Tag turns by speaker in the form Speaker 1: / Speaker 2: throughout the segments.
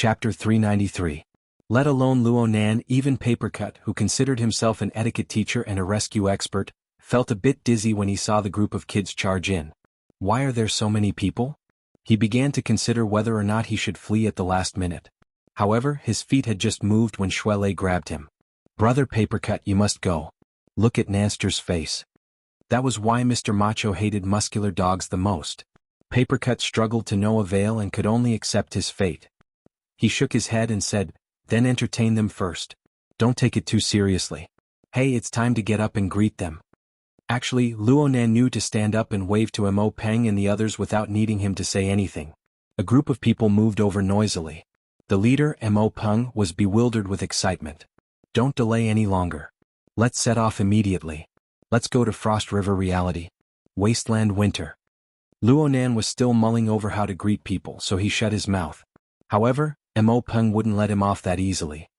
Speaker 1: Chapter 393. Let alone Luo Nan, even Papercut, who considered himself an etiquette teacher and a rescue expert, felt a bit dizzy when he saw the group of kids charge in. Why are there so many people? He began to consider whether or not he should flee at the last minute. However, his feet had just moved when Shuelei grabbed him. Brother Papercut, you must go. Look at Nanster's face. That was why Mr. Macho hated muscular dogs the most. Papercut struggled to no avail and could only accept his fate. He shook his head and said, then entertain them first. Don't take it too seriously. Hey, it's time to get up and greet them. Actually, Luo Nan knew to stand up and wave to Mo Peng and the others without needing him to say anything. A group of people moved over noisily. The leader, Mo Peng, was bewildered with excitement. Don't delay any longer. Let's set off immediately. Let's go to Frost River Reality. Wasteland Winter. Luo Nan was still mulling over how to greet people, so he shut his mouth. However, Mo Peng wouldn't let him off that easily.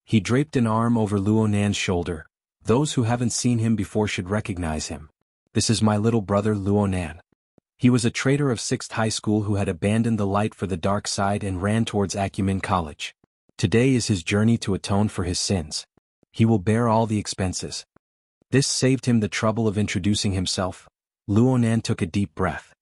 Speaker 1: He draped an arm over Luo Nan's shoulder. Those who haven't seen him before should recognize him. This is my little brother Luo Nan. He was a traitor of 6th High School who had abandoned the light for the dark side and ran towards Acumen College. Today is his journey to atone for his sins. He will bear all the expenses. This saved him the trouble of introducing himself. Luo Nan took a deep breath.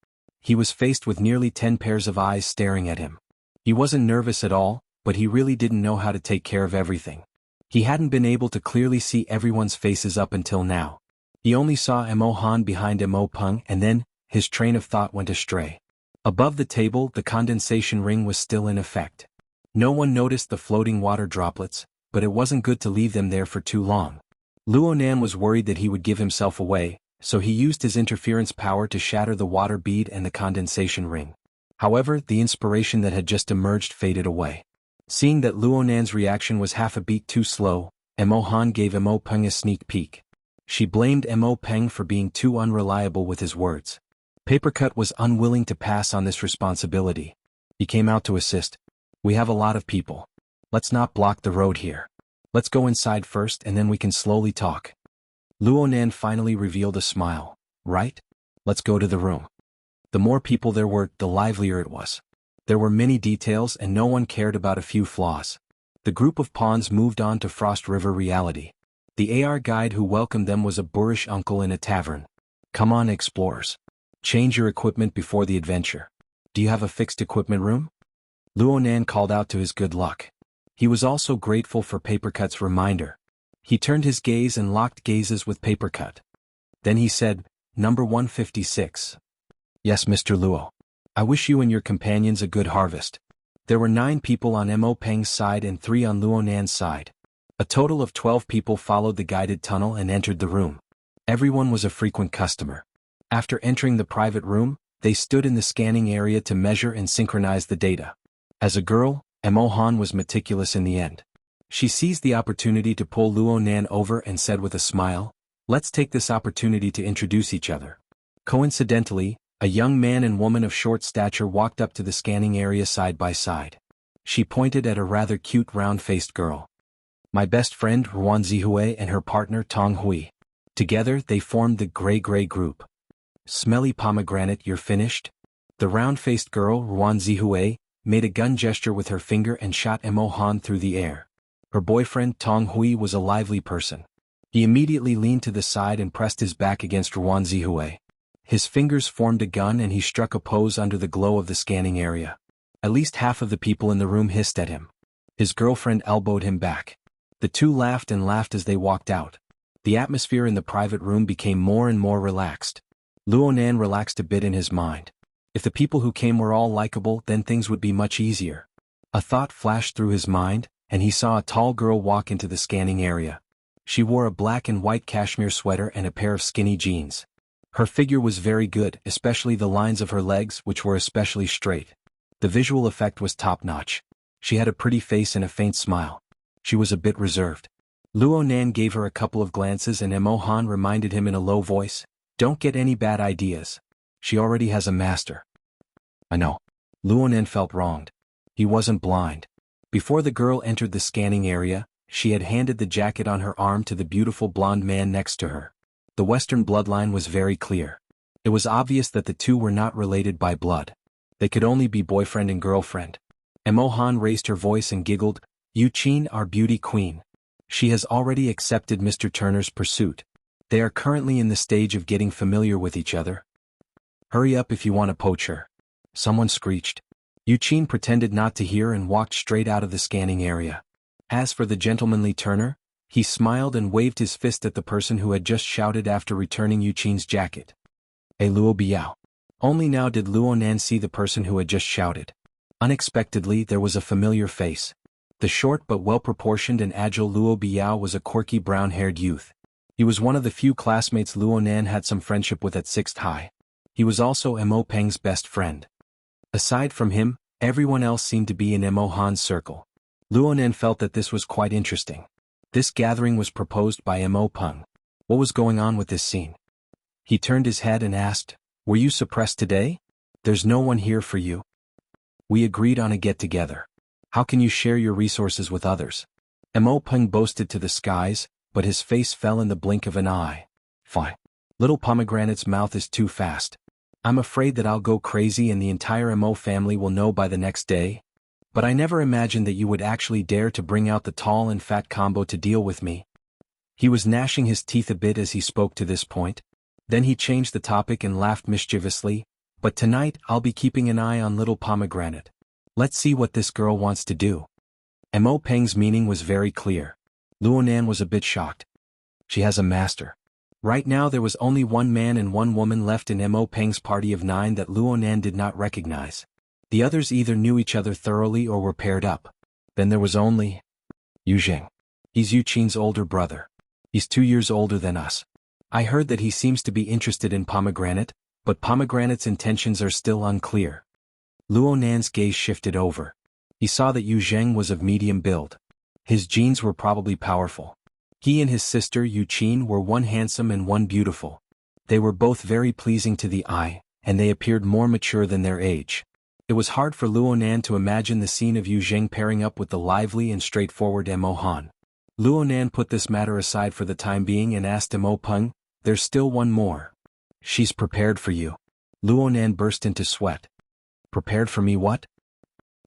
Speaker 1: He was faced with nearly 10 pairs of eyes staring at him. He wasn't nervous at all, but he really didn't know how to take care of everything. He hadn't been able to clearly see everyone's faces up until now. He only saw Mo Han behind Mo Peng, and then, his train of thought went astray. Above the table, the condensation ring was still in effect. No one noticed the floating water droplets, but it wasn't good to leave them there for too long. Luo Nan was worried that he would give himself away, so he used his interference power to shatter the water bead and the condensation ring. However, the inspiration that had just emerged faded away. Seeing that Luo Nan's reaction was half a beat too slow, Mo Han gave Mo Peng a sneak peek. She blamed Mo Peng for being too unreliable with his words. Papercut was unwilling to pass on this responsibility. He came out to assist. We have a lot of people. Let's not block the road here. Let's go inside first and then we can slowly talk. Luo Nan finally revealed a smile. Right? Let's go to the room. The more people there were, the livelier it was. There were many details and no one cared about a few flaws. The group of pawns moved on to Frost River Reality. The AR guide who welcomed them was a boorish uncle in a tavern. Come on, explorers. Change your equipment before the adventure. Do you have a fixed equipment room? Luo Nan called out to his good luck. He was also grateful for Papercut's reminder. He turned his gaze and locked gazes with Papercut. Then he said, Number 156. Yes, Mr. Luo. I wish you and your companions a good harvest. There were 9 people on Mo Peng's side and 3 on Luo Nan's side. A total of 12 people followed the guided tunnel and entered the room. Everyone was a frequent customer. After entering the private room, they stood in the scanning area to measure and synchronize the data. As a girl, Mo Han was meticulous in the end. She seized the opportunity to pull Luo Nan over and said with a smile, Let's take this opportunity to introduce each other. Coincidentally, a young man and woman of short stature walked up to the scanning area side by side. She pointed at a rather cute round-faced girl. My best friend Ruan Zihue and her partner Tong Hui. Together they formed the Gray group. Smelly pomegranate, you're finished? The round-faced girl, Ruan Zihue, made a gun gesture with her finger and shot Mo Han through the air. Her boyfriend Tong Hui was a lively person. He immediately leaned to the side and pressed his back against Ruan Zihue. His fingers formed a gun and he struck a pose under the glow of the scanning area. At least half of the people in the room hissed at him. His girlfriend elbowed him back. The two laughed and laughed as they walked out. The atmosphere in the private room became more and more relaxed. Luo Nan relaxed a bit in his mind. If the people who came were all likable, then things would be much easier. A thought flashed through his mind, and he saw a tall girl walk into the scanning area. She wore a black and white cashmere sweater and a pair of skinny jeans. Her figure was very good, especially the lines of her legs, which were especially straight. The visual effect was top-notch. She had a pretty face and a faint smile. She was a bit reserved. Luo Nan gave her a couple of glances and Mo Han reminded him in a low voice, Don't get any bad ideas. She already has a master. I know. Luo Nan felt wronged. He wasn't blind. Before the girl entered the scanning area, she had handed the jacket on her arm to the beautiful blonde man next to her. The Western bloodline was very clear. It was obvious that the two were not related by blood. They could only be boyfriend and girlfriend. Emohan raised her voice and giggled, Yuqin, our beauty queen. She has already accepted Mr. Turner's pursuit. They are currently in the stage of getting familiar with each other. Hurry up if you want to poach her. Someone screeched. Yuqin pretended not to hear and walked straight out of the scanning area. As for the gentlemanly Turner, he smiled and waved his fist at the person who had just shouted after returning Yuqin's jacket. Hey Luo Biao. Only now did Luo Nan see the person who had just shouted. Unexpectedly, there was a familiar face. The short but well-proportioned and agile Luo Biao was a quirky brown-haired youth. He was one of the few classmates Luo Nan had some friendship with at 6th High. He was also Mo Peng's best friend. Aside from him, everyone else seemed to be in Mo Han's circle. Luo Nan felt that this was quite interesting. This gathering was proposed by Mo Peng. What was going on with this scene? He turned his head and asked, Were you suppressed today? There's no one here for you. We agreed on a get-together. How can you share your resources with others? Mo Peng boasted to the skies, but his face fell in the blink of an eye. Fine. Little Pomegranate's mouth is too fast. I'm afraid that I'll go crazy and the entire Mo family will know by the next day. But I never imagined that you would actually dare to bring out the tall and fat combo to deal with me. He was gnashing his teeth a bit as he spoke to this point. Then he changed the topic and laughed mischievously. But tonight I'll be keeping an eye on little Pomegranate. Let's see what this girl wants to do. Mo Peng's meaning was very clear. Luo Nan was a bit shocked. She has a master. Right now there was only one man and one woman left in Mo Peng's party of 9 that Luo Nan did not recognize. The others either knew each other thoroughly or were paired up. Then there was only Yu Zheng. He's Yuqin's older brother. He's 2 years older than us. I heard that he seems to be interested in Pomegranate, but Pomegranate's intentions are still unclear. Luo Nan's gaze shifted over. He saw that Yu Zheng was of medium build. His genes were probably powerful. He and his sister Yuqin were one handsome and one beautiful. They were both very pleasing to the eye, and they appeared more mature than their age. It was hard for Luo Nan to imagine the scene of Yu Zheng pairing up with the lively and straightforward Mo Han. Luo Nan put this matter aside for the time being and asked Mo Peng, There's still one more. She's prepared for you. Luo Nan burst into sweat. Prepared for me what?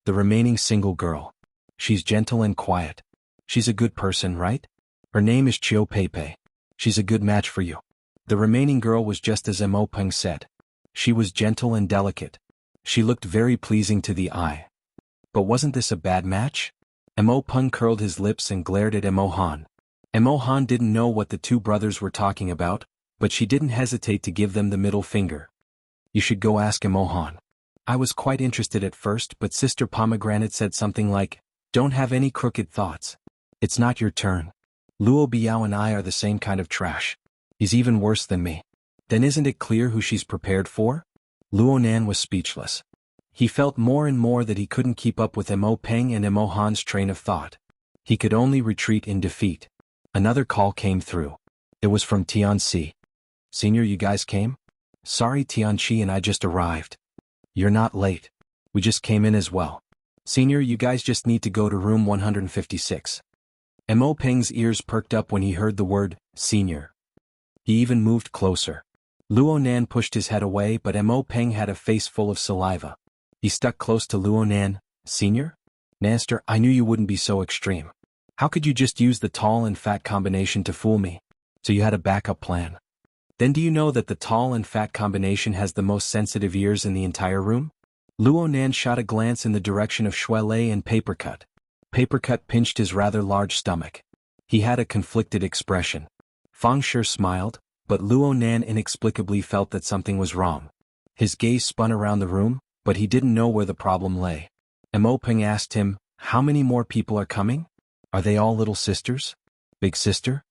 Speaker 1: The remaining single girl. She's gentle and quiet. She's a good person, right? Her name is Chiu Peipei. She's a good match for you. The remaining girl was just as Mo Peng said. She was gentle and delicate. She looked very pleasing to the eye. But wasn't this a bad match? Mo Peng curled his lips and glared at Mo Han. Mo Han didn't know what the two brothers were talking about, but she didn't hesitate to give them the middle finger. You should go ask Mo Han. I was quite interested at first, but Sister Pomegranate said something like, Don't have any crooked thoughts. It's not your turn. Luo Biao and I are the same kind of trash. He's even worse than me. Then isn't it clear who she's prepared for? Luo Nan was speechless. He felt more and more that he couldn't keep up with Mo Peng and Mo Han's train of thought. He could only retreat in defeat. Another call came through. It was from Tianxi. Senior, you guys came? Sorry, Tianxi and I just arrived. You're not late. We just came in as well. Senior, you guys just need to go to room 156. Mo Peng's ears perked up when he heard the word, senior. He even moved closer. Luo Nan pushed his head away, but Mo Peng had a face full of saliva. He stuck close to Luo Nan. Senior? Master, I knew you wouldn't be so extreme. How could you just use the tall and fat combination to fool me? So you had a backup plan. Then do you know that the tall and fat combination has the most sensitive ears in the entire room? Luo Nan shot a glance in the direction of Shuelei and Papercut. Papercut pinched his rather large stomach. He had a conflicted expression. Fang Shi smiled, but Luo Nan inexplicably felt that something was wrong. His gaze spun around the room, but he didn't know where the problem lay. Mo Peng asked him, How many more people are coming? Are they all little sisters? Big sister?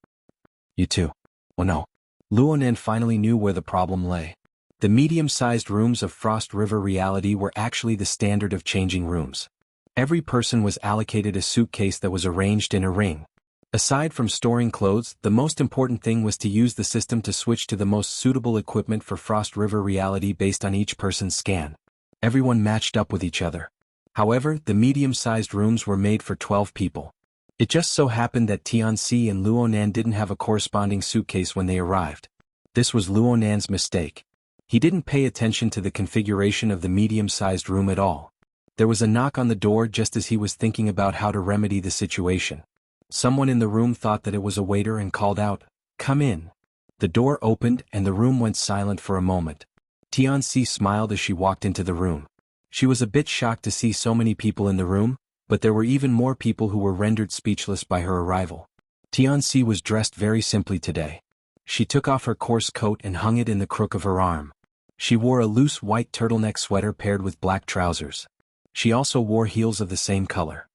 Speaker 1: You too. Oh no. Luo Nan finally knew where the problem lay. The medium-sized rooms of Frost River Reality were actually the standard of changing rooms. Every person was allocated a suitcase that was arranged in a ring. Aside from storing clothes, the most important thing was to use the system to switch to the most suitable equipment for Frost River Reality based on each person's scan. Everyone matched up with each other. However, the medium-sized rooms were made for 12 people. It just so happened that Tianxi and Luo Nan didn't have a corresponding suitcase when they arrived. This was Luo Nan's mistake. He didn't pay attention to the configuration of the medium-sized room at all. There was a knock on the door just as he was thinking about how to remedy the situation. Someone in the room thought that it was a waiter and called out, "Come in." The door opened and the room went silent for a moment. Tianxi smiled as she walked into the room. She was a bit shocked to see so many people in the room, but there were even more people who were rendered speechless by her arrival. Tianxi was dressed very simply today. She took off her coarse coat and hung it in the crook of her arm. She wore a loose white turtleneck sweater paired with black trousers. She also wore heels of the same color.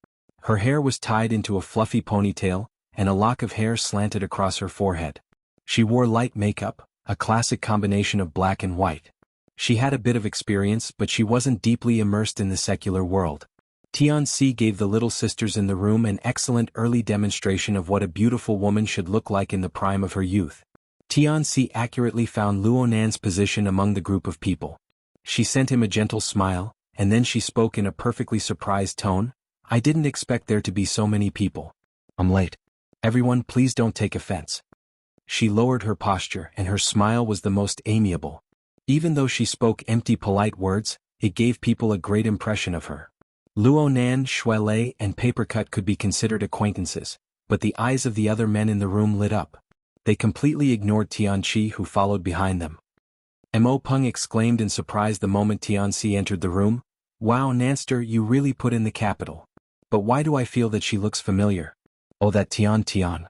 Speaker 1: Her hair was tied into a fluffy ponytail, and a lock of hair slanted across her forehead. She wore light makeup, a classic combination of black and white. She had a bit of experience, but she wasn't deeply immersed in the secular world. Tianxi gave the little sisters in the room an excellent early demonstration of what a beautiful woman should look like in the prime of her youth. Tianxi accurately found Luonan's position among the group of people. She sent him a gentle smile, and then she spoke in a perfectly surprised tone, "I didn't expect there to be so many people. I'm late. Everyone, please don't take offense." She lowered her posture and her smile was the most amiable. Even though she spoke empty polite words, it gave people a great impression of her. Luonan, Shuelei, and Papercut could be considered acquaintances, but the eyes of the other men in the room lit up. They completely ignored Tianxi, who followed behind them. Mo Peng exclaimed in surprise the moment Tianxi entered the room, "Wow, Nanster, you really put in the capital. But why do I feel that she looks familiar? Oh, that Tian.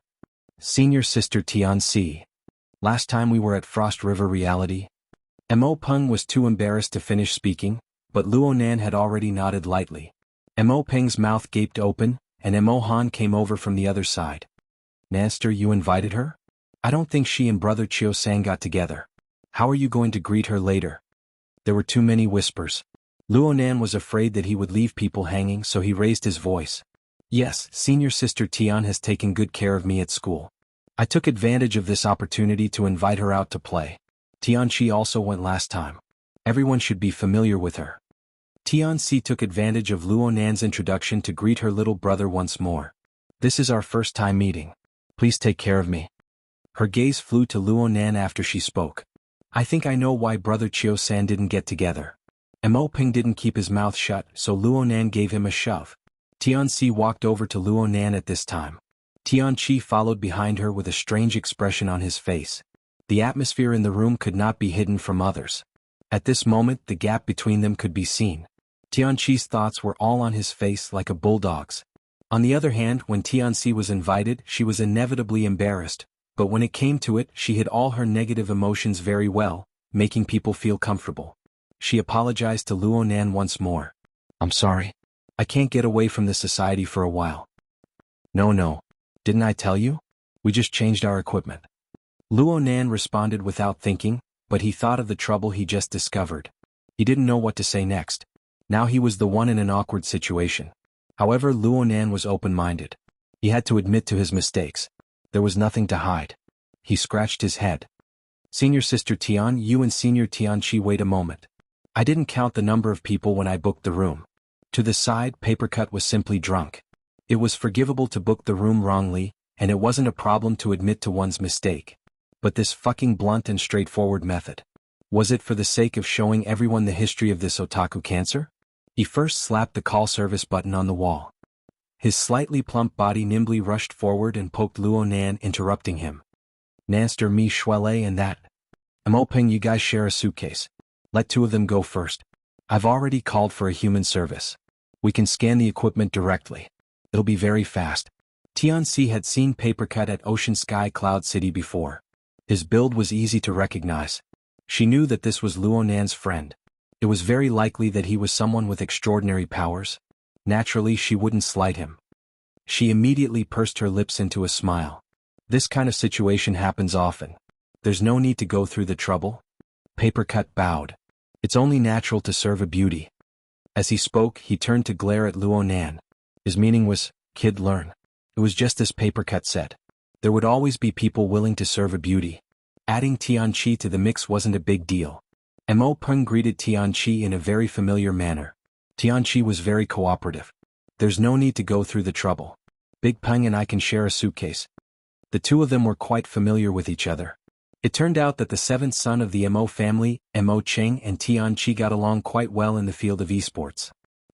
Speaker 1: Senior sister Tianxi. Last time we were at Frost River Reality." Mo Peng was too embarrassed to finish speaking, but Luonan had already nodded lightly. Mo Peng's mouth gaped open, and Mo Han came over from the other side. "Nanster, you invited her? I don't think she and brother Chiu-sang got together. How are you going to greet her later?" There were too many whispers. Luonan was afraid that he would leave people hanging, so he raised his voice. "Yes, senior sister Tian has taken good care of me at school. I took advantage of this opportunity to invite her out to play. Tianxi also went last time. Everyone should be familiar with her." Tianxi took advantage of Luonan's introduction to greet her little brother once more. "This is our first time meeting. Please take care of me." Her gaze flew to Luonan after she spoke. "I think I know why brother Chiu-san didn't get together." Mo Peng didn't keep his mouth shut, so Luonan gave him a shove. Tianxi walked over to Luonan at this time. Tianxi followed behind her with a strange expression on his face. The atmosphere in the room could not be hidden from others. At this moment the gap between them could be seen. Tianxi's thoughts were all on his face like a bulldog's. On the other hand, when Tianxi was invited, she was inevitably embarrassed, but when it came to it, she hid all her negative emotions very well, making people feel comfortable. She apologized to Luonan once more. "I'm sorry. I can't get away from this society for a while." No. Didn't I tell you? We just changed our equipment." Luonan responded without thinking, but he thought of the trouble he just discovered. He didn't know what to say next. Now he was the one in an awkward situation. However, Luonan was open-minded. He had to admit to his mistakes. There was nothing to hide. He scratched his head. "Senior sister Tian, you and senior Tianxi, wait a moment. I didn't count the number of people when I booked the room." To the side, Papercut was simply drunk. It was forgivable to book the room wrongly, and it wasn't a problem to admit to one's mistake. But this fucking blunt and straightforward method. Was it for the sake of showing everyone the history of this otaku cancer? He first slapped the call service button on the wall. His slightly plump body nimbly rushed forward and poked Luonan, interrupting him. "Nanster, me, Shuelei, and that. I'm hoping you guys share a suitcase. Let two of them go first. I've already called for a human service. We can scan the equipment directly. It'll be very fast." Tianxi had seen Papercut at Ocean Sky Cloud City before. His build was easy to recognize. She knew that this was Luonan's friend. It was very likely that he was someone with extraordinary powers. Naturally, she wouldn't slight him. She immediately pursed her lips into a smile. This kind of situation happens often. There's no need to go through the trouble. Papercut bowed. It's only natural to serve a beauty. As he spoke, he turned to glare at Luonan. His meaning was, "Kid, learn." It was just as Papercut said. There would always be people willing to serve a beauty. Adding Tianxi to the mix wasn't a big deal. Mo Peng greeted Tianxi in a very familiar manner. Tianxi was very cooperative. "There's no need to go through the trouble. Big Peng and I can share a suitcase." The two of them were quite familiar with each other. It turned out that the seventh son of the Mo family, Mo Cheng and Tianxi, got along quite well in the field of esports.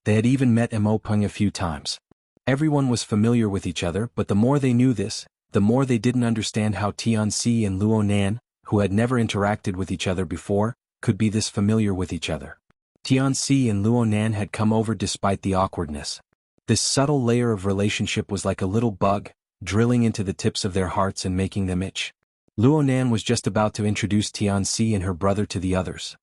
Speaker 1: They had even met Mo Peng a few times. Everyone was familiar with each other, but the more they knew this, the more they didn't understand how Tianxi and Luo Nan, who had never interacted with each other before, could be this familiar with each other. Tianxi and Luo Nan had come over despite the awkwardness. This subtle layer of relationship was like a little bug, drilling into the tips of their hearts and making them itch. Luo Nan was just about to introduce Tianxi and her brother to the others.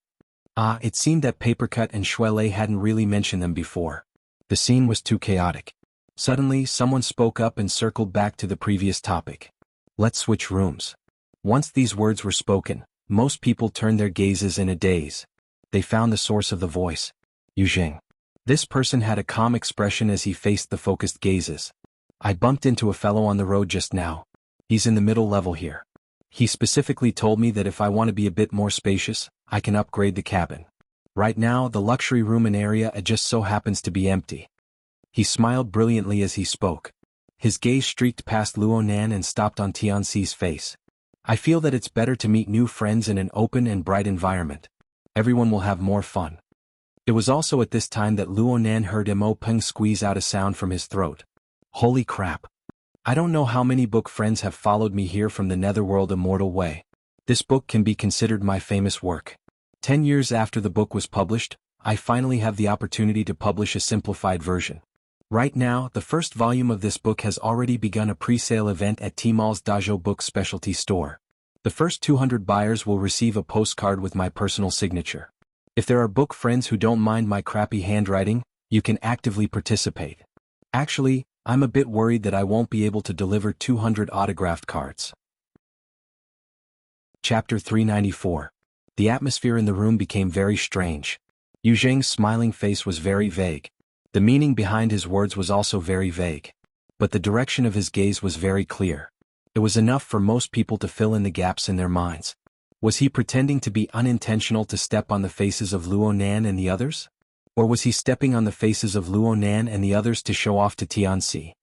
Speaker 1: It seemed that Papercut and Shuelei hadn't really mentioned them before. The scene was too chaotic. Suddenly, someone spoke up and circled back to the previous topic. Let's switch rooms. Once these words were spoken, most people turned their gazes in a daze. They found the source of the voice. Yu Jing. This person had a calm expression as he faced the focused gazes. I bumped into a fellow on the road just now. He's in the middle level here. He specifically told me that if I want to be a bit more spacious, I can upgrade the cabin. Right now, the luxury room and area just so happens to be empty. He smiled brilliantly as he spoke. His gaze streaked past Luo Nan and stopped on Tianxi's face. I feel that it's better to meet new friends in an open and bright environment. Everyone will have more fun. It was also at this time that Luo Nan heard Mo Peng squeeze out a sound from his throat. Holy crap. I don't know how many book friends have followed me here from the Netherworld Immortal Way. This book can be considered my famous work. 10 years after the book was published, I finally have the opportunity to publish a simplified version. Right now, the first volume of this book has already begun a pre-sale event at Tmall's Dajo Book Specialty Store. The first 200 buyers will receive a postcard with my personal signature. If there are book friends who don't mind my crappy handwriting, you can actively participate. Actually, I'm a bit worried that I won't be able to deliver 200 autographed cards. Chapter 394. The atmosphere in the room became very strange. Yu Zheng's smiling face was very vague. The meaning behind his words was also very vague. But the direction of his gaze was very clear. It was enough for most people to fill in the gaps in their minds. Was he pretending to be unintentional to step on the faces of Luo Nan and the others? Or was he stepping on the faces of Luo Nan and the others to show off to Tianxi?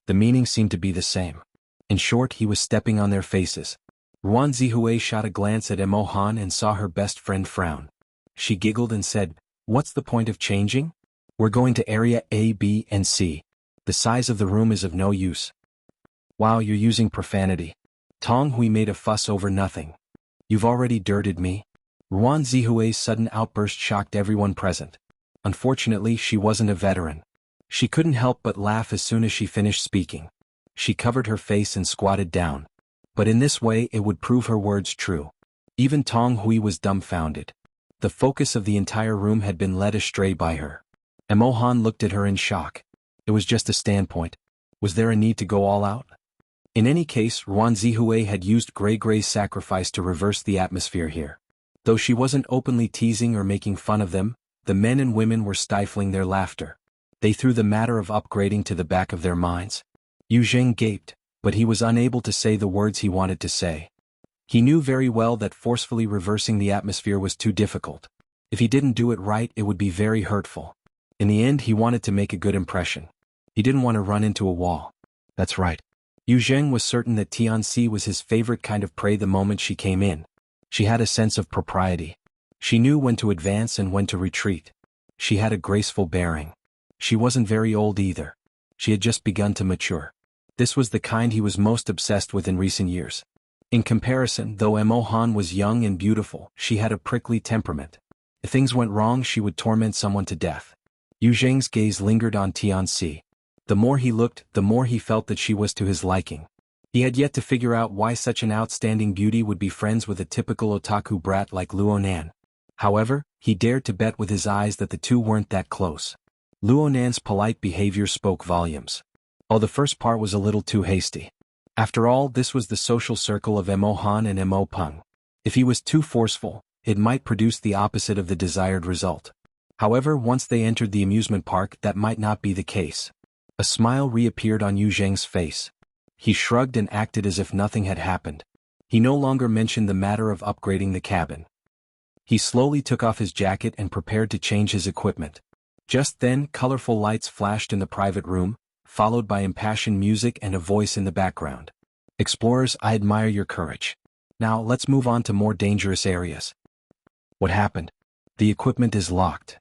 Speaker 1: The meaning seemed to be the same. In short, he was stepping on their faces. Ruan Zihui shot a glance at Mo Han and saw her best friend frown. She giggled and said, "What's the point of changing? We're going to area A, B, and C. The size of the room is of no use." Wow, you're using profanity. Tong Hui made a fuss over nothing. You've already dirted me? Ruan Zihui's sudden outburst shocked everyone present. Unfortunately, she wasn't a veteran. She couldn't help but laugh as soon as she finished speaking. She covered her face and squatted down. But in this way it would prove her words true. Even Tong Hui was dumbfounded. The focus of the entire room had been led astray by her. Mo Han looked at her in shock. It was just a standpoint. Was there a need to go all out? In any case, Ruan Zihui had used Gray's sacrifice to reverse the atmosphere here. Though she wasn't openly teasing or making fun of them, the men and women were stifling their laughter. They threw the matter of upgrading to the back of their minds. Yu Zheng gaped, but he was unable to say the words he wanted to say. He knew very well that forcefully reversing the atmosphere was too difficult. If he didn't do it right, it would be very hurtful. In the end, he wanted to make a good impression. He didn't want to run into a wall. That's right. Yu Zheng was certain that Tianxi was his favorite kind of prey the moment she came in. She had a sense of propriety. She knew when to advance and when to retreat. She had a graceful bearing. She wasn't very old either. She had just begun to mature. This was the kind he was most obsessed with in recent years. In comparison, though Mo Han was young and beautiful, she had a prickly temperament. If things went wrong, she would torment someone to death. Yu Zheng's gaze lingered on Tianxi. The more he looked, the more he felt that she was to his liking. He had yet to figure out why such an outstanding beauty would be friends with a typical otaku brat like Luo Nan. However, he dared to bet with his eyes that the two weren't that close. Luo Nan's polite behavior spoke volumes. Oh, the first part was a little too hasty. After all, this was the social circle of Mo Han and Mo Peng. If he was too forceful, it might produce the opposite of the desired result. However, once they entered the amusement park, that might not be the case. A smile reappeared on Yu Zheng's face. He shrugged and acted as if nothing had happened. He no longer mentioned the matter of upgrading the cabin. He slowly took off his jacket and prepared to change his equipment. Just then, colorful lights flashed in the private room, followed by impassioned music and a voice in the background. "Explorers, I admire your courage. Now, let's move on to more dangerous areas." What happened? The equipment is locked.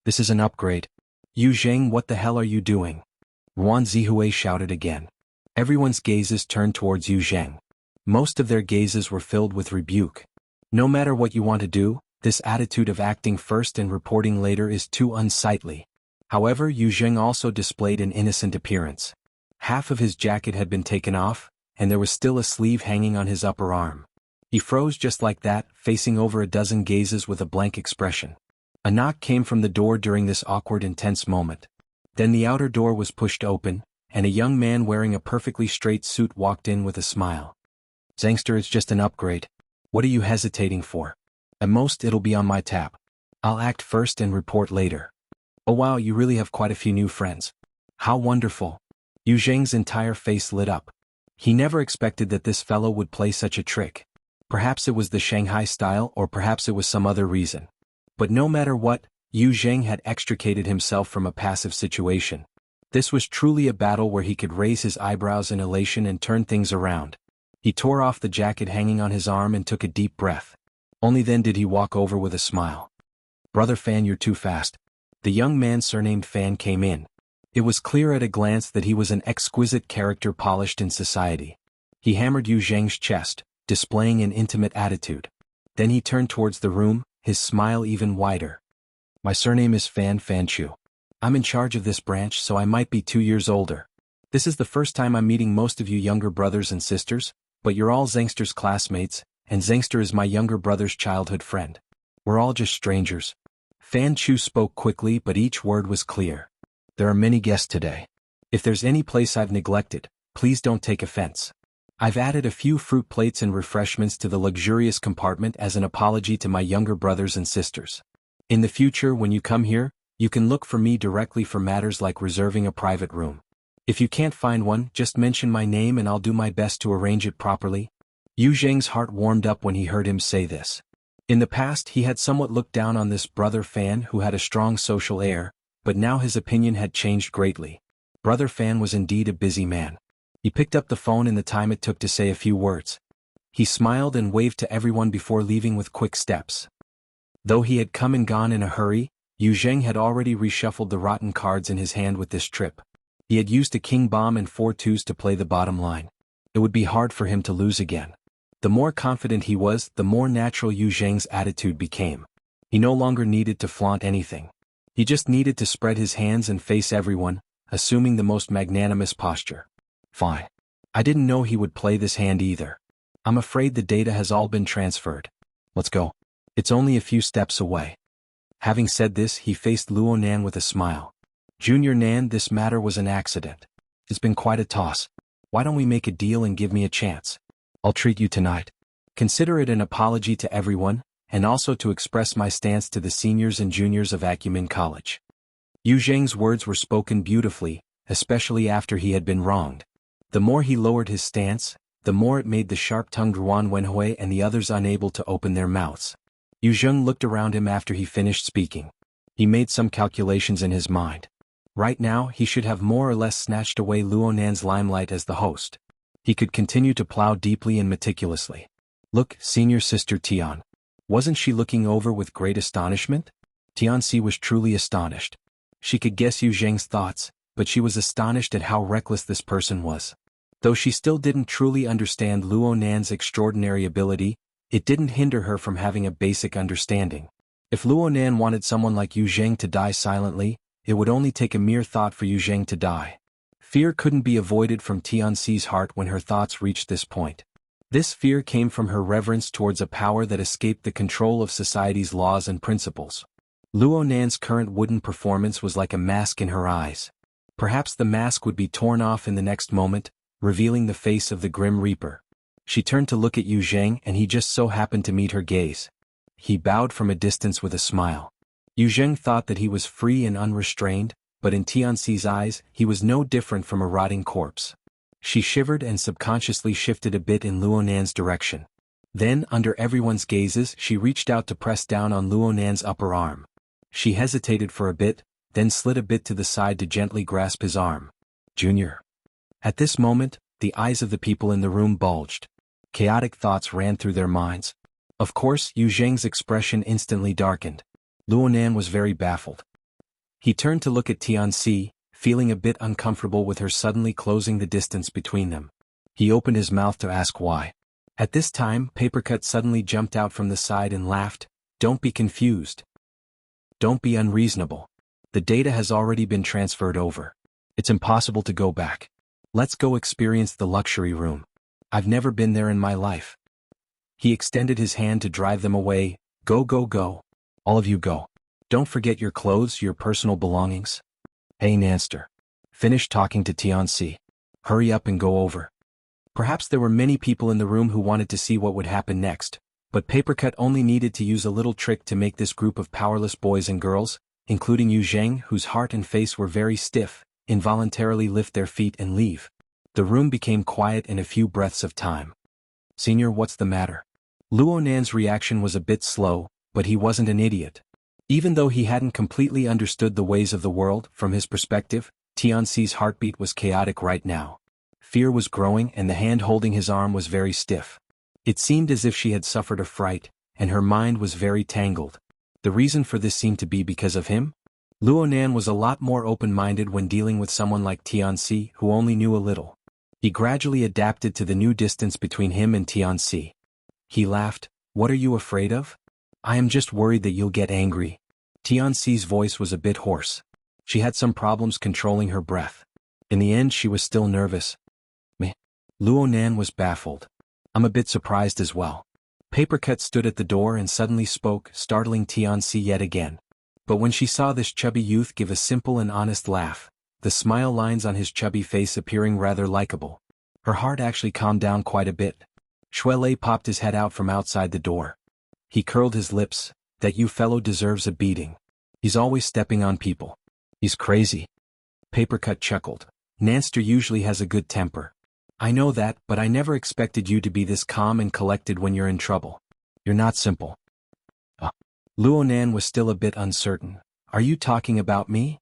Speaker 1: This is an upgrade. Yu Zheng, what the hell are you doing? Yuan Zihui shouted again. Everyone's gazes turned towards Yu Zheng. Most of their gazes were filled with rebuke. No matter what you want to do, this attitude of acting first and reporting later is too unsightly. However, Yu Zheng also displayed an innocent appearance. Half of his jacket had been taken off, and there was still a sleeve hanging on his upper arm. He froze just like that, facing over a dozen gazes with a blank expression. A knock came from the door during this awkward and tense moment. Then the outer door was pushed open, and a young man wearing a perfectly straight suit walked in with a smile. Zangster, it's just an upgrade. What are you hesitating for? At most it'll be on my tab. I'll act first and report later. Oh wow, you really have quite a few new friends. How wonderful. Yu Zheng's entire face lit up. He never expected that this fellow would play such a trick. Perhaps it was the Shanghai style, or perhaps it was some other reason. But no matter what, Yu Zheng had extricated himself from a passive situation. This was truly a battle where he could raise his eyebrows in elation and turn things around. He tore off the jacket hanging on his arm and took a deep breath. Only then did he walk over with a smile. Brother Fan, you're too fast. The young man surnamed Fan came in. It was clear at a glance that he was an exquisite character polished in society. He hammered Yu Zheng's chest, displaying an intimate attitude. Then he turned towards the room, his smile even wider. My surname is Fan Fanchu. I'm in charge of this branch, so I might be 2 years older. This is the first time I'm meeting most of you younger brothers and sisters, but you're all Zangster's classmates, and Zangster is my younger brother's childhood friend. We're all just strangers. Fan Chu spoke quickly, but each word was clear. There are many guests today. If there's any place I've neglected, please don't take offense. I've added a few fruit plates and refreshments to the luxurious compartment as an apology to my younger brothers and sisters. In the future, when you come here, you can look for me directly for matters like reserving a private room. If you can't find one, just mention my name and I'll do my best to arrange it properly. Yu Zheng's heart warmed up when he heard him say this. In the past, he had somewhat looked down on this brother Fan who had a strong social air, but now his opinion had changed greatly. Brother Fan was indeed a busy man. He picked up the phone in the time it took to say a few words. He smiled and waved to everyone before leaving with quick steps. Though he had come and gone in a hurry, Yu Zheng had already reshuffled the rotten cards in his hand with this trip. He had used a king bomb and 4 twos to play the bottom line. It would be hard for him to lose again. The more confident he was, the more natural Yu Zheng's attitude became. He no longer needed to flaunt anything. He just needed to spread his hands and face everyone, assuming the most magnanimous posture. Fine. I didn't know he would play this hand either. I'm afraid the data has all been transferred. Let's go. It's only a few steps away. Having said this, he faced Luo Nan with a smile. Junior Nan, this matter was an accident. It's been quite a toss. Why don't we make a deal and give me a chance? I'll treat you tonight. Consider it an apology to everyone, and also to express my stance to the seniors and juniors of Acumen College. Yu Zheng's words were spoken beautifully, especially after he had been wronged. The more he lowered his stance, the more it made the sharp-tongued Ruan Wenhui and the others unable to open their mouths. Yu Zheng looked around him after he finished speaking. He made some calculations in his mind. Right now, he should have more or less snatched away Luo Nan's limelight as the host. He could continue to plow deeply and meticulously. Look, senior sister Tian. Wasn't she looking over with great astonishment? Tianxi was truly astonished. She could guess Yu Zheng's thoughts, but she was astonished at how reckless this person was. Though she still didn't truly understand Luo Nan's extraordinary ability, it didn't hinder her from having a basic understanding. If Luo Nan wanted someone like Yu Zheng to die silently, it would only take a mere thought for Yu Zheng to die. Fear couldn't be avoided from Tianxi's heart when her thoughts reached this point. This fear came from her reverence towards a power that escaped the control of society's laws and principles. Luo Nan's current wooden performance was like a mask in her eyes. Perhaps the mask would be torn off in the next moment, revealing the face of the Grim Reaper. She turned to look at Yu Zheng and he just so happened to meet her gaze. He bowed from a distance with a smile. Yu Zheng thought that he was free and unrestrained, but in Tianxi's eyes, he was no different from a rotting corpse. She shivered and subconsciously shifted a bit in Luo Nan's direction. Then, under everyone's gazes, she reached out to press down on Luo Nan's upper arm. She hesitated for a bit, then slid a bit to the side to gently grasp his arm. Junior. At this moment, the eyes of the people in the room bulged. Chaotic thoughts ran through their minds. Of course, Yu Zheng's expression instantly darkened. Luo Nan was very baffled. He turned to look at Tianxi, feeling a bit uncomfortable with her suddenly closing the distance between them. He opened his mouth to ask why. At this time, Papercut suddenly jumped out from the side and laughed. Don't be confused. Don't be unreasonable. The data has already been transferred over. It's impossible to go back. Let's go experience the luxury room. I've never been there in my life. He extended his hand to drive them away. Go, go, go. All of you go. Don't forget your clothes, your personal belongings. Hey Nanster. Finish talking to Tianxi. Hurry up and go over. Perhaps there were many people in the room who wanted to see what would happen next, but Papercut only needed to use a little trick to make this group of powerless boys and girls, including Yu Zheng, whose heart and face were very stiff, involuntarily lift their feet and leave. The room became quiet in a few breaths of time. Senior, what's the matter? Luo Nan's reaction was a bit slow, but he wasn't an idiot. Even though he hadn't completely understood the ways of the world, from his perspective, Tianxi's heartbeat was chaotic right now. Fear was growing and the hand holding his arm was very stiff. It seemed as if she had suffered a fright, and her mind was very tangled. The reason for this seemed to be because of him? Luo Nan was a lot more open-minded when dealing with someone like Tianxi who only knew a little. He gradually adapted to the new distance between him and Tianxi. He laughed. What are you afraid of? I am just worried that you'll get angry. Tianxi's voice was a bit hoarse. She had some problems controlling her breath. In the end she was still nervous. Meh. Luo Nan was baffled. I'm a bit surprised as well. Papercut stood at the door and suddenly spoke, startling Tianxi yet again. But when she saw this chubby youth give a simple and honest laugh, the smile lines on his chubby face appearing rather likable, her heart actually calmed down quite a bit. Shuelei popped his head out from outside the door. He curled his lips. That you fellow deserves a beating. He's always stepping on people. He's crazy. Papercut chuckled. Nanster usually has a good temper. I know that, but I never expected you to be this calm and collected when you're in trouble. You're not simple. Luo Nan was still a bit uncertain. Are you talking about me?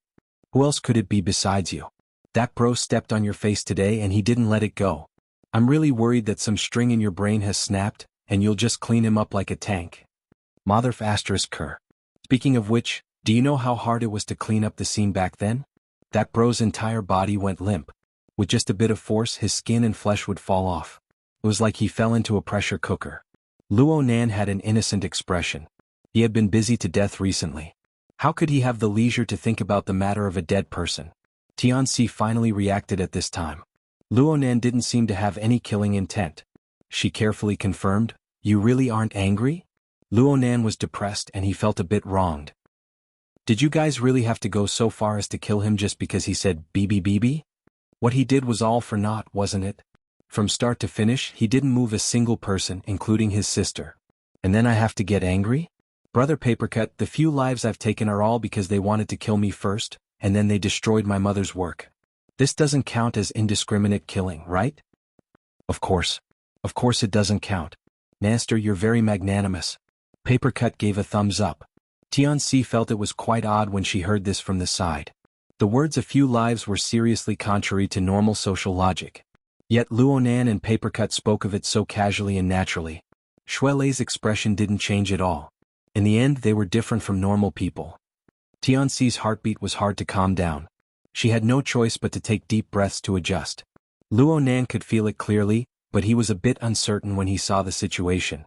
Speaker 1: Who else could it be besides you? That bro stepped on your face today and he didn't let it go. I'm really worried that some string in your brain has snapped, and you'll just clean him up like a tank. Motherf asterisk cur. Speaking of which, do you know how hard it was to clean up the scene back then? That bro's entire body went limp. With just a bit of force his skin and flesh would fall off. It was like he fell into a pressure cooker. Luo Nan had an innocent expression. He had been busy to death recently. How could he have the leisure to think about the matter of a dead person? Tianxi finally reacted at this time. Luo Nan didn't seem to have any killing intent. She carefully confirmed, You really aren't angry? Luo Nan was depressed and he felt a bit wronged. Did you guys really have to go so far as to kill him just because he said BB? What he did was all for naught, wasn't it? From start to finish, he didn't move a single person, including his sister. And then I have to get angry? Brother Papercut, the few lives I've taken are all because they wanted to kill me first, and then they destroyed my mother's work. This doesn't count as indiscriminate killing, right? Of course. Of course it doesn't count. Nanster, you're very magnanimous. Papercut gave a thumbs up. Tianxi felt it was quite odd when she heard this from the side. The words a few lives were seriously contrary to normal social logic. Yet Luo Nan and Papercut spoke of it so casually and naturally. Shuelei's expression didn't change at all. In the end they were different from normal people. Tianxi's heartbeat was hard to calm down. She had no choice but to take deep breaths to adjust. Luo Nan could feel it clearly, but he was a bit uncertain when he saw the situation.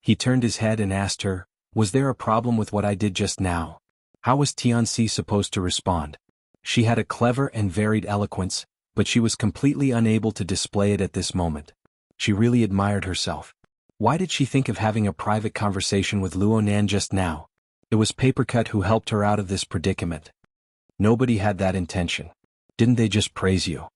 Speaker 1: He turned his head and asked her, was there a problem with what I did just now? How was Tianxi supposed to respond? She had a clever and varied eloquence, but she was completely unable to display it at this moment. She really admired herself. Why did she think of having a private conversation with Luo Nan just now? It was Papercut who helped her out of this predicament. Nobody had that intention. Didn't they just praise you?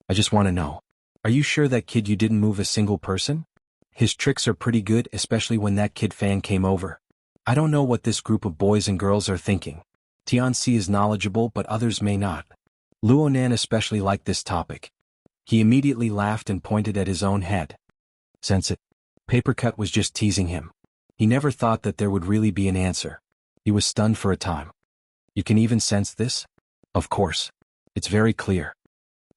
Speaker 1: I just want to know. Are you sure that kid you didn't move a single person? His tricks are pretty good, especially when that kid Fan came over. I don't know what this group of boys and girls are thinking. Tianxi is knowledgeable but others may not. Luo Nan especially liked this topic. He immediately laughed and pointed at his own head. Sense it. Papercut was just teasing him. He never thought that there would really be an answer. He was stunned for a time. You can even sense this? Of course. It's very clear.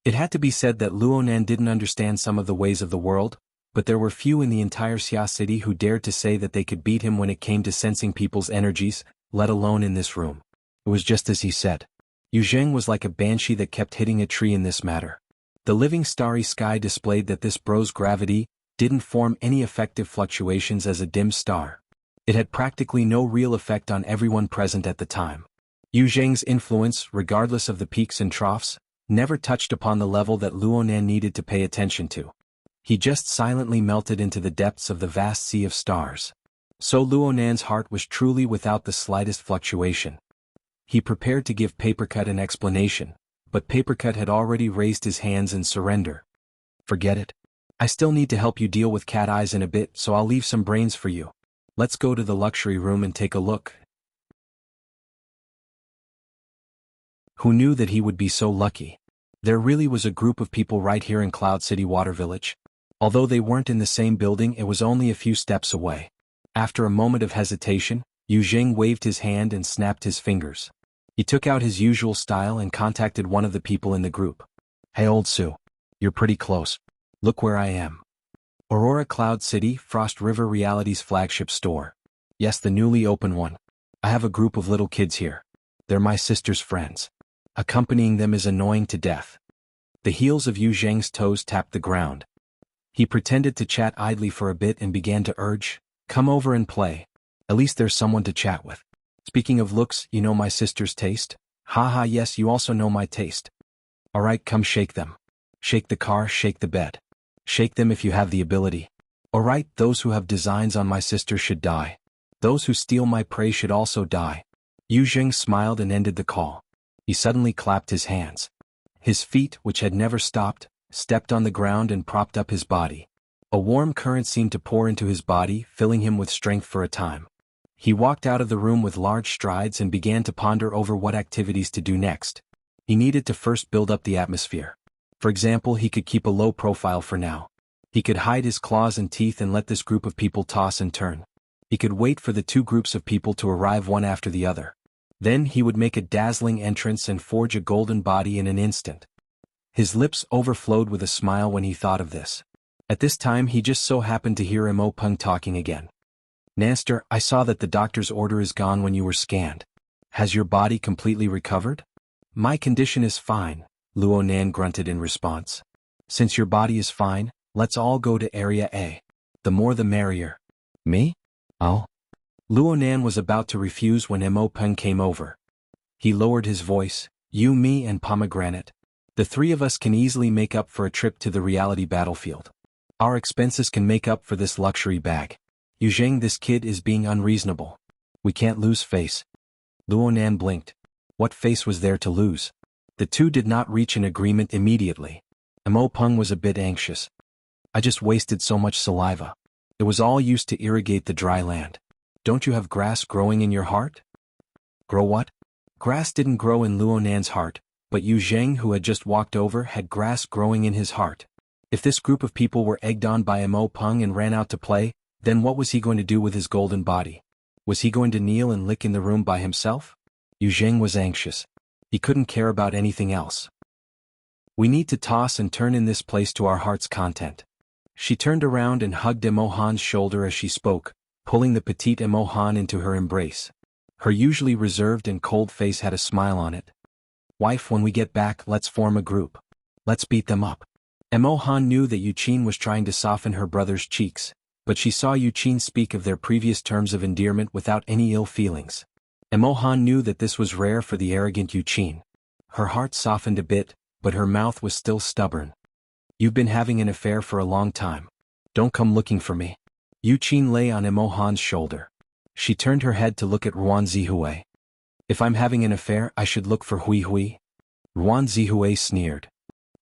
Speaker 1: It had to be said that Luo Nan didn't understand some of the ways of the world, but there were few in the entire Xia city who dared to say that they could beat him when it came to sensing people's energies, let alone in this room. It It was just as he said. Yu Zheng was like a banshee that kept hitting a tree in this matter. The living starry sky displayed that this bro's gravity didn't form any effective fluctuations as a dim star. It had practically no real effect on everyone present at the time. Yu Zheng's influence, regardless of the peaks and troughs, never touched upon the level that Luonan needed to pay attention to. He just silently melted into the depths of the vast sea of stars. So Luonan's heart was truly without the slightest fluctuation. He prepared to give Papercut an explanation, but Papercut had already raised his hands in surrender. Forget it. I still need to help you deal with Cat Eyes in a bit, so I'll leave some brains for you. Let's go to the luxury room and take a look. Who knew that he would be so lucky? There really was a group of people right here in Cloud City Water Village. Although they weren't in the same building, it was only a few steps away. After a moment of hesitation, Yu Zheng waved his hand and snapped his fingers. He took out his usual style and contacted one of the people in the group. Hey old Sue. You're pretty close. Look where I am. Aurora Cloud City, Frost River Reality's flagship store. Yes, the newly opened one. I have a group of little kids here. They're my sister's friends. Accompanying them is annoying to death. The heels of Yu Zheng's toes tapped the ground. He pretended to chat idly for a bit and began to urge, come over and play. At least there's someone to chat with. Speaking of looks, you know my sister's taste? Haha, yes, you also know my taste. Alright, come shake them. Shake the car, shake the bed. Shake them if you have the ability. Alright, those who have designs on my sister should die. Those who steal my prey should also die. Yu Zheng smiled and ended the call. He suddenly clapped his hands. His feet, which had never stopped, stepped on the ground and propped up his body. A warm current seemed to pour into his body, filling him with strength for a time. He walked out of the room with large strides and began to ponder over what activities to do next. He needed to first build up the atmosphere. For example, he could keep a low profile for now. He could hide his claws and teeth and let this group of people toss and turn. He could wait for the two groups of people to arrive one after the other. Then he would make a dazzling entrance and forge a golden body in an instant. His lips overflowed with a smile when he thought of this. At this time he just so happened to hear Mo Peng talking again. Nanster, I saw that the doctor's order is gone when you were scanned. Has your body completely recovered? My condition is fine, Luonan grunted in response. Since your body is fine, let's all go to Area A. The more the merrier. Me? Oh? Luonan was about to refuse when Mo Peng came over. He lowered his voice, you, me and Pomegranate. The three of us can easily make up for a trip to the reality battlefield. Our expenses can make up for this luxury bag. Yu Zheng, this kid is being unreasonable. We can't lose face. Luonan blinked. What face was there to lose? The two did not reach an agreement immediately. Mo Peng was a bit anxious. I just wasted so much saliva. It was all used to irrigate the dry land. Don't you have grass growing in your heart? Grow what? Grass didn't grow in Luonan's heart, but Yu Zheng, who had just walked over, had grass growing in his heart. If this group of people were egged on by Mo Peng and ran out to play, then what was he going to do with his golden body? Was he going to kneel and lick in the room by himself? Yu Zheng was anxious. He couldn't care about anything else. We need to toss and turn in this place to our heart's content. She turned around and hugged Emohan's shoulder as she spoke, pulling the petite Emohan into her embrace. Her usually reserved and cold face had a smile on it. Wife, when we get back, let's form a group. Let's beat them up. Emohan knew that Yuqin was trying to soften her brother's cheeks, but she saw Yuqin speak of their previous terms of endearment without any ill feelings. Emohan knew that this was rare for the arrogant Yuqin. Her heart softened a bit, but her mouth was still stubborn. You've been having an affair for a long time. Don't come looking for me. Yuqin lay on Emohan's shoulder. She turned her head to look at Ruan Zihue. If I'm having an affair, I should look for Hui Hui. Ruan Zihue sneered.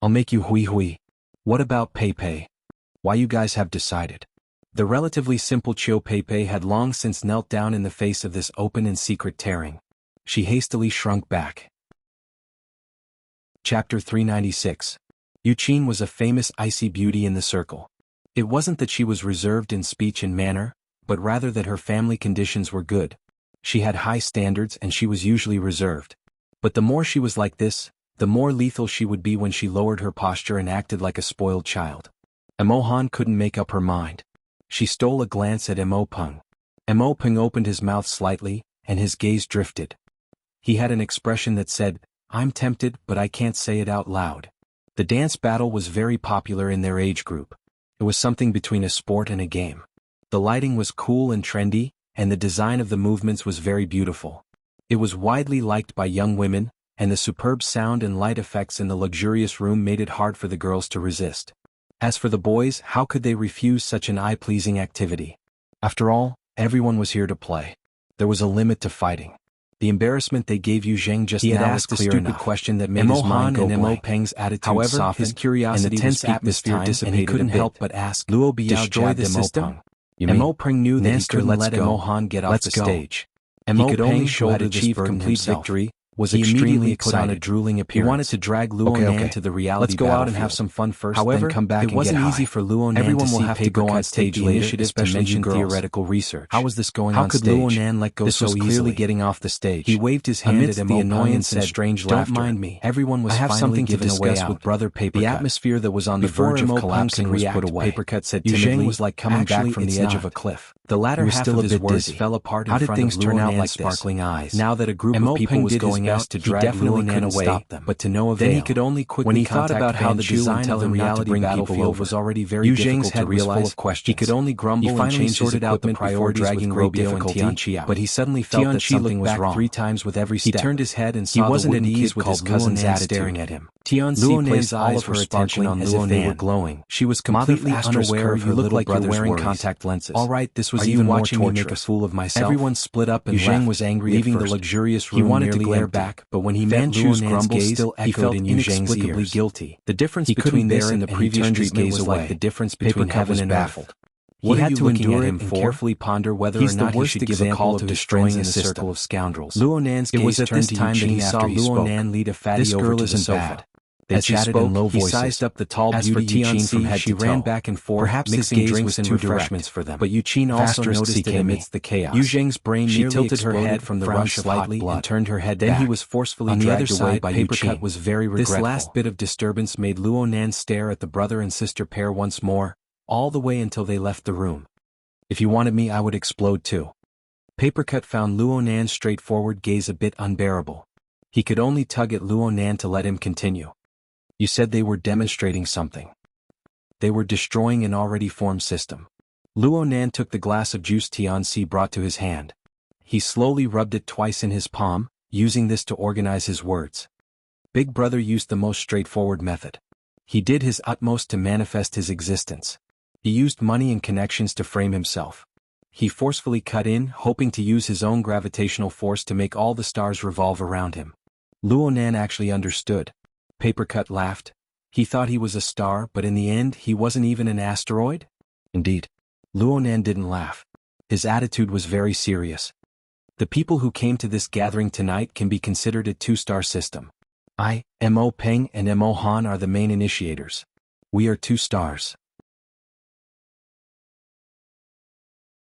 Speaker 1: I'll make you Hui Hui. What about Pei Pei? Why you guys have decided? The relatively simple Chiu Pei Pei had long since knelt down in the face of this open and secret tearing. She hastily shrunk back. Chapter 396. Yuqin was a famous icy beauty in the circle. It wasn't that she was reserved in speech and manner, but rather that her family conditions were good. She had high standards and she was usually reserved. But the more she was like this, the more lethal she would be when she lowered her posture and acted like a spoiled child. Emohan couldn't make up her mind. She stole a glance at Mo Peng. Mo Peng opened his mouth slightly, and his gaze drifted. He had an expression that said, "I'm tempted but I can't say it out loud." The dance battle was very popular in their age group. It was something between a sport and a game. The lighting was cool and trendy, and the design of the movements was very beautiful. It was widely liked by young women, and the superb sound and light effects in the luxurious room made it hard for the girls to resist. As for the boys, how could they refuse such an eye-pleasing activity? After all, everyone was here to play. There was a limit to fighting. The embarrassment they gave Yu Zheng just now was clear enough. He had asked a stupid question that made his mind go blank. Mo Peng's attitude softened, his curiosity and the tense atmosphere dissipated, and he couldn't help but ask, "Luo Biao destroy the system?" Mo Peng knew that he couldn't let Mo Han get off the stage. Mo Peng, who had achieved complete victory, was extremely excited. Put on a drooling appearance. He wanted to drag Luo Nan to the reality battlefield. Let's go out and have some fun first, however, then come back and get high. It wasn't easy for Luo Nan to see have to go on stage later, initiative to mention theoretical research. How was this going on stage? How could Luo Nan let go so easily? This was clearly getting off the stage. He waved his hand at the annoyance and strange laughter. "Don't mind me. Everyone was finally given a way out." With Brother Papercut. The atmosphere that was on the verge of collapsing was put away. Papercut said timidly. Yu Zheng was like coming back from the edge of a cliff. The latter half of his words fell apart in front of Luo Nan's sparkling eyes. Now that a group of people was going out to drag Luo Nan away, but to no avail. Then he could only quickly when he thought about how the design of the reality battlefield was already very difficult to realize. He could only grumble and change sorted out the priorities with great difficulty. But he suddenly felt that something was wrong. 3 times with every step. He turned his head and saw he wasn't at ease with his cousin's attitude staring at him. Luo Nan's eyes were sparkling on Luo Nan. They were glowing. She was completely unaware of her little brother's wearing contact lenses. All right, this was even more torturous. Make a fool of myself. Everyone split up and Yu Zheng was angry, leaving the luxurious room. He wanted to glare back, but when he met Luo Nan's gaze, he felt inexplicably guilty. The difference between this and the previous treatment was like the difference between heaven and earth. He had to endure it and carefully ponder whether or not he should give a call to his friends in the circle of scoundrels. Luo Nan's gaze turned to Yu Zheng that he saw Luo Nan lead a fatty over to the sofa. As she spoke, in low voices. He sized up the tall beauty Yu Qin from head to toe. She ran back and forth, perhaps mixing drinks and refreshments for them. But Yu Qin also noticed it amidst the chaos. Yu Zheng's brain nearly tilted her head from the rush of hot blood and turned her head back. Then he was forcefully dragged away by Yu Qin. Was very regretful. This last bit of disturbance made Luo Nan stare at the brother and sister pair once more, all the way until they left the room. "If you wanted me, I would explode too." Papercut found Luo Nan's straightforward gaze a bit unbearable. He could only tug at Luo Nan to let him continue. "You said they were demonstrating something. They were destroying an already formed system." Luo Nan took the glass of juice Tianxi brought to his hand. He slowly rubbed it twice in his palm, using this to organize his words. Big Brother used the most straightforward method. He did his utmost to manifest his existence. He used money and connections to frame himself. He forcefully cut in, hoping to use his own gravitational force to make all the stars revolve around him. Luo Nan actually understood. Papercut laughed. He thought he was a star, but in the end he wasn't even an asteroid? Indeed. Luo Nan didn't laugh. His attitude was very serious. "The people who came to this gathering tonight can be considered a 2-star system. I, Mo Peng and Mo Han are the main initiators. We are 2 stars.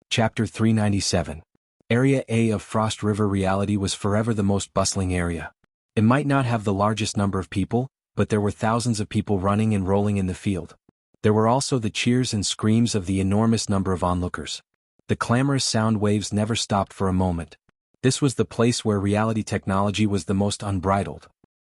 Speaker 1: Chapter 397. Area A of Frost River reality was forever the most bustling area. It might not have the largest number of people, but there were thousands of people running and rolling in the field. There were also the cheers and screams of the enormous number of onlookers. The clamorous sound waves never stopped for a moment. This was the place where reality technology was the most unbridled.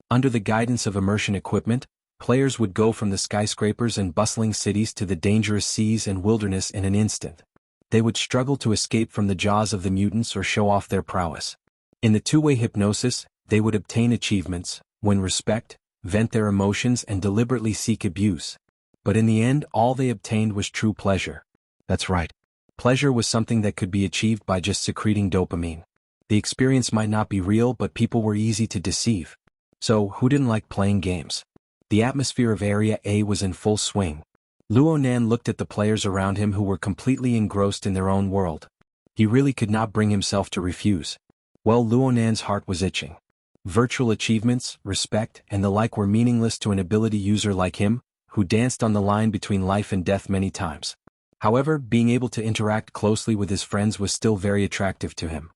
Speaker 1: Under the guidance of immersion equipment, players would go from the skyscrapers and bustling cities to the dangerous seas and wilderness in an instant. They would struggle to escape from the jaws of the mutants or show off their prowess. In the two-way hypnosis, they would obtain achievements, win respect, vent their emotions and deliberately seek abuse. But in the end all they obtained was true pleasure. That's right. Pleasure was something that could be achieved by just secreting dopamine. The experience might not be real, but people were easy to deceive. So, who didn't like playing games? The atmosphere of Area A was in full swing. Luo Nan looked at the players around him who were completely engrossed in their own world. He really could not bring himself to refuse. Well, Luo Nan's heart was itching. Virtual achievements, respect, and the like were meaningless to an ability user like him, who danced on the line between life and death many times. However, being able to interact closely with his friends was still very attractive to him.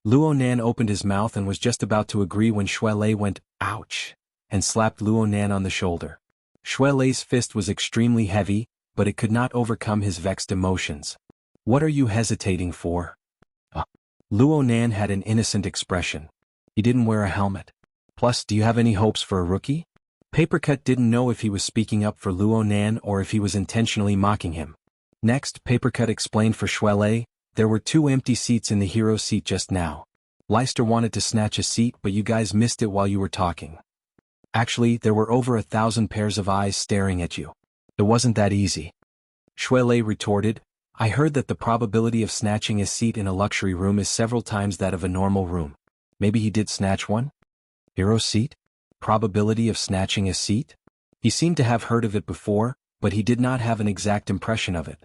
Speaker 1: Luo Nan opened his mouth and was just about to agree when Xue Lei went, "Ouch!" and slapped Luo Nan on the shoulder. Xue Lei's fist was extremely heavy, but it could not overcome his vexed emotions. "What are you hesitating for?" Luo Nan had an innocent expression. He didn't wear a helmet. Plus, do you have any hopes for a rookie? Papercut didn't know if he was speaking up for Luo Nan or if he was intentionally mocking him. Next, Papercut explained for Shuelei, there were 2 empty seats in the hero seat just now. Leister wanted to snatch a seat but you guys missed it while you were talking. Actually, there were over 1,000 pairs of eyes staring at you. It wasn't that easy. Shuelei retorted, I heard that the probability of snatching a seat in a luxury room is several times that of a normal room. Maybe he did snatch one? Hero seat? Probability of snatching a seat? He seemed to have heard of it before, but he did not have an exact impression of it.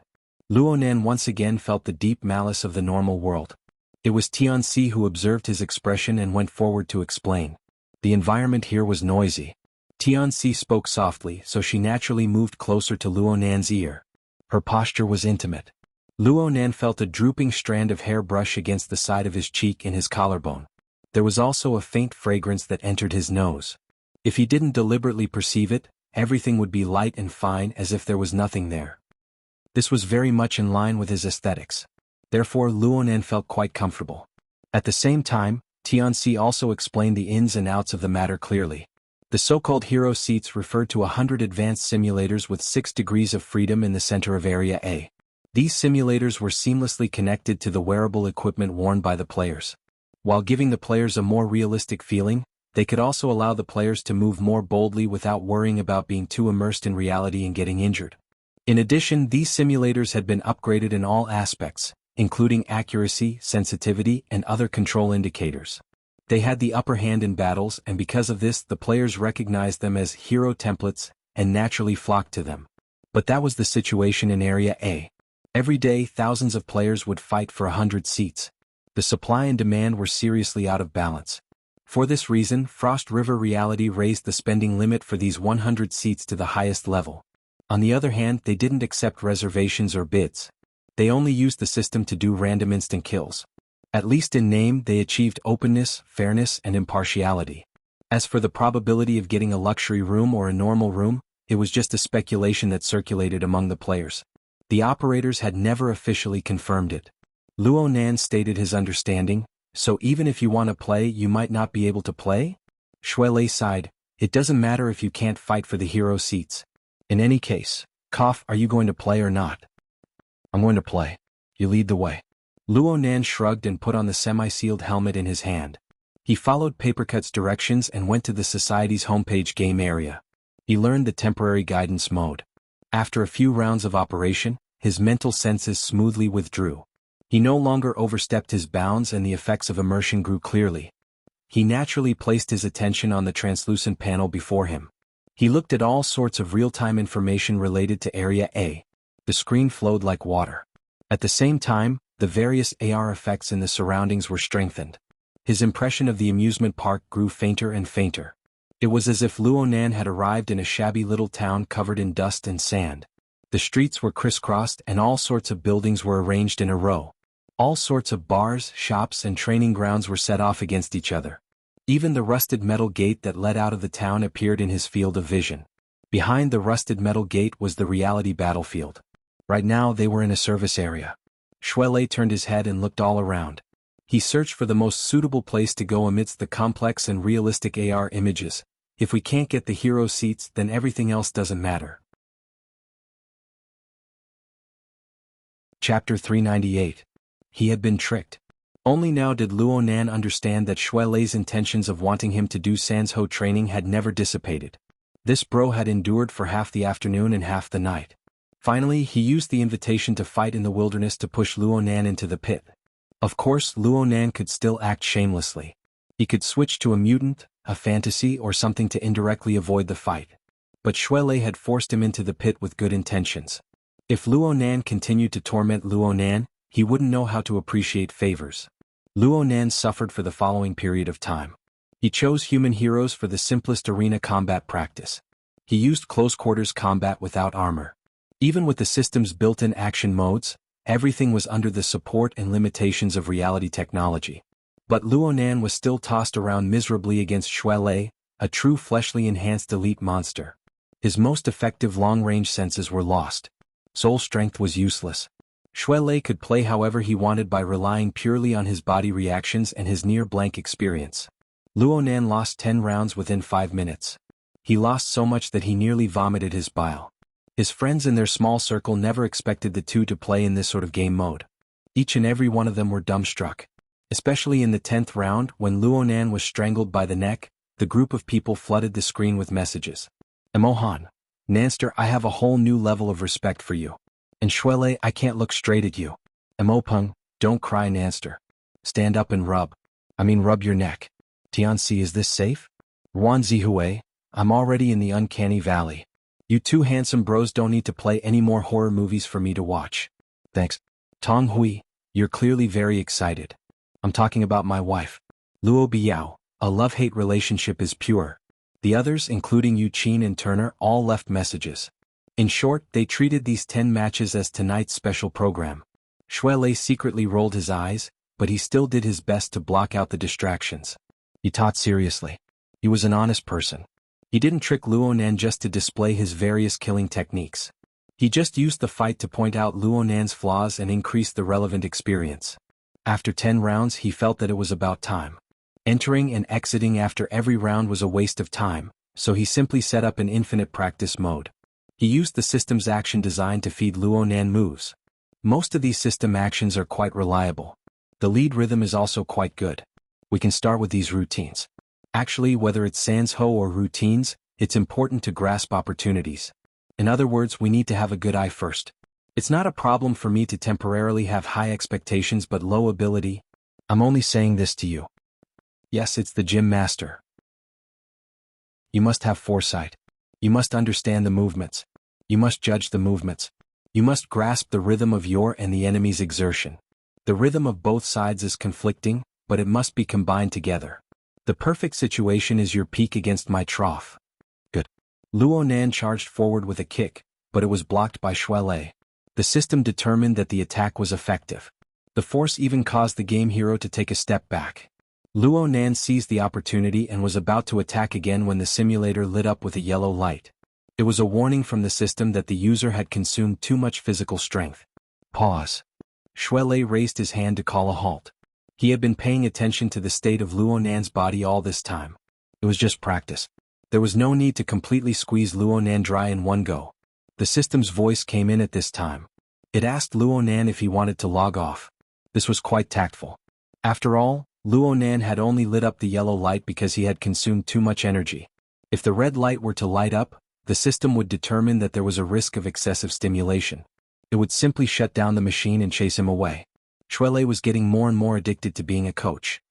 Speaker 1: Luo Nan once again felt the deep malice of the normal world. It was Tianxi who observed his expression and went forward to explain. The environment here was noisy. Tianxi spoke softly, so she naturally moved closer to Luo Nan's ear. Her posture was intimate. Luo Nan felt a drooping strand of hair brush against the side of his cheek and his collarbone. There was also a faint fragrance that entered his nose. If he didn't deliberately perceive it, everything would be light and fine as if there was nothing there. This was very much in line with his aesthetics. Therefore Luo Nan felt quite comfortable. At the same time, Tianxi also explained the ins and outs of the matter clearly. The so-called hero seats referred to 100 advanced simulators with 6 degrees of freedom in the center of Area A. These simulators were seamlessly connected to the wearable equipment worn by the players. While giving the players a more realistic feeling, they could also allow the players to move more boldly without worrying about being too immersed in reality and getting injured. In addition, these simulators had been upgraded in all aspects, including accuracy, sensitivity, and other control indicators. They had the upper hand in battles, and because of this the players recognized them as hero templates and naturally flocked to them. But that was the situation in Area A. Every day thousands of players would fight for 100 seats. The supply and demand were seriously out of balance. For this reason, Frost River Reality raised the spending limit for these 100 seats to the highest level. On the other hand, they didn't accept reservations or bids. They only used the system to do random instant kills. At least in name, they achieved openness, fairness, and impartiality. As for the probability of getting a luxury room or a normal room, it was just a speculation that circulated among the players. The operators had never officially confirmed it. Luo Nan stated his understanding, so even if you want to play you might not be able to play? Shuelei sighed, it doesn't matter if you can't fight for the hero seats. In any case, are you going to play or not? I'm going to play. You lead the way. Luo Nan shrugged and put on the semi-sealed helmet in his hand. He followed Papercut's directions and went to the Society's homepage game area. He learned the temporary guidance mode. After a few rounds of operation, his mental senses smoothly withdrew. He no longer overstepped his bounds and the effects of immersion grew clearly. He naturally placed his attention on the translucent panel before him. He looked at all sorts of real-time information related to Area A. The screen flowed like water. At the same time, the various AR effects in the surroundings were strengthened. His impression of the amusement park grew fainter and fainter. It was as if Luo Nan had arrived in a shabby little town covered in dust and sand. The streets were crisscrossed and all sorts of buildings were arranged in a row. All sorts of bars, shops, and training grounds were set off against each other. Even the rusted metal gate that led out of the town appeared in his field of vision. Behind the rusted metal gate was the reality battlefield. Right now they were in a service area. Shuelei turned his head and looked all around. He searched for the most suitable place to go amidst the complex and realistic AR images. If we can't get the hero seats, then everything else doesn't matter. Chapter 398. He had been tricked. Only now did Luo Nan understand that Shuelei's intentions of wanting him to do Sansho training had never dissipated. This bro had endured for half the afternoon and half the night. Finally, he used the invitation to fight in the wilderness to push Luo Nan into the pit. Of course, Luo Nan could still act shamelessly. He could switch to a mutant, a fantasy, or something to indirectly avoid the fight. But Shuelei had forced him into the pit with good intentions. If Luo Nan continued to torment Luo Nan, he wouldn't know how to appreciate favors. Luo Nan suffered for the following period of time. He chose human heroes for the simplest arena combat practice. He used close-quarters combat without armor. Even with the system's built-in action modes, everything was under the support and limitations of reality technology. But Luo Nan was still tossed around miserably against Shuelei, a true fleshly enhanced elite monster. His most effective long-range senses were lost. Soul strength was useless. Shuelei could play however he wanted by relying purely on his body reactions and his near-blank experience. Luo Nan lost 10 rounds within 5 minutes. He lost so much that he nearly vomited his bile. His friends in their small circle never expected the two to play in this sort of game mode. Each and every one of them were dumbstruck. Especially in the 10th round, when Luo Nan was strangled by the neck, the group of people flooded the screen with messages. Emohan. Nanster, I have a whole new level of respect for you. And Shuele, I can't look straight at you. Emopeng, don't cry Nanster. Stand up and rub your neck. Tianxi, is this safe? Ruan Zihue, I'm already in the uncanny valley. You two handsome bros don't need to play any more horror movies for me to watch. Thanks. Tong Hui, you're clearly very excited. I'm talking about my wife. Luo Biao, a love-hate relationship is pure. The others, including Yu Qin and Turner, all left messages. In short, they treated these 10 matches as tonight's special program. Shuele secretly rolled his eyes, but he still did his best to block out the distractions. He taught seriously. He was an honest person. He didn't trick Luo Nan just to display his various killing techniques. He just used the fight to point out Luo Nan's flaws and increase the relevant experience. After 10 rounds, he felt that it was about time. Entering and exiting after every round was a waste of time, so he simply set up an infinite practice mode. He used the system's action design to feed Luo Nan moves. Most of these system actions are quite reliable. The lead rhythm is also quite good. We can start with these routines. Actually, whether it's sans ho or routines, it's important to grasp opportunities. In other words, we need to have a good eye first. It's not a problem for me to temporarily have high expectations but low ability. I'm only saying this to you. Yes, it's the gym master. You must have foresight. You must understand the movements. You must judge the movements. You must grasp the rhythm of your and the enemy's exertion. The rhythm of both sides is conflicting, but it must be combined together. The perfect situation is your peak against my trough. Good. Luo Nan charged forward with a kick, but it was blocked by Shuele. The system determined that the attack was effective. The force even caused the game hero to take a step back. Luo Nan seized the opportunity and was about to attack again when the simulator lit up with a yellow light. It was a warning from the system that the user had consumed too much physical strength. Pause. Shuele raised his hand to call a halt. He had been paying attention to the state of Luo Nan's body all this time. It was just practice. There was no need to completely squeeze Luo Nan dry in one go. The system's voice came in at this time. It asked Luo Nan if he wanted to log off. This was quite tactful. After all, Luo Nan had only lit up the yellow light because he had consumed too much energy. If the red light were to light up, the system would determine that there was a risk of excessive stimulation. It would simply shut down the machine and chase him away. Shuele was getting more and more addicted to being a coach.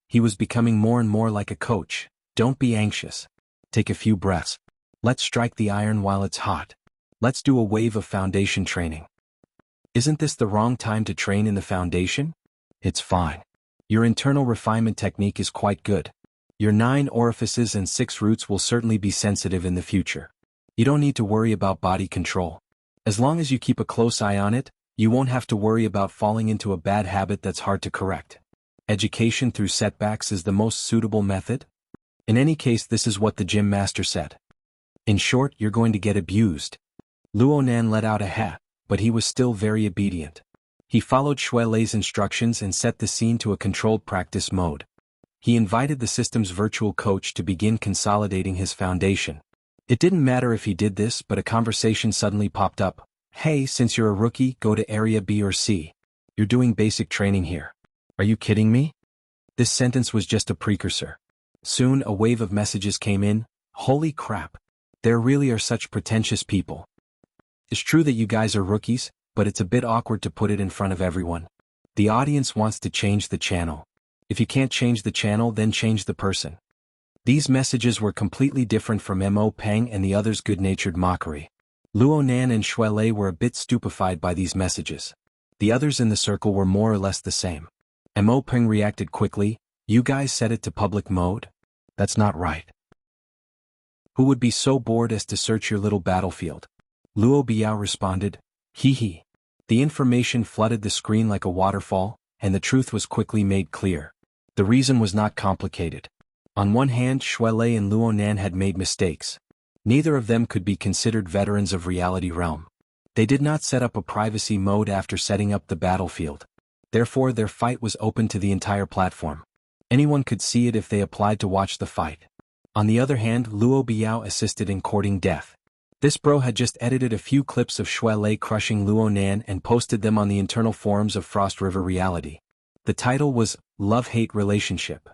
Speaker 1: He was becoming more and more like a coach. Don't be anxious. Take a few breaths. Let's strike the iron while it's hot. Let's do a wave of foundation training. Isn't this the wrong time to train in the foundation? It's fine. Your internal refinement technique is quite good. Your 9 orifices and 6 roots will certainly be sensitive in the future. You don't need to worry about body control. As long as you keep a close eye on it, you won't have to worry about falling into a bad habit that's hard to correct. Education through setbacks is the most suitable method. In any case, this is what the gym master said. In short, you're going to get abused. Luo Nan let out a hat, but he was still very obedient. He followed Shuele's instructions and set the scene to a controlled practice mode. He invited the system's virtual coach to begin consolidating his foundation. It didn't matter if he did this, but a conversation suddenly popped up. Hey, since you're a rookie, go to Area B or C. You're doing basic training here. Are you kidding me? This sentence was just a precursor. Soon a wave of messages came in. Holy crap. There really are such pretentious people. It's true that you guys are rookies, but it's a bit awkward to put it in front of everyone. The audience wants to change the channel. If you can't change the channel, then change the person. These messages were completely different from Mo Peng and the others' good-natured mockery. Luo Nan and Shuele were a bit stupefied by these messages. The others in the circle were more or less the same. Mo Peng reacted quickly. You guys set it to public mode? That's not right. Who would be so bored as to search your little battlefield? Luo Biao responded. Hee hee. The information flooded the screen like a waterfall, and the truth was quickly made clear. The reason was not complicated. On one hand, Shuele and Luo Nan had made mistakes. Neither of them could be considered veterans of Reality Realm. They did not set up a privacy mode after setting up the battlefield. Therefore, their fight was open to the entire platform. Anyone could see it if they applied to watch the fight. On the other hand, Luo Biao assisted in courting death. This bro had just edited a few clips of Xue Lei crushing Luo Nan and posted them on the internal forums of Frost River Reality. The title was Love-Hate Relationship.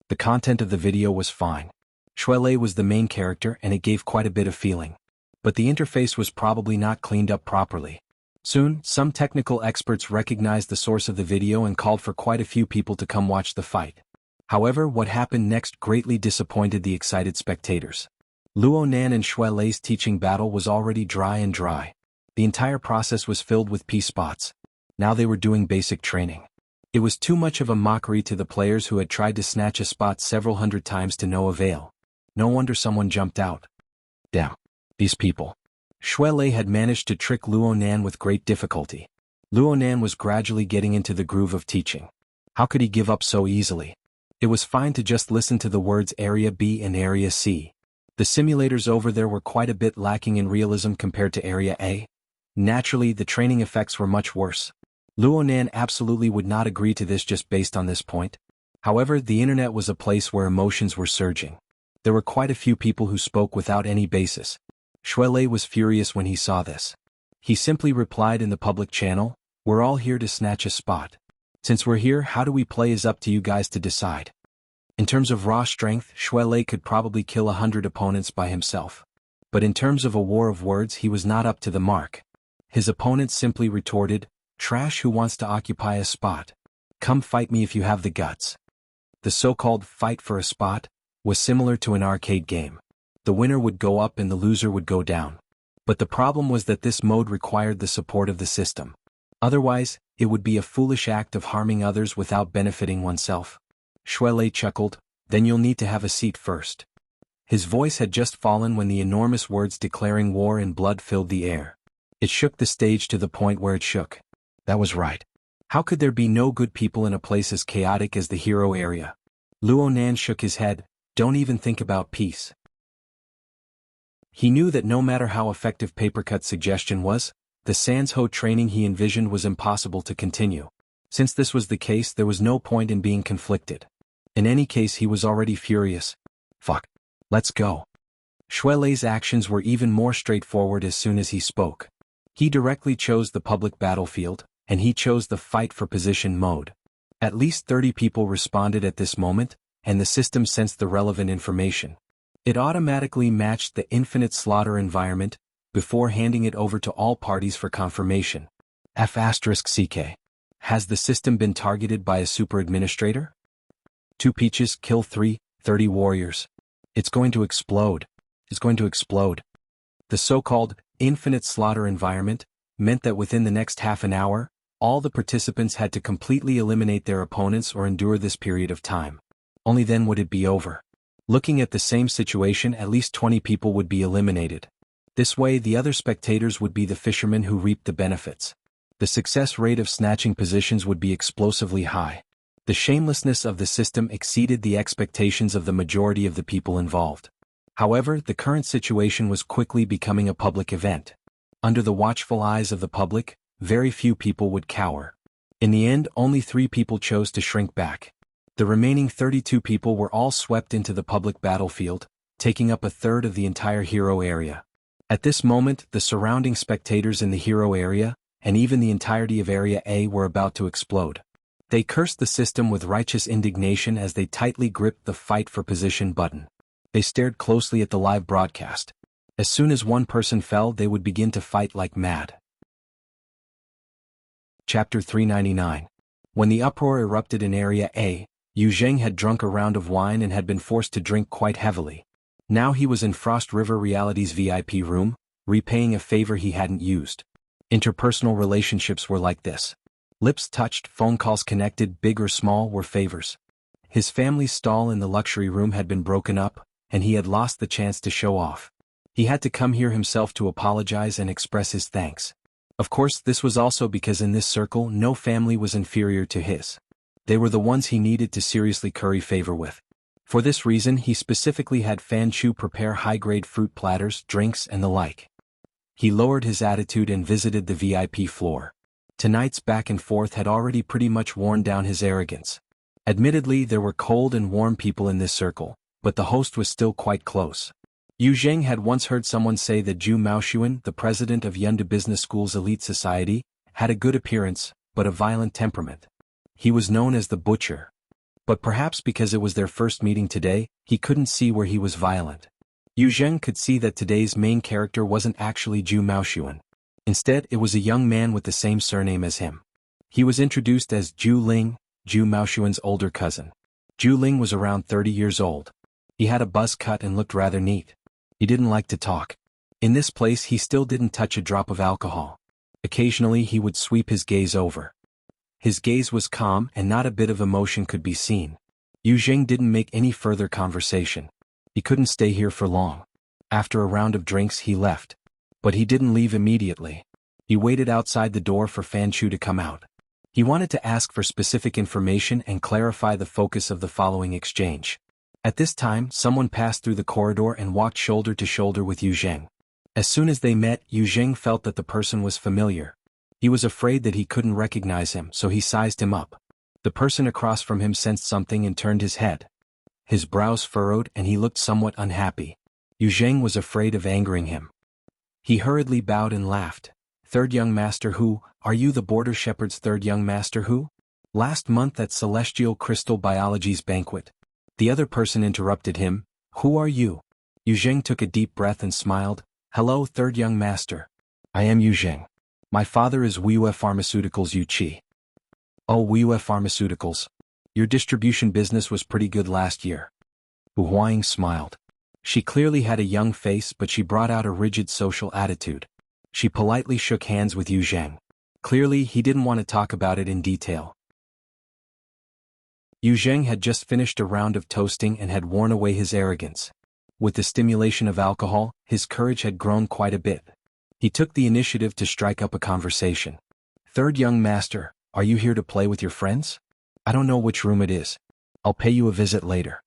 Speaker 1: The content of the video was fine. Xue Lei was the main character and it gave quite a bit of feeling. But the interface was probably not cleaned up properly. Soon, some technical experts recognized the source of the video and called for quite a few people to come watch the fight. However, what happened next greatly disappointed the excited spectators. Luo Nan and Xue Lei's teaching battle was already dry. The entire process was filled with P-spots. Now they were doing basic training. It was too much of a mockery to the players who had tried to snatch a spot several hundred times to no avail. No wonder someone jumped out. Damn. These people. Xue Lei had managed to trick Luo Nan with great difficulty. Luo Nan was gradually getting into the groove of teaching. How could he give up so easily? It was fine to just listen to the words Area B and Area C. The simulators over there were quite a bit lacking in realism compared to Area A. Naturally, the training effects were much worse. Luo Nan absolutely would not agree to this just based on this point. However, the internet was a place where emotions were surging. There were quite a few people who spoke without any basis. Xue Lei was furious when he saw this. He simply replied in the public channel, "We're all here to snatch a spot. Since we're here, how do we play is up to you guys to decide." In terms of raw strength, Xue Lei could probably kill 100 opponents by himself. But in terms of a war of words, he was not up to the mark. His opponent simply retorted, "Trash, who wants to occupy a spot? Come fight me if you have the guts." The so-called fight for a spot was similar to an arcade game. The winner would go up and the loser would go down. But the problem was that this mode required the support of the system. Otherwise, it would be a foolish act of harming others without benefiting oneself. Xue Lei chuckled, "Then you'll need to have a seat first." His voice had just fallen when the enormous words declaring war and blood filled the air. It shook the stage to the point where it shook. That was right. How could there be no good people in a place as chaotic as the hero area? Luo Nan shook his head, "Don't even think about peace." He knew that no matter how effective Papercut's suggestion was, the Sansho training he envisioned was impossible to continue. Since this was the case, there was no point in being conflicted. In any case, he was already furious. Fuck. Let's go. Xue Lei's actions were even more straightforward as soon as he spoke. He directly chose the public battlefield, and he chose the fight for position mode. At least 30 people responded at this moment, and the system sensed the relevant information. It automatically matched the infinite slaughter environment, before handing it over to all parties for confirmation. F***CK. Has the system been targeted by a super administrator? 2 peaches kill 30 warriors. It's going to explode. It's going to explode. The so-called infinite slaughter environment meant that within the next half an hour, all the participants had to completely eliminate their opponents or endure this period of time. Only then would it be over. Looking at the same situation, at least 20 people would be eliminated. This way, the other spectators would be the fishermen who reaped the benefits. The success rate of snatching positions would be explosively high. The shamelessness of the system exceeded the expectations of the majority of the people involved. However, the current situation was quickly becoming a public event. Under the watchful eyes of the public, very few people would cower. In the end, only 3 people chose to shrink back. The remaining 32 people were all swept into the public battlefield, taking up a third of the entire hero area. At this moment, the surrounding spectators in the hero area, and even the entirety of Area A, were about to explode. They cursed the system with righteous indignation as they tightly gripped the fight for position button. They stared closely at the live broadcast. As soon as one person fell, they would begin to fight like mad. Chapter 399. When the uproar erupted in Area A, Yu Zheng had drunk a round of wine and had been forced to drink quite heavily. Now he was in Frost River Reality's VIP room, repaying a favor he hadn't used. Interpersonal relationships were like this. Lips touched, phone calls connected, big or small, were favors. His family's stall in the luxury room had been broken up, and he had lost the chance to show off. He had to come here himself to apologize and express his thanks. Of course, this was also because in this circle no family was inferior to his. They were the ones he needed to seriously curry favor with. For this reason, he specifically had Fan Chu prepare high-grade fruit platters, drinks, and the like. He lowered his attitude and visited the VIP floor. Tonight's back and forth had already pretty much worn down his arrogance. Admittedly, there were cold and warm people in this circle, but the host was still quite close. Yu Zheng had once heard someone say that Zhu Maoxuan, the president of Yunde Business School's elite society, had a good appearance, but a violent temperament. He was known as the Butcher. But perhaps because it was their first meeting today, he couldn't see where he was violent. Yu Zheng could see that today's main character wasn't actually Zhu Maoxuan. Instead, it was a young man with the same surname as him. He was introduced as Zhu Ling, Zhu Maoxuan's older cousin. Zhu Ling was around 30 years old. He had a buzz cut and looked rather neat. He didn't like to talk. In this place he still didn't touch a drop of alcohol. Occasionally he would sweep his gaze over. His gaze was calm and not a bit of emotion could be seen. Yu Zheng didn't make any further conversation. He couldn't stay here for long. After a round of drinks he left. But he didn't leave immediately. He waited outside the door for Fan Chu to come out. He wanted to ask for specific information and clarify the focus of the following exchange. At this time, someone passed through the corridor and walked shoulder to shoulder with Yu Zheng. As soon as they met, Yu Zheng felt that the person was familiar. He was afraid that he couldn't recognize him, so he sized him up. The person across from him sensed something and turned his head. His brows furrowed and he looked somewhat unhappy. Yu Zheng was afraid of angering him. He hurriedly bowed and laughed. "Third young master who, are you the border shepherd's third young master who? Last month at Celestial Crystal Biology's banquet." The other person interrupted him. "Who are you?" Yu Zheng took a deep breath and smiled. "Hello, third young master. I am Yu Zheng. My father is Wuxia Pharmaceuticals Yu Qi." "Oh, Wuxia Pharmaceuticals. Your distribution business was pretty good last year." Hu Huaying smiled. She clearly had a young face, but she brought out a rigid social attitude. She politely shook hands with Yu Zheng. Clearly, he didn't want to talk about it in detail. Yu Zheng had just finished a round of toasting and had worn away his arrogance. With the stimulation of alcohol, his courage had grown quite a bit. He took the initiative to strike up a conversation. "Third young master, are you here to play with your friends? I don't know which room it is. I'll pay you a visit later.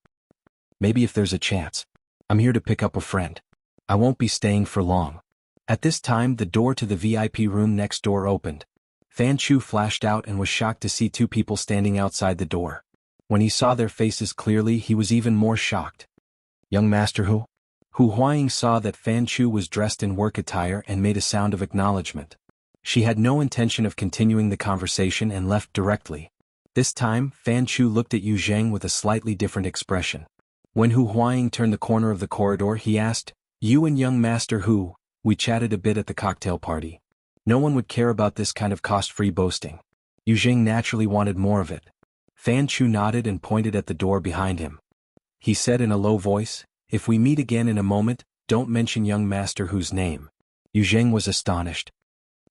Speaker 1: Maybe if there's a chance. I'm here to pick up a friend. I won't be staying for long." At this time the door to the VIP room next door opened. Fan Chu flashed out and was shocked to see two people standing outside the door. When he saw their faces clearly, he was even more shocked. "Young master who?" Hu Huaying saw that Fan Chu was dressed in work attire and made a sound of acknowledgement. She had no intention of continuing the conversation and left directly. This time, Fan Chu looked at Yu Zheng with a slightly different expression. When Hu Huaying turned the corner of the corridor, he asked, "You and young master who?" "We chatted a bit at the cocktail party. No one would care about this kind of cost-free boasting." Yu Zheng naturally wanted more of it. Fan Chu nodded and pointed at the door behind him. He said in a low voice, "If we meet again in a moment, don't mention young master whose name." Yu Zheng was astonished.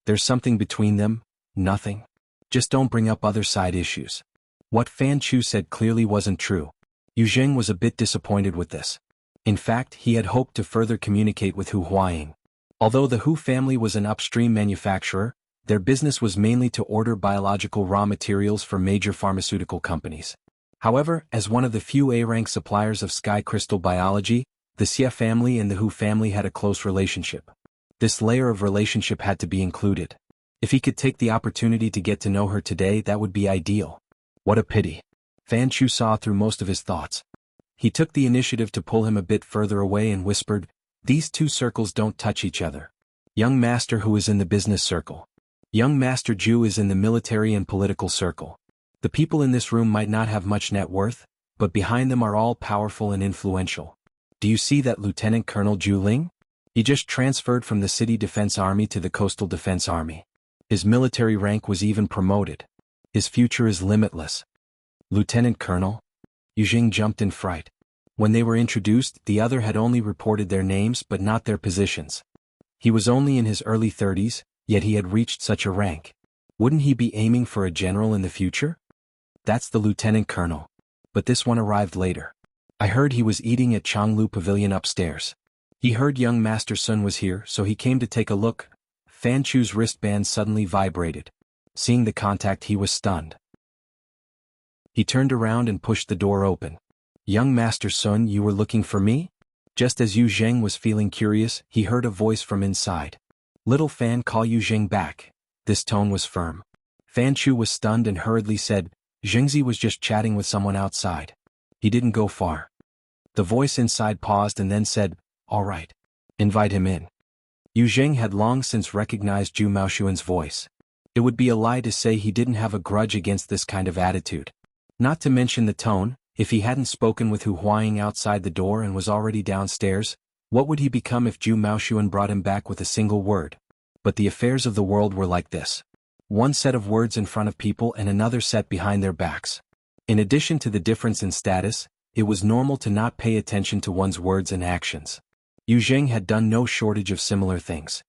Speaker 1: There's something between them? Nothing? Just don't bring up other side issues. What Fan Chu said clearly wasn't true. Yu Zheng was a bit disappointed with this. In fact, he had hoped to further communicate with Hu Huaying. Although the Hu family was an upstream manufacturer, their business was mainly to order biological raw materials for major pharmaceutical companies. However, as one of the few A-rank suppliers of Sky Crystal Biology, the Xie family and the Hu family had a close relationship. This layer of relationship had to be included. If he could take the opportunity to get to know her today, that would be ideal. What a pity. Fan Chu saw through most of his thoughts. He took the initiative to pull him a bit further away and whispered, "These two circles don't touch each other. Young master who is in the business circle. Young master Zhu is in the military and political circle. The people in this room might not have much net worth, but behind them are all powerful and influential. Do you see that Lieutenant Colonel Zhu Ling? He just transferred from the City Defense Army to the Coastal Defense Army. His military rank was even promoted. His future is limitless." "Lieutenant Colonel?" Yu Zheng jumped in fright. When they were introduced, the other had only reported their names but not their positions. He was only in his early 30s, yet he had reached such a rank. Wouldn't he be aiming for a general in the future? "That's the Lieutenant Colonel. But this one arrived later. I heard he was eating at Changlu Pavilion upstairs. He heard young Master Sun was here, so he came to take a look." Fan Chu's wristband suddenly vibrated. Seeing the contact, he was stunned. He turned around and pushed the door open. "Young Master Sun, you were looking for me?" Just as Yu Zheng was feeling curious, he heard a voice from inside. "Little Fan, call Yu Zheng back." This tone was firm. Fan Chu was stunned and hurriedly said, Jingzi was just chatting with someone outside. He didn't go far. The voice inside paused and then said, "All right. Invite him in." Yu Jing had long since recognized Zhu Maoshuan's voice. It would be a lie to say he didn't have a grudge against this kind of attitude. Not to mention the tone, if he hadn't spoken with Hu Huaying outside the door and was already downstairs, what would he become if Zhu Maoshuan brought him back with a single word? But the affairs of the world were like this. One set of words in front of people and another set behind their backs. In addition to the difference in status, it was normal to not pay attention to one's words and actions. Yu Jing had done no shortage of similar things.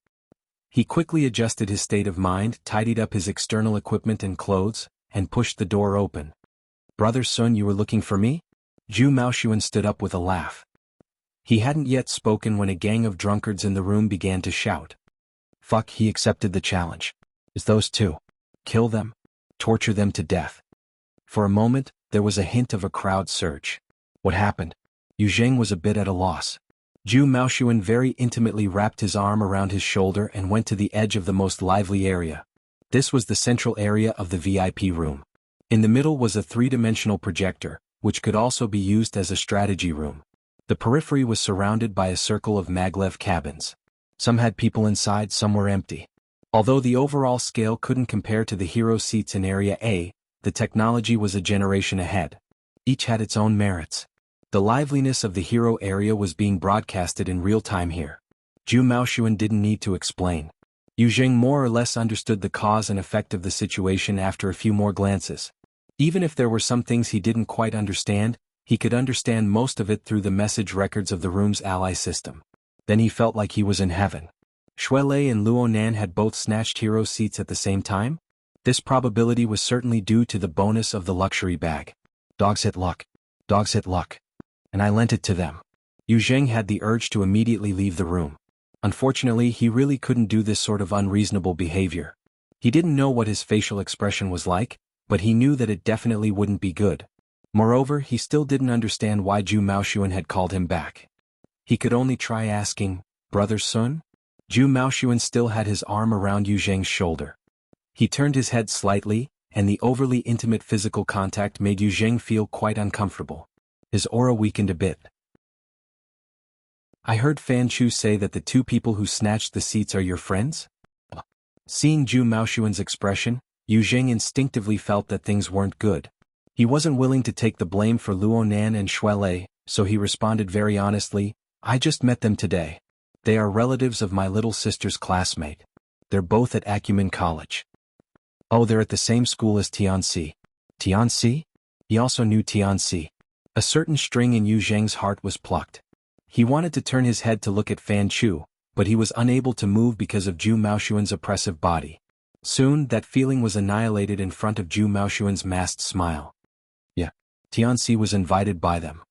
Speaker 1: He quickly adjusted his state of mind, tidied up his external equipment and clothes, and pushed the door open. "Brother Sun, you were looking for me?" Zhu Maoshuan stood up with a laugh. He hadn't yet spoken when a gang of drunkards in the room began to shout. Fuck, he accepted the challenge. Is those two? Kill them? Torture them to death? For a moment, there was a hint of a crowd surge. What happened? Yu Jing was a bit at a loss. Zhu Maoshuan very intimately wrapped his arm around his shoulder and went to the edge of the most lively area. This was the central area of the VIP room. In the middle was a three-dimensional projector, which could also be used as a strategy room. The periphery was surrounded by a circle of maglev cabins. Some had people inside, some were empty. Although the overall scale couldn't compare to the hero seats in Area A, the technology was a generation ahead. Each had its own merits. The liveliness of the hero area was being broadcasted in real time here. Zhu Maoshuan didn't need to explain. Yu Jing more or less understood the cause and effect of the situation after a few more glances. Even if there were some things he didn't quite understand, he could understand most of it through the message records of the room's ally system. Then he felt like he was in heaven. Shuelei and Luo Nan had both snatched hero seats at the same time? This probability was certainly due to the bonus of the luxury bag. Dogs hit luck. Dogs hit luck. And I lent it to them. Yu Jing had the urge to immediately leave the room. Unfortunately, he really couldn't do this sort of unreasonable behavior. He didn't know what his facial expression was like, but he knew that it definitely wouldn't be good. Moreover, he still didn't understand why Zhu Maoshuan had called him back. He could only try asking, "Brother Sun?" Zhu Maoshuan still had his arm around Yu Jing's shoulder. He turned his head slightly, and the overly intimate physical contact made Yu Jing feel quite uncomfortable. His aura weakened a bit. "I heard Fan Chu say that the two people who snatched the seats are your friends?" Seeing Zhu Maoshuan's expression, Yu Jing instinctively felt that things weren't good. He wasn't willing to take the blame for Luo Nan and Shuelei, so he responded very honestly, "I just met them today. They are relatives of my little sister's classmate. They're both at Acumen College." "Oh, they're at the same school as Tianxi." "Tianxi?" He also knew Tianxi. A certain string in Yu Jing's heart was plucked. He wanted to turn his head to look at Fan Chu, but he was unable to move because of Zhu Maoshuan's oppressive body. Soon, that feeling was annihilated in front of Zhu Maoshuan's masked smile. Yeah, Tianxi was invited by them.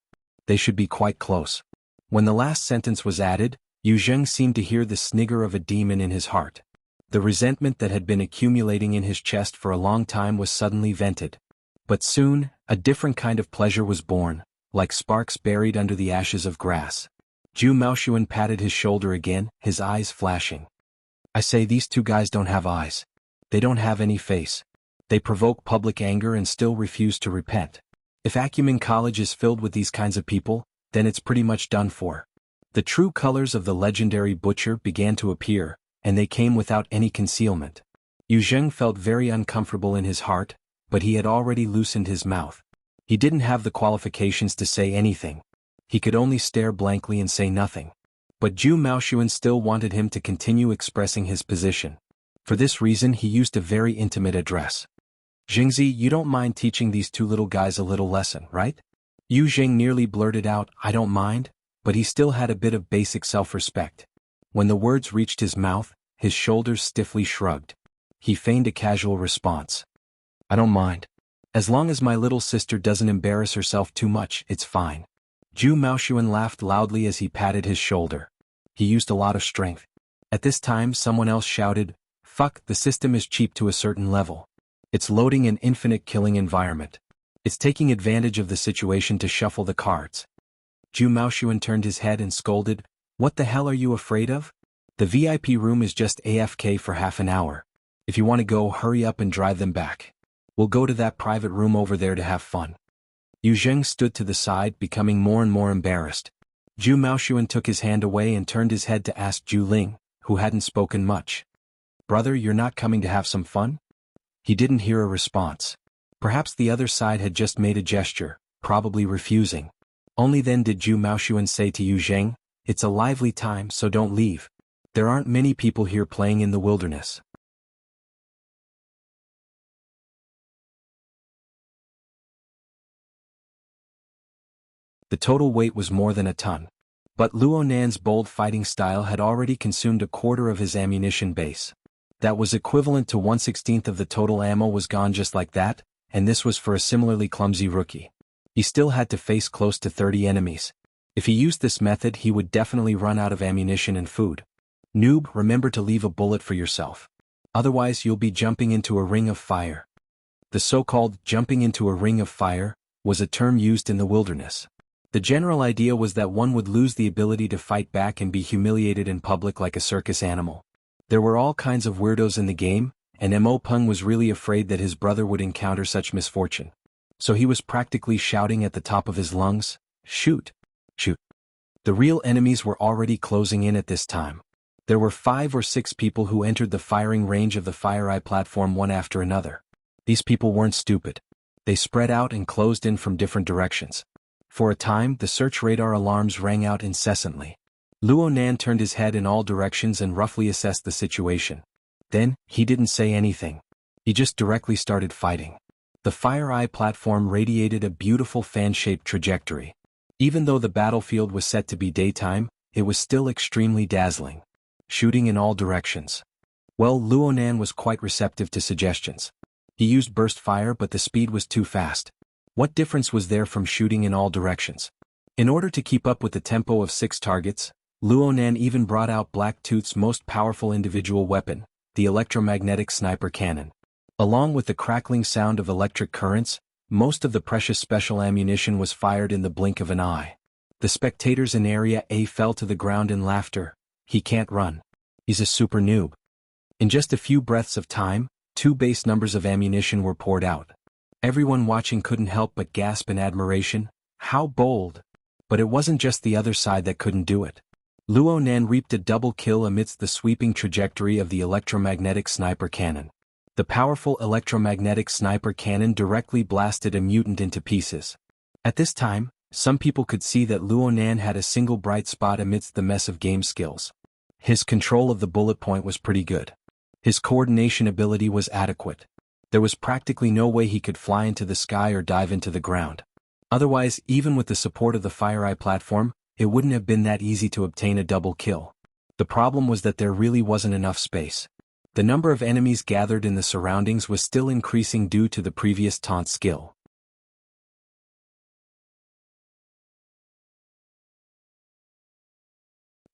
Speaker 1: They should be quite close. When the last sentence was added, Yu Jing seemed to hear the snigger of a demon in his heart. The resentment that had been accumulating in his chest for a long time was suddenly vented. But soon, a different kind of pleasure was born, like sparks buried under the ashes of grass. Zhu Maoshuan patted his shoulder again, his eyes flashing. "I say, these two guys don't have eyes. They don't have any face. They provoke public anger and still refuse to repent. If Acumen College is filled with these kinds of people, then it's pretty much done for." The true colors of the legendary butcher began to appear, and they came without any concealment. Yu Jing felt very uncomfortable in his heart, but he had already loosened his mouth. He didn't have the qualifications to say anything. He could only stare blankly and say nothing. But Zhu Maoshuan still wanted him to continue expressing his position. For this reason he used a very intimate address. "Jingzi, you don't mind teaching these two little guys a little lesson, right?" Yu Jing nearly blurted out, "I don't mind," but he still had a bit of basic self-respect. When the words reached his mouth, his shoulders stiffly shrugged. He feigned a casual response. "I don't mind. As long as my little sister doesn't embarrass herself too much, it's fine." Zhu Maoshuan laughed loudly as he patted his shoulder. He used a lot of strength. At this time someone else shouted, "Fuck, the system is cheap to a certain level. It's loading an infinite killing environment. It's taking advantage of the situation to shuffle the cards." Zhu Maoshuan turned his head and scolded, "What the hell are you afraid of? The VIP room is just AFK for half an hour. If you want to go, hurry up and drive them back." We'll go to that private room over there to have fun. Yu Zheng stood to the side, becoming more and more embarrassed. Zhu Maoshuan took his hand away and turned his head to ask Zhu Ling, who hadn't spoken much. Brother, you're not coming to have some fun? He didn't hear a response. Perhaps the other side had just made a gesture, probably refusing. Only then did Zhu Maoshuan say to Yu Zheng, it's a lively time, so don't leave. There aren't many people here playing in the wilderness. The total weight was more than a ton. But Luo Nan's bold fighting style had already consumed a quarter of his ammunition base. That was equivalent to 1/16 of the total ammo was gone just like that, and this was for a similarly clumsy rookie. He still had to face close to 30 enemies. If he used this method, he would definitely run out of ammunition and food. Noob, remember to leave a bullet for yourself. Otherwise you'll be jumping into a ring of fire. The so-called jumping into a ring of fire was a term used in the wilderness. The general idea was that one would lose the ability to fight back and be humiliated in public like a circus animal. There were all kinds of weirdos in the game, and Mo Peng was really afraid that his brother would encounter such misfortune. So he was practically shouting at the top of his lungs, "Shoot! Shoot!" The real enemies were already closing in at this time. There were 5 or 6 people who entered the firing range of the Fire Eye platform one after another. These people weren't stupid. They spread out and closed in from different directions. For a time, the search radar alarms rang out incessantly. Luo Nan turned his head in all directions and roughly assessed the situation. Then, he didn't say anything. He just directly started fighting. The Fire Eye platform radiated a beautiful fan-shaped trajectory. Even though the battlefield was set to be daytime, it was still extremely dazzling. Shooting in all directions. Well, Luo Nan was quite receptive to suggestions. He used burst fire, but the speed was too fast. What difference was there from shooting in all directions? In order to keep up with the tempo of 6 targets, Luo Nan even brought out Black Tooth's most powerful individual weapon, the electromagnetic sniper cannon. Along with the crackling sound of electric currents, most of the precious special ammunition was fired in the blink of an eye. The spectators in Area A fell to the ground in laughter. He can't run. He's a super noob. In just a few breaths of time, 2 base numbers of ammunition were poured out. Everyone watching couldn't help but gasp in admiration. How bold! But it wasn't just the other side that couldn't do it. Luo Nan reaped a double kill amidst the sweeping trajectory of the electromagnetic sniper cannon. The powerful electromagnetic sniper cannon directly blasted a mutant into pieces. At this time, some people could see that Luo Nan had a single bright spot amidst the mess of game skills. His control of the bullet point was pretty good. His coordination ability was adequate. There was practically no way he could fly into the sky or dive into the ground. Otherwise, even with the support of the Fire Eye platform, it wouldn't have been that easy to obtain a double kill. The problem was that there really wasn't enough space. The number of enemies gathered in the surroundings was still increasing due to the previous taunt skill.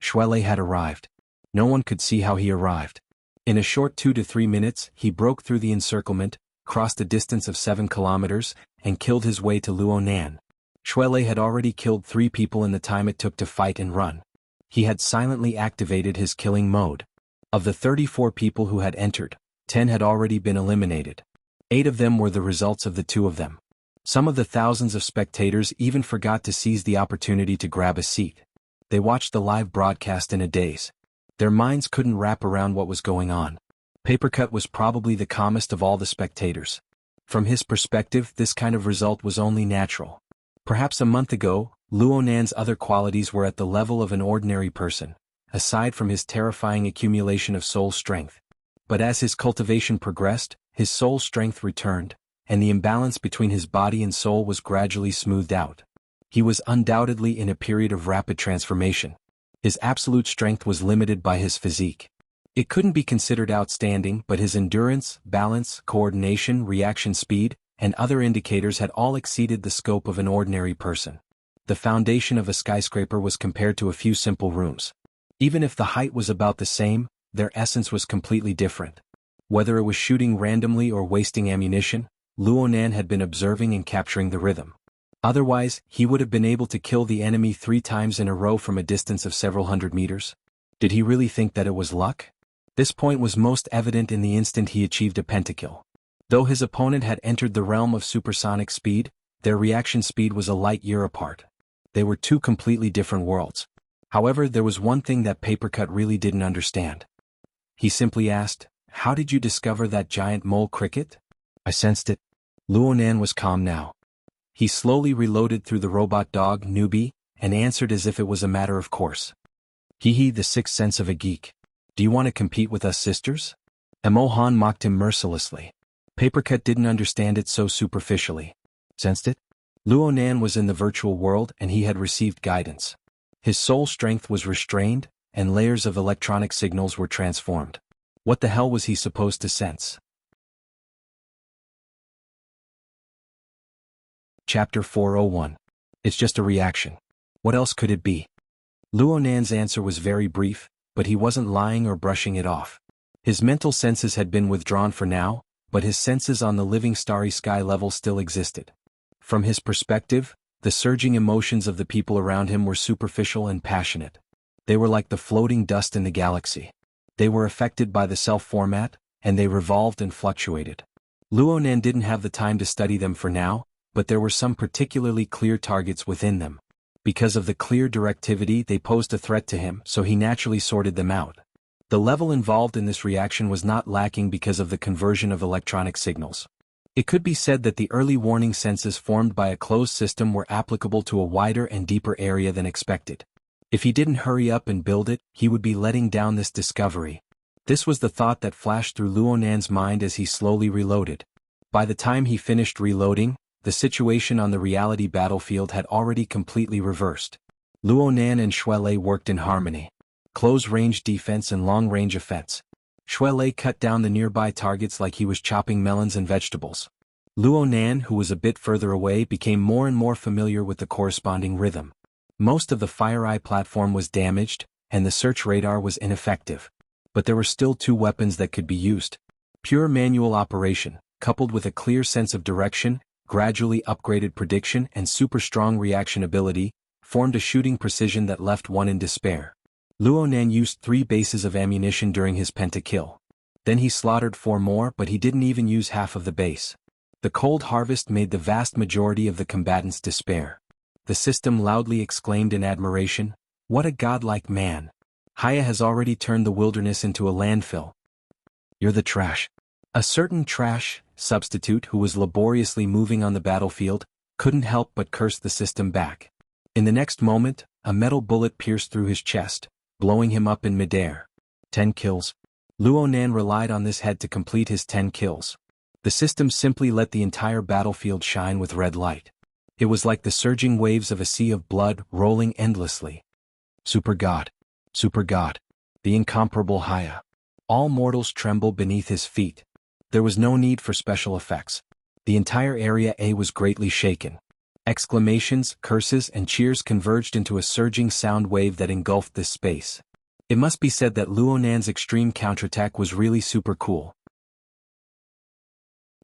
Speaker 1: Xuelei had arrived. No one could see how he arrived. In a short 2 to 3 minutes, he broke through the encirclement, crossed a distance of 7 kilometers, and killed his way to Luo Nan. Xuelei had already killed 3 people in the time it took to fight and run. He had silently activated his killing mode. Of the 34 people who had entered, 10 had already been eliminated. 8 of them were the results of the 2 of them. Some of the thousands of spectators even forgot to seize the opportunity to grab a seat. They watched the live broadcast in a daze. Their minds couldn't wrap around what was going on. Papercut was probably the calmest of all the spectators. From his perspective, this kind of result was only natural. Perhaps a month ago, Luo Nan's other qualities were at the level of an ordinary person, aside from his terrifying accumulation of soul strength. But as his cultivation progressed, his soul strength returned, and the imbalance between his body and soul was gradually smoothed out. He was undoubtedly in a period of rapid transformation. His absolute strength was limited by his physique. It couldn't be considered outstanding, but his endurance, balance, coordination, reaction speed, and other indicators had all exceeded the scope of an ordinary person. The foundation of a skyscraper was compared to a few simple rooms. Even if the height was about the same, their essence was completely different. Whether it was shooting randomly or wasting ammunition, Luo Nan had been observing and capturing the rhythm. Otherwise, he would have been able to kill the enemy 3 times in a row from a distance of several hundred meters. Did he really think that it was luck? This point was most evident in the instant he achieved a pentakill. Though his opponent had entered the realm of supersonic speed, their reaction speed was a light year apart. They were two completely different worlds. However, there was one thing that Papercut really didn't understand. He simply asked, "How did you discover that giant mole cricket?" "I sensed it." Luonan was calm now. He slowly reloaded through the robot dog, newbie, and answered as if it was a matter of course. "Hee, the sixth sense of a geek. Do you want to compete with us sisters?" Emohan mocked him mercilessly. Papercut didn't understand it so superficially. Sensed it? Luonan was in the virtual world and he had received guidance. His soul strength was restrained, and layers of electronic signals were transformed. What the hell was he supposed to sense? Chapter 401. It's just a reaction. What else could it be? Luonan's answer was very brief, but he wasn't lying or brushing it off. His mental senses had been withdrawn for now, but his senses on the living starry sky level still existed. From his perspective, the surging emotions of the people around him were superficial and passionate. They were like the floating dust in the galaxy. They were affected by the self-format, and they revolved and fluctuated. Luonan didn't have the time to study them for now, but there were some particularly clear targets within them. Because of the clear directivity, they posed a threat to him, so he naturally sorted them out. The level involved in this reaction was not lacking because of the conversion of electronic signals. It could be said that the early warning senses formed by a closed system were applicable to a wider and deeper area than expected. If he didn't hurry up and build it, he would be letting down this discovery. This was the thought that flashed through Luonan's mind as he slowly reloaded. By the time he finished reloading, the situation on the reality battlefield had already completely reversed. Luonan and Shuelei worked in harmony. Close-range defense and long-range offense. Shuelei cut down the nearby targets like he was chopping melons and vegetables. Luonan, who was a bit further away, became more and more familiar with the corresponding rhythm. Most of the FireEye platform was damaged, and the search radar was ineffective. But there were still two weapons that could be used. Pure manual operation, coupled with a clear sense of direction, gradually upgraded prediction and super strong reaction ability, formed a shooting precision that left one in despair. Luonan used 3 bases of ammunition during his pentakill. Then he slaughtered 4 more, but he didn't even use half of the base. The cold harvest made the vast majority of the combatants despair. The system loudly exclaimed in admiration, "What a godlike man! Haya has already turned the wilderness into a landfill." "You're the trash." A certain trash substitute who was laboriously moving on the battlefield couldn't help but curse the system back. In the next moment, a metal bullet pierced through his chest, blowing him up in midair. 10 kills. Luonan relied on this head to complete his 10 kills. The system simply let the entire battlefield shine with red light. It was like the surging waves of a sea of blood rolling endlessly. Super God. Super God. The incomparable Haya. All mortals tremble beneath his feet. There was no need for special effects. The entire Area A was greatly shaken. Exclamations, curses, and cheers converged into a surging sound wave that engulfed this space. It must be said that Luonan's extreme counterattack was really super cool.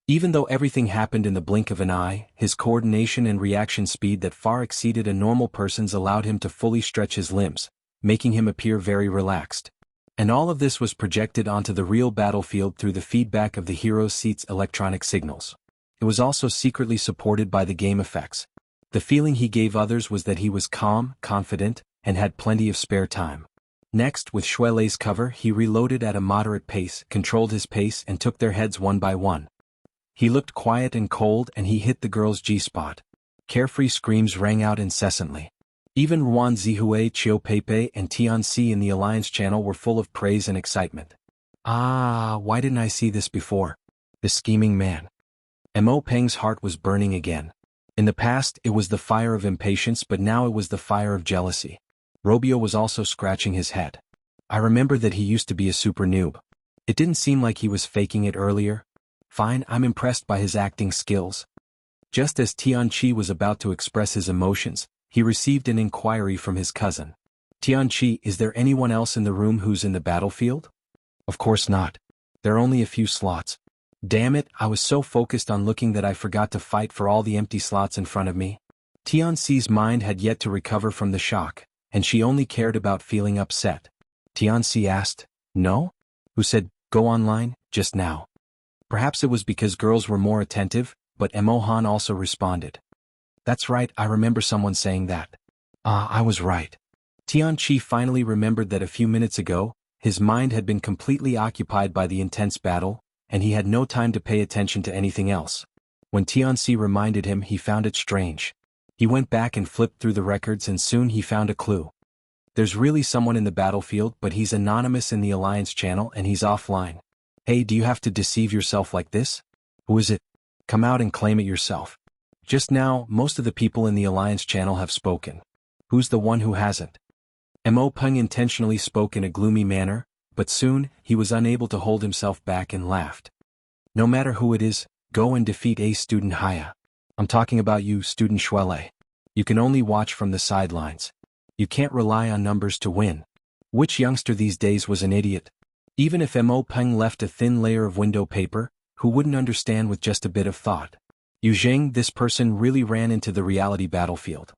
Speaker 1: Even though everything happened in the blink of an eye, his coordination and reaction speed that far exceeded a normal person's allowed him to fully stretch his limbs, making him appear very relaxed. And all of this was projected onto the real battlefield through the feedback of the hero's seat's electronic signals. It was also secretly supported by the game effects. The feeling he gave others was that he was calm, confident, and had plenty of spare time. Next, with Shuelei's cover, he reloaded at a moderate pace, controlled his pace, and took their heads one by one. He looked quiet and cold, and he hit the girl's G-spot. Carefree screams rang out incessantly. Even Ruan Zihue, Chiu Pepe, and Tianxi in the Alliance channel were full of praise and excitement. Ah, why didn't I see this before? The scheming man. Mo Peng's heart was burning again. In the past, it was the fire of impatience, but now it was the fire of jealousy. Robio was also scratching his head. I remember that he used to be a super noob. It didn't seem like he was faking it earlier. Fine, I'm impressed by his acting skills. Just as Tianqi was about to express his emotions, he received an inquiry from his cousin. Tianqi, is there anyone else in the room who's in the battlefield? Of course not. There are only a few slots. Damn it, I was so focused on looking that I forgot to fight for all the empty slots in front of me. Tianxi's mind had yet to recover from the shock, and she only cared about feeling upset. Tianxi asked, "No? Who said, go online, just now?" Perhaps it was because girls were more attentive, but Emohan also responded. That's right, I remember someone saying that. I was right. Tianqi finally remembered that a few minutes ago, his mind had been completely occupied by the intense battle, and he had no time to pay attention to anything else. When Tianqi reminded him, he found it strange. He went back and flipped through the records, and soon he found a clue. There's really someone in the battlefield, but he's anonymous in the Alliance channel and he's offline. Hey, do you have to deceive yourself like this? Who is it? Come out and claim it yourself. Just now, most of the people in the Alliance channel have spoken. Who's the one who hasn't? Mo Peng intentionally spoke in a gloomy manner, but soon, he was unable to hold himself back and laughed. No matter who it is, go and defeat a student Haya. I'm talking about you, student Shuele. You can only watch from the sidelines. You can't rely on numbers to win. Which youngster these days was an idiot? Even if Mo Peng left a thin layer of window paper, who wouldn't understand with just a bit of thought? Yu Zheng, this person really ran into the reality battlefield.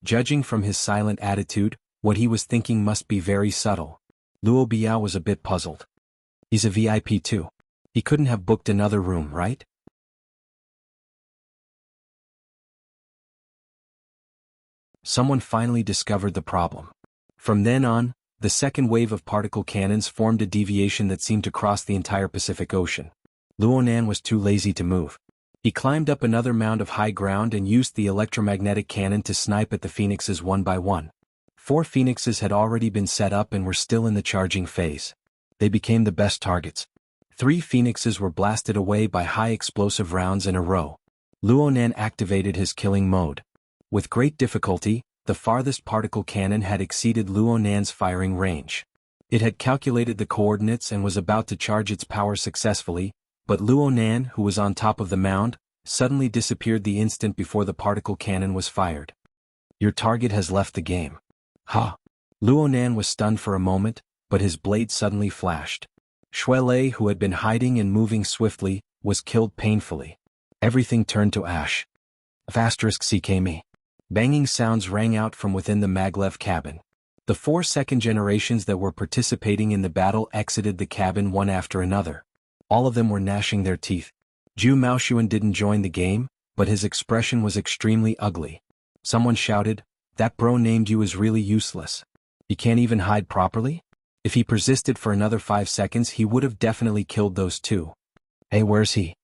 Speaker 1: Judging from his silent attitude, what he was thinking must be very subtle. Luo Biao was a bit puzzled. He's a VIP too. He couldn't have booked another room, right? Someone finally discovered the problem. From then on, the second wave of particle cannons formed a deviation that seemed to cross the entire Pacific Ocean. Luonan was too lazy to move. He climbed up another mound of high ground and used the electromagnetic cannon to snipe at the phoenixes one by one. 4 phoenixes had already been set up and were still in the charging phase. They became the best targets. 3 phoenixes were blasted away by high explosive rounds in a row. Luonan activated his killing mode. With great difficulty, the farthest particle cannon had exceeded Luonan's firing range. It had calculated the coordinates and was about to charge its power successfully, but Luonan, who was on top of the mound, suddenly disappeared the instant before the particle cannon was fired. Your target has left the game. Ha! Luonan was stunned for a moment, but his blade suddenly flashed. Shuele, who had been hiding and moving swiftly, was killed painfully. Everything turned to ash. *CKME. Banging sounds rang out from within the maglev cabin. The 4 second generations that were participating in the battle exited the cabin one after another. All of them were gnashing their teeth. Zhu Maoshuan didn't join the game, but his expression was extremely ugly. Someone shouted, "That bro named you is really useless. He can't even hide properly?" If he persisted for another 5 seconds, he would have definitely killed those 2. Hey, where's he?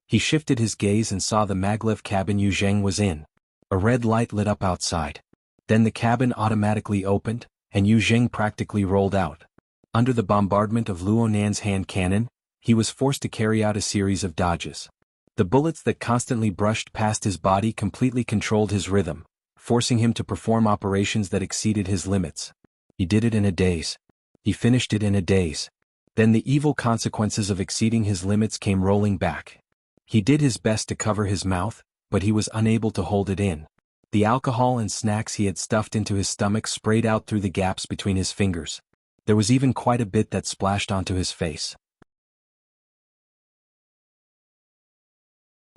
Speaker 1: He shifted his gaze and saw the maglev cabin Yu Zheng was in. A red light lit up outside. Then the cabin automatically opened, and Yu Zheng practically rolled out. Under the bombardment of Luonan's hand cannon, he was forced to carry out a series of dodges. The bullets that constantly brushed past his body completely controlled his rhythm, forcing him to perform operations that exceeded his limits. He did it in a daze. He finished it in a daze. Then the evil consequences of exceeding his limits came rolling back. He did his best to cover his mouth, but he was unable to hold it in. The alcohol and snacks he had stuffed into his stomach sprayed out through the gaps between his fingers. There was even quite a bit that splashed onto his face.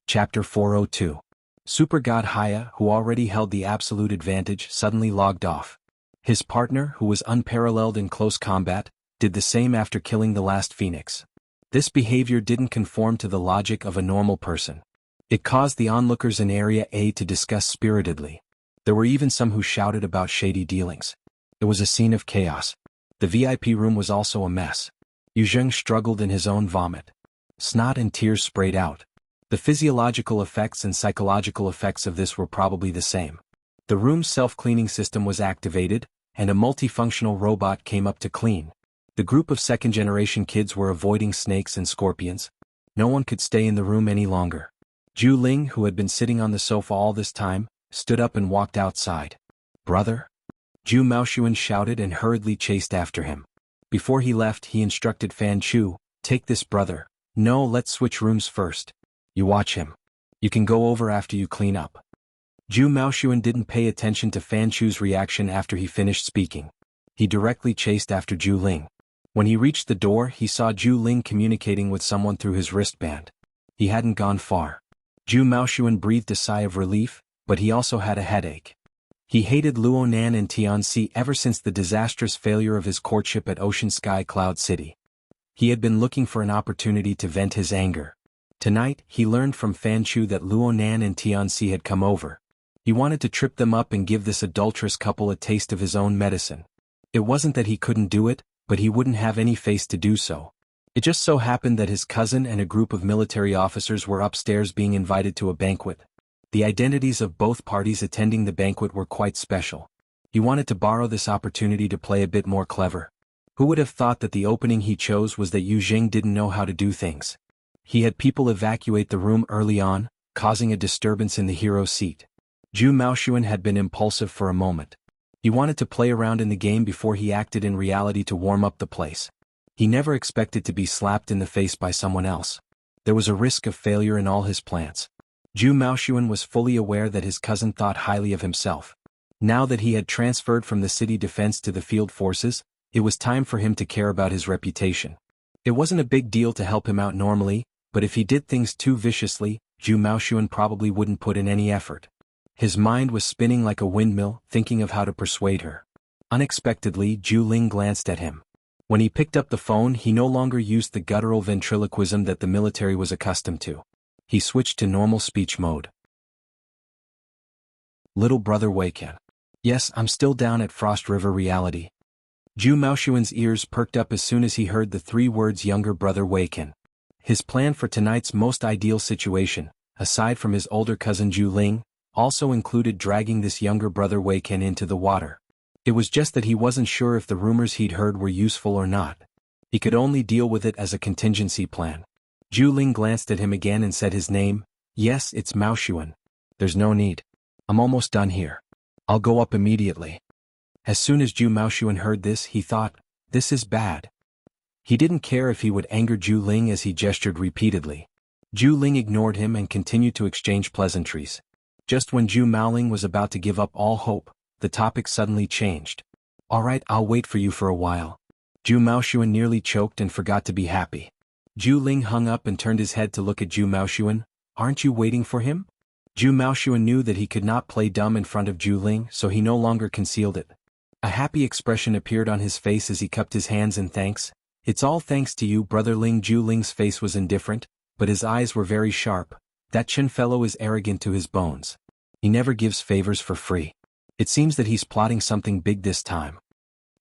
Speaker 1: Chapter 402. Super God Haya, who already held the absolute advantage, suddenly logged off. His partner, who was unparalleled in close combat, did the same after killing the last phoenix. This behavior didn't conform to the logic of a normal person. It caused the onlookers in Area A to discuss spiritedly. There were even some who shouted about shady dealings. It was a scene of chaos. The VIP room was also a mess. Yu Zheng struggled in his own vomit. Snot and tears sprayed out. The physiological effects and psychological effects of this were probably the same. The room's self-cleaning system was activated, and a multifunctional robot came up to clean. The group of second-generation kids were avoiding snakes and scorpions. No one could stay in the room any longer. Zhu Ling, who had been sitting on the sofa all this time, stood up and walked outside. "Brother?" Zhu Maoshuan shouted and hurriedly chased after him. Before he left, he instructed Fan Chu, "Take this, brother. No, let's switch rooms first. You watch him. You can go over after you clean up." Zhu Maoshuan didn't pay attention to Fan Chu's reaction after he finished speaking. He directly chased after Zhu Ling. When he reached the door, he saw Zhu Ling communicating with someone through his wristband. He hadn't gone far. Zhu Maoshuan breathed a sigh of relief, but he also had a headache. He hated Luonan and Tianxi ever since the disastrous failure of his courtship at Ocean Sky Cloud City. He had been looking for an opportunity to vent his anger. Tonight, he learned from Fan Chu that Luo Nan and Tianxi had come over. He wanted to trip them up and give this adulterous couple a taste of his own medicine. It wasn't that he couldn't do it, but he wouldn't have any face to do so. It just so happened that his cousin and a group of military officers were upstairs being invited to a banquet. The identities of both parties attending the banquet were quite special. He wanted to borrow this opportunity to play a bit more clever. Who would have thought that the opening he chose was that Yu Jing didn't know how to do things? He had people evacuate the room early on, causing a disturbance in the hero's seat. Zhu Maoxuan had been impulsive for a moment. He wanted to play around in the game before he acted in reality to warm up the place. He never expected to be slapped in the face by someone else. There was a risk of failure in all his plans. Zhu Maoxuan was fully aware that his cousin thought highly of himself. Now that he had transferred from the city defense to the field forces, it was time for him to care about his reputation. It wasn't a big deal to help him out normally, but if he did things too viciously, Zhu Maoxuan probably wouldn't put in any effort. His mind was spinning like a windmill, thinking of how to persuade her. Unexpectedly, Zhu Ling glanced at him. When he picked up the phone, he no longer used the guttural ventriloquism that the military was accustomed to. He switched to normal speech mode. Little brother Weikan. Yes, I'm still down at Frost River Reality. Zhu Maoxuan's ears perked up as soon as he heard the 3 words younger brother Weikan. His plan for tonight's most ideal situation, aside from his older cousin Zhu Ling, also included dragging this younger brother Weikan into the water. It was just that he wasn't sure if the rumors he'd heard were useful or not. He could only deal with it as a contingency plan. Zhu Ling glanced at him again and said his name. Yes, it's Maoxuan. There's no need. I'm almost done here. I'll go up immediately. As soon as Zhu Maoxuan heard this, he thought, this is bad. He didn't care if he would anger Zhu Ling as he gestured repeatedly. Zhu Ling ignored him and continued to exchange pleasantries. Just when Zhu Maoling was about to give up all hope, the topic suddenly changed. All right, I'll wait for you for a while. Zhu Maoxuan nearly choked and forgot to be happy. Zhu Ling hung up and turned his head to look at Zhu Maoxuan. Aren't you waiting for him? Zhu Maoxuan knew that he could not play dumb in front of Zhu Ling, so he no longer concealed it. A happy expression appeared on his face as he cupped his hands in thanks. It's all thanks to you, brother Ling. Zhu Ling's face was indifferent, but his eyes were very sharp. That Chen fellow is arrogant to his bones. He never gives favors for free. It seems that he's plotting something big this time.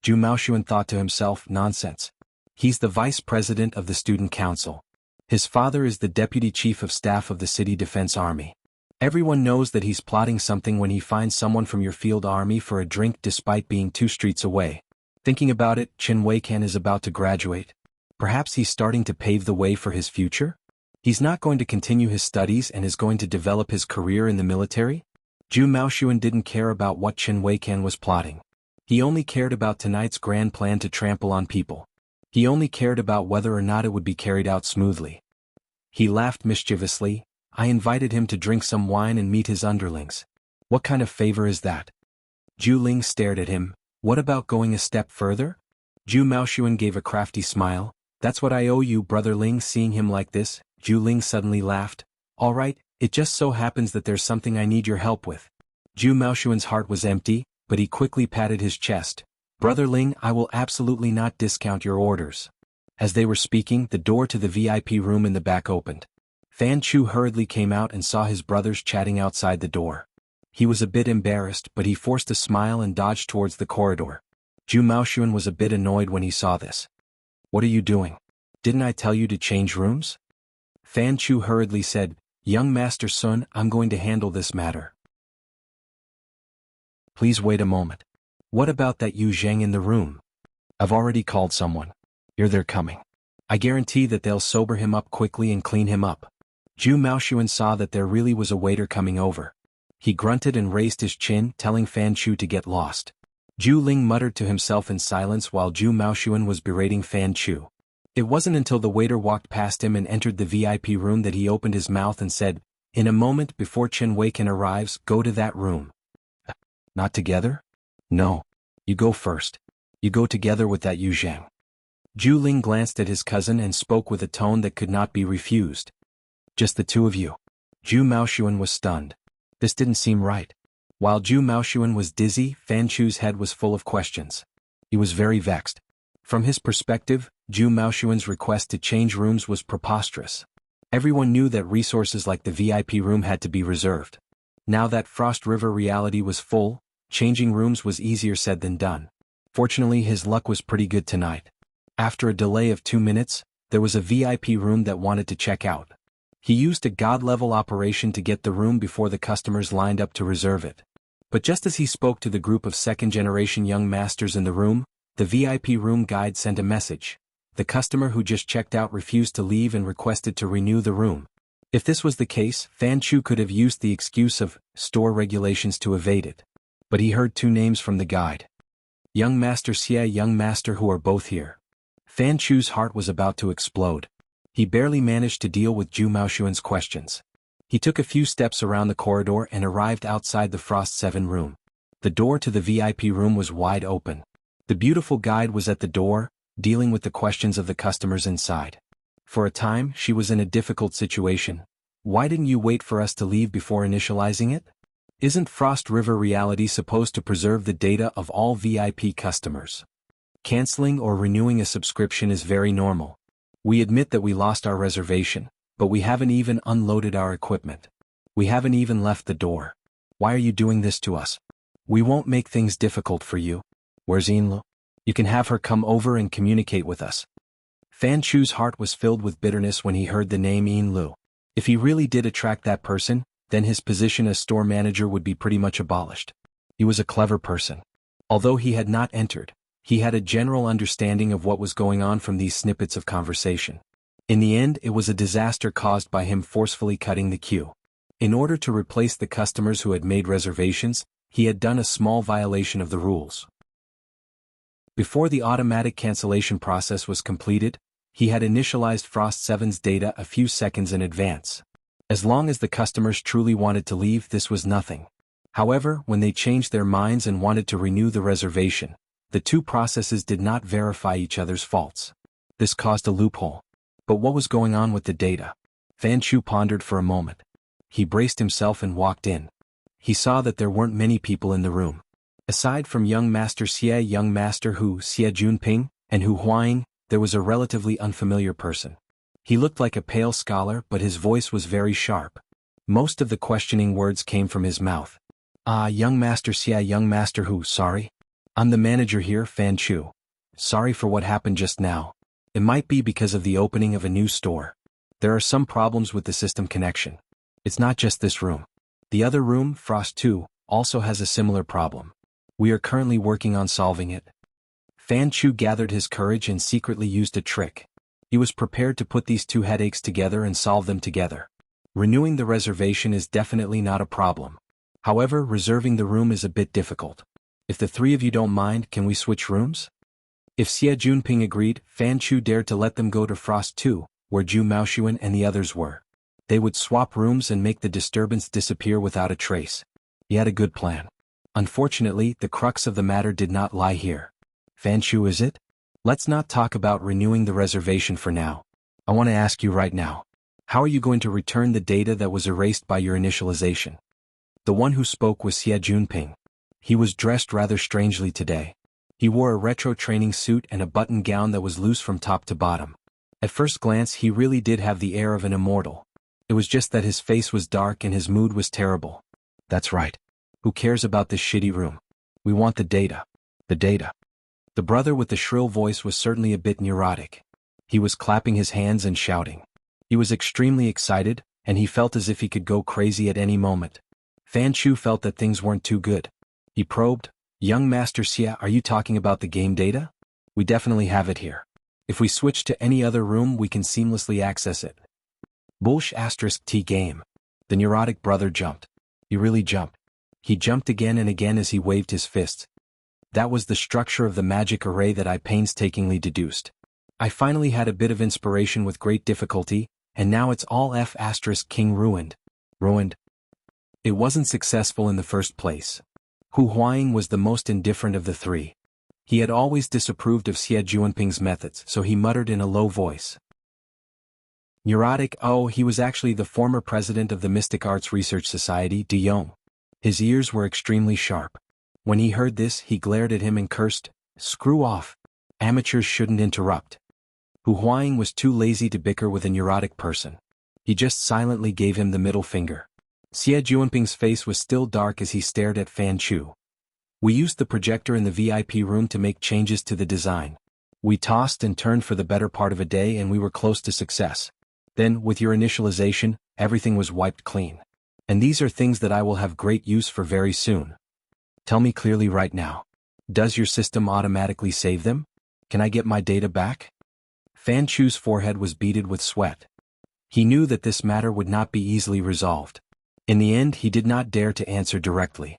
Speaker 1: Zhu Maoxuan thought to himself, nonsense. He's the vice president of the student council. His father is the deputy chief of staff of the city defense army. Everyone knows that he's plotting something when he finds someone from your field army for a drink despite being 2 streets away. Thinking about it, Chen Weikan is about to graduate. Perhaps he's starting to pave the way for his future? He's not going to continue his studies and is going to develop his career in the military? Zhu Maoxuan didn't care about what Chen Weikan was plotting. He only cared about tonight's grand plan to trample on people. He only cared about whether or not it would be carried out smoothly. He laughed mischievously. I invited him to drink some wine and meet his underlings. What kind of favor is that? Zhu Ling stared at him. What about going a step further? Zhu Maoxuan gave a crafty smile. That's what I owe you, brother Ling. Seeing him like this, Zhu Ling suddenly laughed. All right, it just so happens that there's something I need your help with. Zhu Maoxuan's heart was empty, but he quickly patted his chest. Brother Ling, I will absolutely not discount your orders. As they were speaking, the door to the VIP room in the back opened. Fan Chu hurriedly came out and saw his brothers chatting outside the door. He was a bit embarrassed, but he forced a smile and dodged towards the corridor. Zhu Maoxuan was a bit annoyed when he saw this. What are you doing? Didn't I tell you to change rooms? Fan Chu hurriedly said, Young Master Sun, I'm going to handle this matter. Please wait a moment. What about that Yu Zheng in the room? I've already called someone. They're coming. I guarantee that they'll sober him up quickly and clean him up. Zhu Maoxuan saw that there really was a waiter coming over. He grunted and raised his chin, telling Fan Chu to get lost. Zhu Ling muttered to himself in silence while Zhu Maoxuan was berating Fan Chu. It wasn't until the waiter walked past him and entered the VIP room that he opened his mouth and said, In a moment before Chen Weikan arrives, go to that room. Not together? No. You go first. You go together with that Yu Zheng. Zhu Ling glanced at his cousin and spoke with a tone that could not be refused. Just the 2 of you. Zhu Maoxuan was stunned. This didn't seem right. While Zhu Maoxuan was dizzy, Fan Chu's head was full of questions. He was very vexed. From his perspective, Zhu Maoxuan's request to change rooms was preposterous. Everyone knew that resources like the VIP room had to be reserved. Now that Frost River reality was full, changing rooms was easier said than done. Fortunately, his luck was pretty good tonight. After a delay of 2 minutes, there was a VIP room that wanted to check out. He used a god-level operation to get the room before the customers lined up to reserve it. But just as he spoke to the group of second-generation young masters in the room, the VIP room guide sent a message. The customer who just checked out refused to leave and requested to renew the room. If this was the case, Fan Chu could have used the excuse of store regulations to evade it. But he heard 2 names from the guide. Young Master Xie, Young Master Hu are both here. Fan Chu's heart was about to explode. He barely managed to deal with Zhu Maoshuan's questions. He took a few steps around the corridor and arrived outside the Frost 7 room. The door to the VIP room was wide open. The beautiful guide was at the door, dealing with the questions of the customers inside. For a time, she was in a difficult situation. Why didn't you wait for us to leave before initializing it? Isn't Frost River Reality supposed to preserve the data of all VIP customers? Canceling or renewing a subscription is very normal. We admit that we lost our reservation, but we haven't even unloaded our equipment. We haven't even left the door. Why are you doing this to us? We won't make things difficult for you. Where's Yinlu? You can have her come over and communicate with us. Fan Chu's heart was filled with bitterness when he heard the name Yinlu. If he really did attract that person, then his position as store manager would be pretty much abolished. He was a clever person. Although he had not entered, he had a general understanding of what was going on from these snippets of conversation. In the end, it was a disaster caused by him forcefully cutting the queue. In order to replace the customers who had made reservations, he had done a small violation of the rules. Before the automatic cancellation process was completed, he had initialized Frost 7's data a few seconds in advance. As long as the customers truly wanted to leave, this was nothing. However, when they changed their minds and wanted to renew the reservation, the 2 processes did not verify each other's faults. This caused a loophole. But what was going on with the data? Fan Chu pondered for a moment. He braced himself and walked in. He saw that there weren't many people in the room. Aside from Young Master Xie, Young Master Hu, Xie Junping, and Hu Huaying, there was a relatively unfamiliar person. He looked like a pale scholar, but his voice was very sharp. Most of the questioning words came from his mouth. Young Master Xie, Young Master Hu, sorry. I'm the manager here, Fan Chu. Sorry for what happened just now. It might be because of the opening of a new store. There are some problems with the system connection. It's not just this room. The other room, Frost 2, also has a similar problem. We are currently working on solving it. Fan Chu gathered his courage and secretly used a trick. He was prepared to put these 2 headaches together and solve them together. Renewing the reservation is definitely not a problem. However, reserving the room is a bit difficult. If the 3 of you don't mind, can we switch rooms? If Xie Junping agreed, Fan Chu dared to let them go to Frost 2, where Zhu Maoshuan and the others were. They would swap rooms and make the disturbance disappear without a trace. He had a good plan. Unfortunately, the crux of the matter did not lie here. Fan Chu, is it? Let's not talk about renewing the reservation for now. I want to ask you right now. How are you going to return the data that was erased by your initialization? The one who spoke was Xie Junping. He was dressed rather strangely today. He wore a retro training suit and a button gown that was loose from top to bottom. At first glance, he really did have the air of an immortal. It was just that his face was dark and his mood was terrible. That's right. Who cares about this shitty room? We want the data. The data. The brother with the shrill voice was certainly a bit neurotic. He was clapping his hands and shouting. He was extremely excited, and he felt as if he could go crazy at any moment. Fan Chu felt that things weren't too good. He probed, Young Master Xie, are you talking about the game data? We definitely have it here. If we switch to any other room, we can seamlessly access it. T game. The neurotic brother jumped. He really jumped. He jumped again and again as he waved his fists. That was the structure of the magic array that I painstakingly deduced. I finally had a bit of inspiration with great difficulty, and now it's all King ruined. Ruined. It wasn't successful in the first place. Hu Huaying was the most indifferent of the 3. He had always disapproved of Xie Junping's methods, so he muttered in a low voice. Neurotic, oh, he was actually the former president of the Mystic Arts Research Society, De Yong. His ears were extremely sharp. When he heard this, he glared at him and cursed, screw off. Amateurs shouldn't interrupt. Hu Huaying was too lazy to bicker with a neurotic person. He just silently gave him the middle finger. Xie Juanping's face was still dark as he stared at Fan Chu. We used the projector in the VIP room to make changes to the design. We tossed and turned for the better part of a day and we were close to success. Then, with your initialization, everything was wiped clean. And these are things that I will have great use for very soon. Tell me clearly right now. Does your system automatically save them? Can I get my data back? Fan Chu's forehead was beaded with sweat. He knew that this matter would not be easily resolved. In the end, he did not dare to answer directly.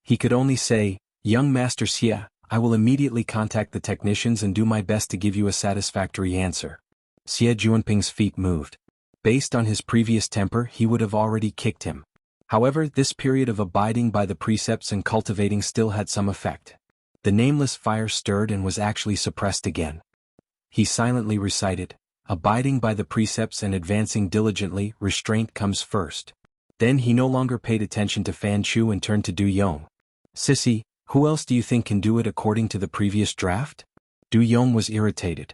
Speaker 1: He could only say, "Young Master Xie, I will immediately contact the technicians and do my best to give you a satisfactory answer." Xie Juanping's feet moved. Based on his previous temper, he would have already kicked him. However, this period of abiding by the precepts and cultivating still had some effect. The nameless fire stirred and was actually suppressed again. He silently recited, "Abiding by the precepts and advancing diligently, restraint comes first." Then he no longer paid attention to Fan Chu and turned to Du Yong. "Sissy, who else do you think can do it according to the previous draft?" Du Yong was irritated.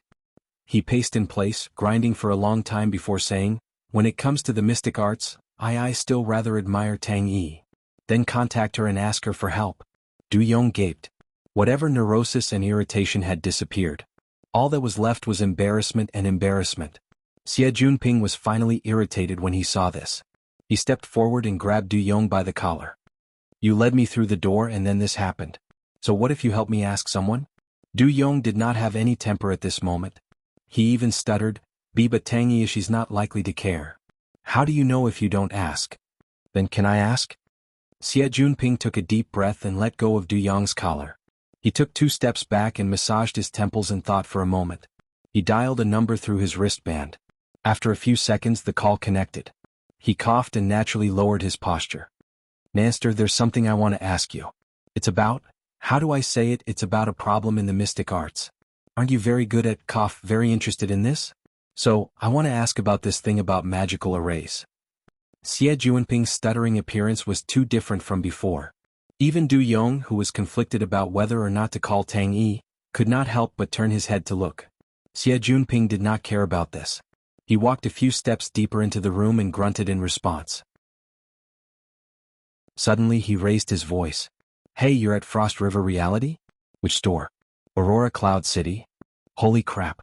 Speaker 1: He paced in place, grinding for a long time before saying, "When it comes to the mystic arts, I still rather admire Tang Yi. Then contact her and ask her for help." Du Yong gaped. Whatever neurosis and irritation had disappeared. All that was left was embarrassment and embarrassment. Xie Juanping was finally irritated when he saw this. He stepped forward and grabbed Du Yong by the collar. "You led me through the door and then this happened. So what if you help me ask someone?" Du Yong did not have any temper at this moment. He even stuttered, "But Tang Yi, she's not likely to care." "How do you know if you don't ask?" "Then can I ask?" Xie Juanping took a deep breath and let go of Du Yong's collar. He took 2 steps back and massaged his temples and thought for a moment. He dialed a number through his wristband. After a few seconds the call connected. He coughed and naturally lowered his posture. "Master, there's something I want to ask you. It's about, how do I say it, it's about a problem in the mystic arts. Aren't you very good at, very interested in this? So, I want to ask about this thing about magical arrays." Xie Juanping's stuttering appearance was too different from before. Even Du Yong, who was conflicted about whether or not to call Tang Yi, could not help but turn his head to look. Xie Juanping did not care about this. He walked a few steps deeper into the room and grunted in response. Suddenly he raised his voice. "Hey, you're at Frost River Reality? Which store? Aurora Cloud City? Holy crap."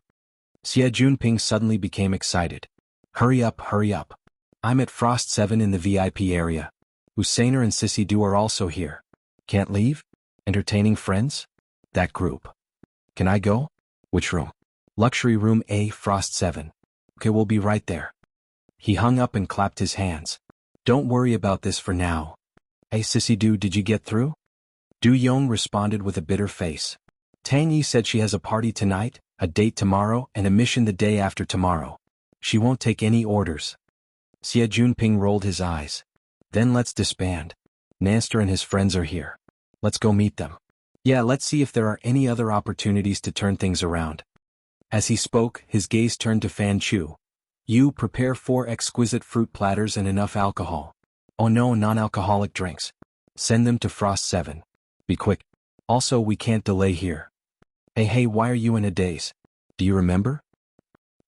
Speaker 1: Xie Juanping suddenly became excited. Hurry up. I'm at Frost 7 in the VIP area. Husseiner and Sissy Du are also here. Can't leave? Entertaining friends? That group. Can I go? Which room? Luxury room A, Frost 7. Okay, we'll be right there." He hung up and clapped his hands. "Don't worry about this for now. Hey Sissy Du, did you get through?" Du Yong responded with a bitter face. "Tang Yi said she has a party tonight, a date tomorrow, and a mission the day after tomorrow. She won't take any orders." Xie Juanping rolled his eyes. "Then let's disband. Nanster and his friends are here. Let's go meet them. Yeah, let's see if there are any other opportunities to turn things around." As he spoke, his gaze turned to Fan Chu. "You prepare 4 exquisite fruit platters and enough alcohol. Oh no, non-alcoholic drinks. Send them to Frost 7. Be quick. Also, we can't delay here. Hey, why are you in a daze? Do you remember?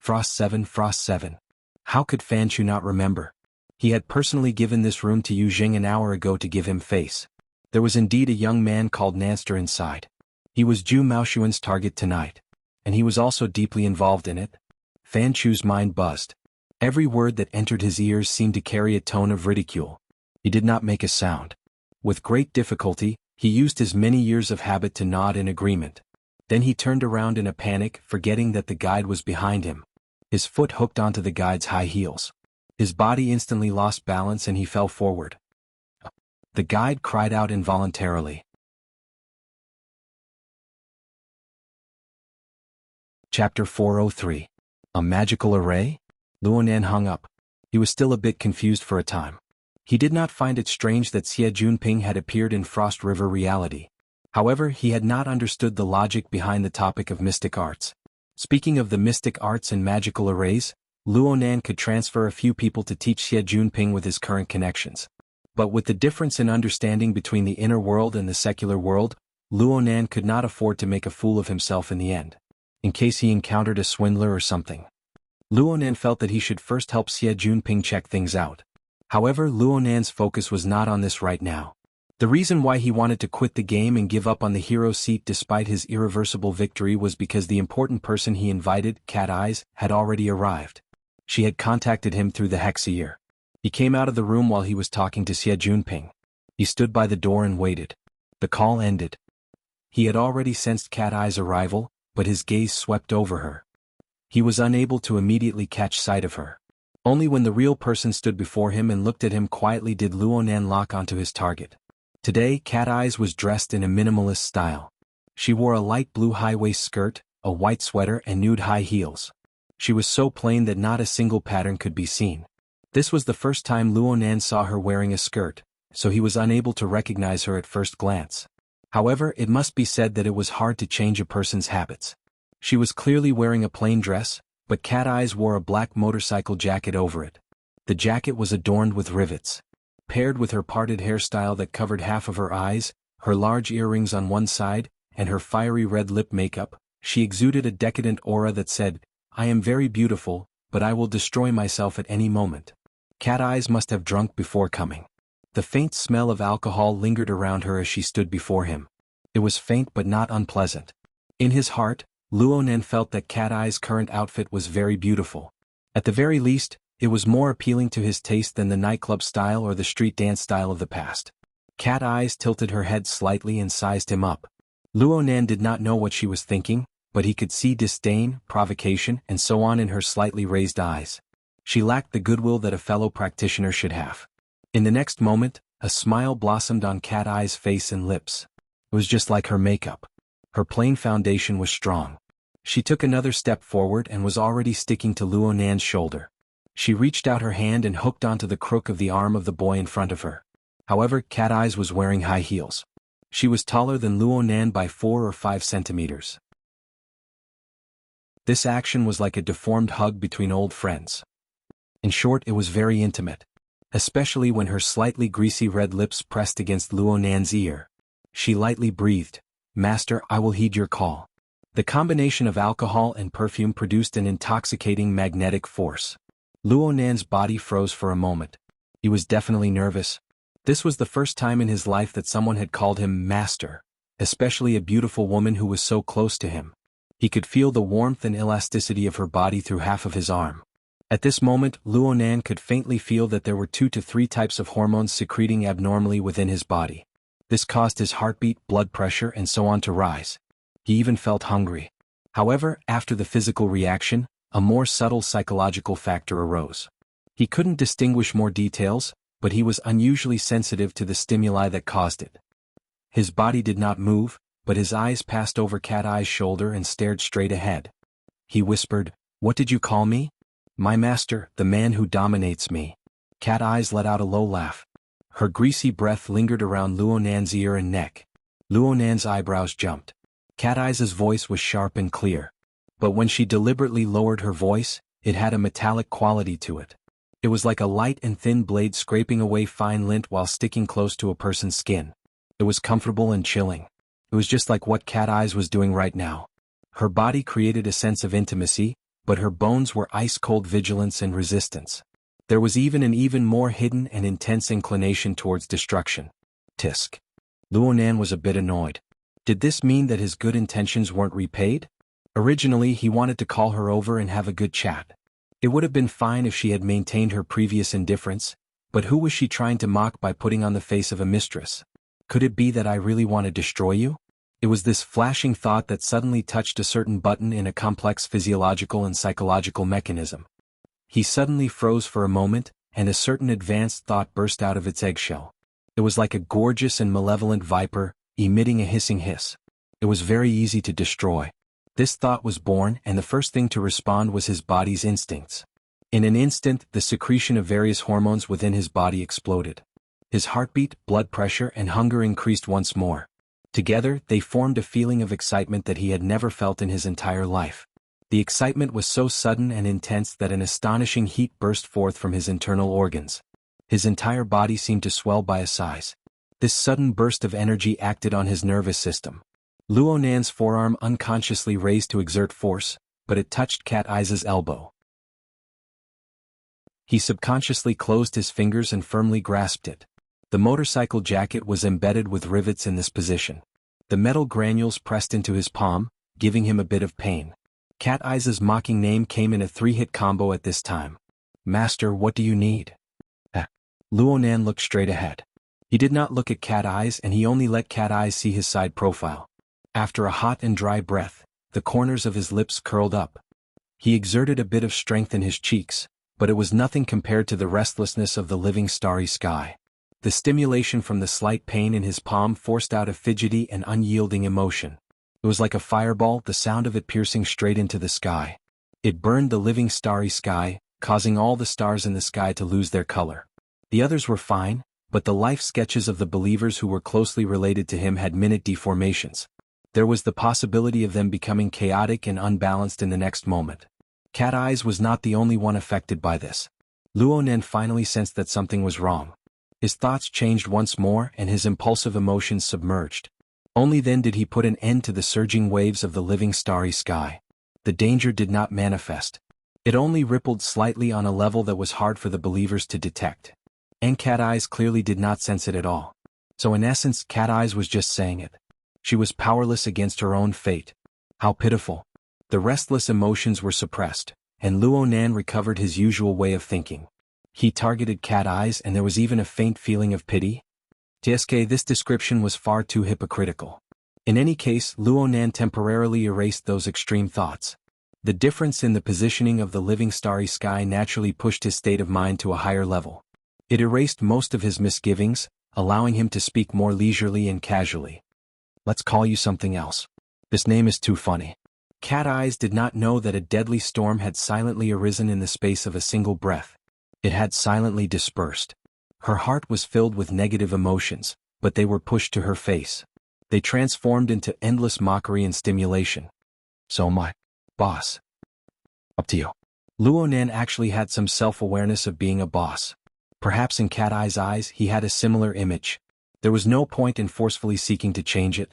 Speaker 1: Frost 7. How could Fan Chu not remember? He had personally given this room to Yu Jing an hour ago to give him face. There was indeed a young man called Nanster inside. He was Zhu Maoxuan's target tonight. And he was also deeply involved in it. Fan Chu's mind buzzed. Every word that entered his ears seemed to carry a tone of ridicule. He did not make a sound. With great difficulty, he used his many years of habit to nod in agreement. Then he turned around in a panic, forgetting that the guide was behind him. His foot hooked onto the guide's high heels. His body instantly lost balance and he fell forward. The guide cried out involuntarily. Chapter 403. A magical array? Luonan hung up. He was still a bit confused for a time. He did not find it strange that Xie Juanping had appeared in Frost River Reality. However, he had not understood the logic behind the topic of mystic arts. Speaking of the mystic arts and magical arrays, Luonan could transfer a few people to teach Xie Juanping with his current connections. But with the difference in understanding between the inner world and the secular world, Luonan could not afford to make a fool of himself in the end, in case he encountered a swindler or something. Luonan felt that he should first help Xie Junping check things out. However, Luonan's focus was not on this right now. The reason why he wanted to quit the game and give up on the hero seat despite his irreversible victory was because the important person he invited, Cat Eyes, had already arrived. She had contacted him through the Hexier. He came out of the room while he was talking to Xie Junping. He stood by the door and waited. The call ended. He had already sensed Cat Eye's arrival, but his gaze swept over her. He was unable to immediately catch sight of her. Only when the real person stood before him and looked at him quietly did Luonan lock onto his target. Today, Cat Eyes was dressed in a minimalist style. She wore a light blue high-waist skirt, a white sweater and nude high heels. She was so plain that not a single pattern could be seen. This was the first time Luonan saw her wearing a skirt, so he was unable to recognize her at first glance. However, it must be said that it was hard to change a person's habits. She was clearly wearing a plain dress, but Cat Eyes wore a black motorcycle jacket over it. The jacket was adorned with rivets. Paired with her parted hairstyle that covered half of her eyes, her large earrings on one side, and her fiery red lip makeup, she exuded a decadent aura that said, "I am very beautiful, but I will destroy myself at any moment." Cat Eyes must have drunk before coming. The faint smell of alcohol lingered around her as she stood before him. It was faint but not unpleasant. In his heart, Luonan felt that Cat Eye's current outfit was very beautiful. At the very least, it was more appealing to his taste than the nightclub style or the street dance style of the past. Cat Eyes tilted her head slightly and sized him up. Luonan did not know what she was thinking, but he could see disdain, provocation, and so on in her slightly raised eyes. She lacked the goodwill that a fellow practitioner should have. In the next moment, a smile blossomed on Cat Eye's face and lips. It was just like her makeup. Her plain foundation was strong. She took another step forward and was already sticking to Luonan's shoulder. She reached out her hand and hooked onto the crook of the arm of the boy in front of her. However, Cat Eyes was wearing high heels. She was taller than Luonan by 4 or 5 centimeters. This action was like a deformed hug between old friends. In short, it was very intimate. Especially when her slightly greasy red lips pressed against Luonan's ear. She lightly breathed, "Master, I will heed your call." The combination of alcohol and perfume produced an intoxicating magnetic force. Luonan's body froze for a moment. He was definitely nervous. This was the first time in his life that someone had called him master, especially a beautiful woman who was so close to him. He could feel the warmth and elasticity of her body through half of his arm. At this moment, Luonan could faintly feel that there were 2 to 3 types of hormones secreting abnormally within his body. This caused his heartbeat, blood pressure, and so on to rise. He even felt hungry. However, after the physical reaction, a more subtle psychological factor arose. He couldn't distinguish more details, but he was unusually sensitive to the stimuli that caused it. His body did not move, but his eyes passed over Cat Eye's shoulder and stared straight ahead. He whispered, "What did you call me?" "My master, the man who dominates me." Cat Eyes let out a low laugh. Her greasy breath lingered around Luonan's ear and neck. Luonan's eyebrows jumped. Cat Eyes' voice was sharp and clear. But when she deliberately lowered her voice, it had a metallic quality to it. It was like a light and thin blade scraping away fine lint while sticking close to a person's skin. It was comfortable and chilling. It was just like what Cat Eyes was doing right now. Her body created a sense of intimacy, but her bones were ice-cold vigilance and resistance. There was even an even more hidden and intense inclination towards destruction. Tisk. Luonan was a bit annoyed. Did this mean that his good intentions weren't repaid? Originally, he wanted to call her over and have a good chat. It would have been fine if she had maintained her previous indifference, but who was she trying to mock by putting on the face of a mistress? Could it be that I really want to destroy you? It was this flashing thought that suddenly touched a certain button in a complex physiological and psychological mechanism. He suddenly froze for a moment, and a certain advanced thought burst out of its eggshell. It was like a gorgeous and malevolent viper, emitting a hissing hiss. It was very easy to destroy. This thought was born, and the first thing to respond was his body's instincts. In an instant, the secretion of various hormones within his body exploded. His heartbeat, blood pressure, and hunger increased once more. Together, they formed a feeling of excitement that he had never felt in his entire life. The excitement was so sudden and intense that an astonishing heat burst forth from his internal organs. His entire body seemed to swell by a size. This sudden burst of energy acted on his nervous system. Luonan's forearm unconsciously raised to exert force, but it touched Cat Eyes' elbow. He subconsciously closed his fingers and firmly grasped it. The motorcycle jacket was embedded with rivets in this position. The metal granules pressed into his palm, giving him a bit of pain. Cat Eye's mocking name came in a 3-hit combo at this time. Master, what do you need? Luonan looked straight ahead. He did not look at Cat Eyes, and he only let Cat Eyes see his side profile. After a hot and dry breath, the corners of his lips curled up. He exerted a bit of strength in his cheeks, but it was nothing compared to the restlessness of the living starry sky. The stimulation from the slight pain in his palm forced out a fidgety and unyielding emotion. It was like a fireball, the sound of it piercing straight into the sky. It burned the living starry sky, causing all the stars in the sky to lose their color. The others were fine, but the life sketches of the believers who were closely related to him had minute deformations. There was the possibility of them becoming chaotic and unbalanced in the next moment. Cat Eyes was not the only one affected by this. Luonan finally sensed that something was wrong. His thoughts changed once more and his impulsive emotions submerged. Only then did he put an end to the surging waves of the living starry sky. The danger did not manifest. It only rippled slightly on a level that was hard for the believers to detect. And Cat Eyes clearly did not sense it at all. So in essence, Cat Eyes was just saying it. She was powerless against her own fate. How pitiful. The restless emotions were suppressed, and Luonan recovered his usual way of thinking. He targeted Cat Eyes, and there was even a faint feeling of pity. TSK, this description was far too hypocritical. In any case, Luonan temporarily erased those extreme thoughts. The difference in the positioning of the living starry sky naturally pushed his state of mind to a higher level. It erased most of his misgivings, allowing him to speak more leisurely and casually. Let's call you something else. This name is too funny. Cat Eyes did not know that a deadly storm had silently arisen in the space of a single breath. It had silently dispersed. Her heart was filled with negative emotions, but they were pushed to her face. They transformed into endless mockery and stimulation. So my boss. Up to you. Luonan actually had some self-awareness of being a boss. Perhaps in Cat Eye's eyes he had a similar image. There was no point in forcefully seeking to change it.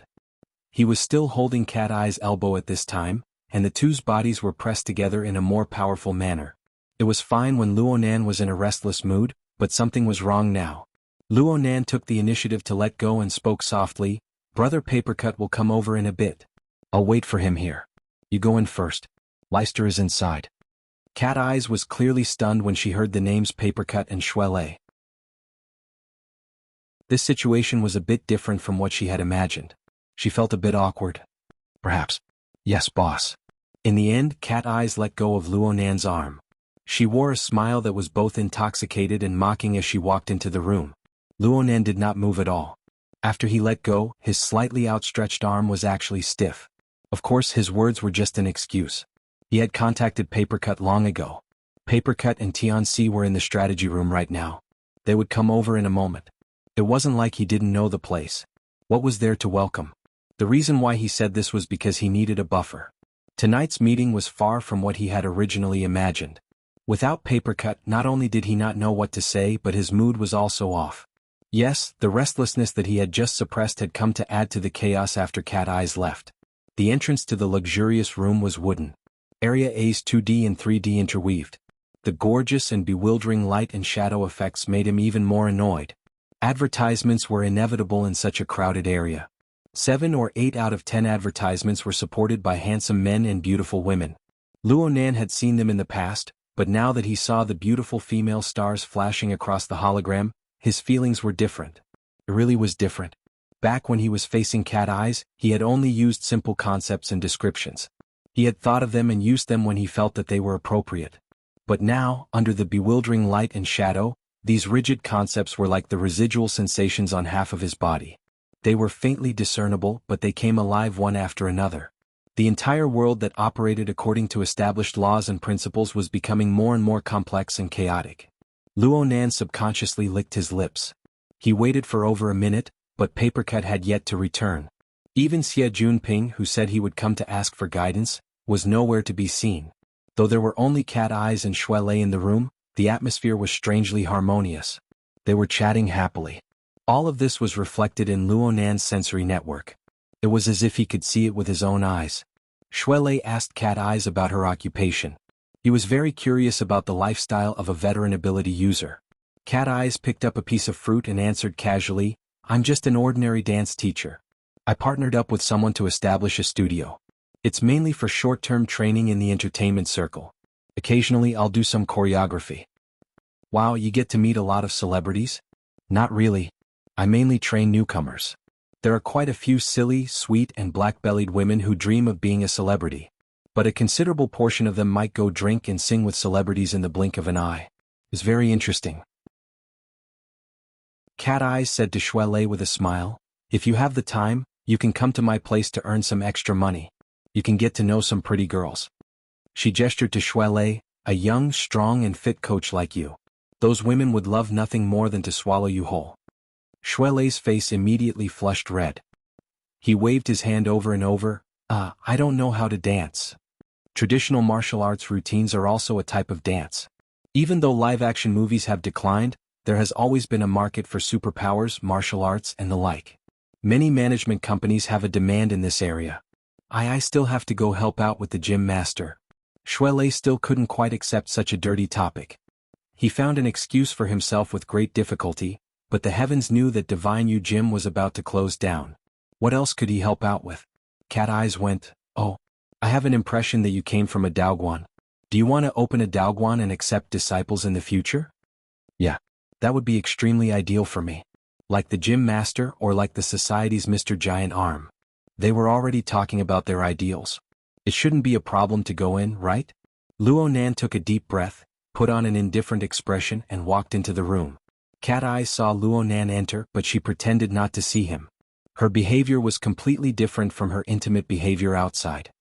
Speaker 1: He was still holding Cat Eye's elbow at this time, and the two's bodies were pressed together in a more powerful manner. It was fine when Luonan was in a restless mood, but something was wrong now. Luonan took the initiative to let go and spoke softly. Brother Papercut will come over in a bit. I'll wait for him here. You go in first. Leicester is inside. Cat Eyes was clearly stunned when she heard the names Papercut and Shuele. This situation was a bit different from what she had imagined. She felt a bit awkward. Perhaps. Yes, boss. In the end, Cat Eyes let go of Luonan's arm. She wore a smile that was both intoxicated and mocking as she walked into the room. Luonan did not move at all. After he let go, his slightly outstretched arm was actually stiff. Of course, his words were just an excuse. He had contacted Papercut long ago. Papercut and Tianxi were in the strategy room right now. They would come over in a moment. It wasn't like he didn't know the place. What was there to welcome? The reason why he said this was because he needed a buffer. Tonight's meeting was far from what he had originally imagined. Without Papercut, not only did he not know what to say, but his mood was also off. Yes, the restlessness that he had just suppressed had come to add to the chaos after Cat Eyes left. The entrance to the luxurious room was wooden. Area A's 2D and 3D interweaved. The gorgeous and bewildering light and shadow effects made him even more annoyed. Advertisements were inevitable in such a crowded area. 7 or 8 out of 10 advertisements were supported by handsome men and beautiful women. Luonan had seen them in the past, but now that he saw the beautiful female stars flashing across the hologram, his feelings were different. It really was different. Back when he was facing Cat Eyes, he had only used simple concepts and descriptions. He had thought of them and used them when he felt that they were appropriate. But now, under the bewildering light and shadow, these rigid concepts were like the residual sensations on half of his body. They were faintly discernible, but they came alive one after another. The entire world that operated according to established laws and principles was becoming more and more complex and chaotic. Luonan subconsciously licked his lips. He waited for over a minute, but Papercut had yet to return. Even Xie Junping, who said he would come to ask for guidance, was nowhere to be seen. Though there were only Cat Eyes and Shuele in the room, the atmosphere was strangely harmonious. They were chatting happily. All of this was reflected in Luonan's sensory network. It was as if he could see it with his own eyes. Shuele asked Cat Eyes about her occupation. He was very curious about the lifestyle of a veteran ability user. Cat Eyes picked up a piece of fruit and answered casually, "I'm just an ordinary dance teacher. I partnered up with someone to establish a studio. It's mainly for short-term training in the entertainment circle. Occasionally I'll do some choreography." "Wow, you get to meet a lot of celebrities?" "Not really. I mainly train newcomers. There are quite a few silly, sweet and black-bellied women who dream of being a celebrity. But a considerable portion of them might go drink and sing with celebrities in the blink of an eye. It's very interesting." Cat Eyes said to Shuelei with a smile, "If you have the time, you can come to my place to earn some extra money. You can get to know some pretty girls." She gestured to Shuelei, "A young, strong and fit coach like you. Those women would love nothing more than to swallow you whole." Shuelei's face immediately flushed red. He waved his hand over and over, I don't know how to dance." Traditional martial arts routines are also a type of dance. Even though live-action movies have declined, there has always been a market for superpowers, martial arts, and the like. Many management companies have a demand in this area. I still have to go help out with the gym master." Shuelei still couldn't quite accept such a dirty topic. He found an excuse for himself with great difficulty, but the heavens knew that Divine Yu Gym was about to close down. What else could he help out with? Cat Eyes went, "Oh, I have an impression that you came from a Daoguan. Do you want to open a Daoguan and accept disciples in the future?" "Yeah, that would be extremely ideal for me. Like the gym master or like the society's Mr. Giant Arm." They were already talking about their ideals. It shouldn't be a problem to go in, right? Luo Nan took a deep breath, put on an indifferent expression and walked into the room. Cat Eyes saw Luo Nan enter, but she pretended not to see him. Her behavior was completely different from her intimate behavior outside.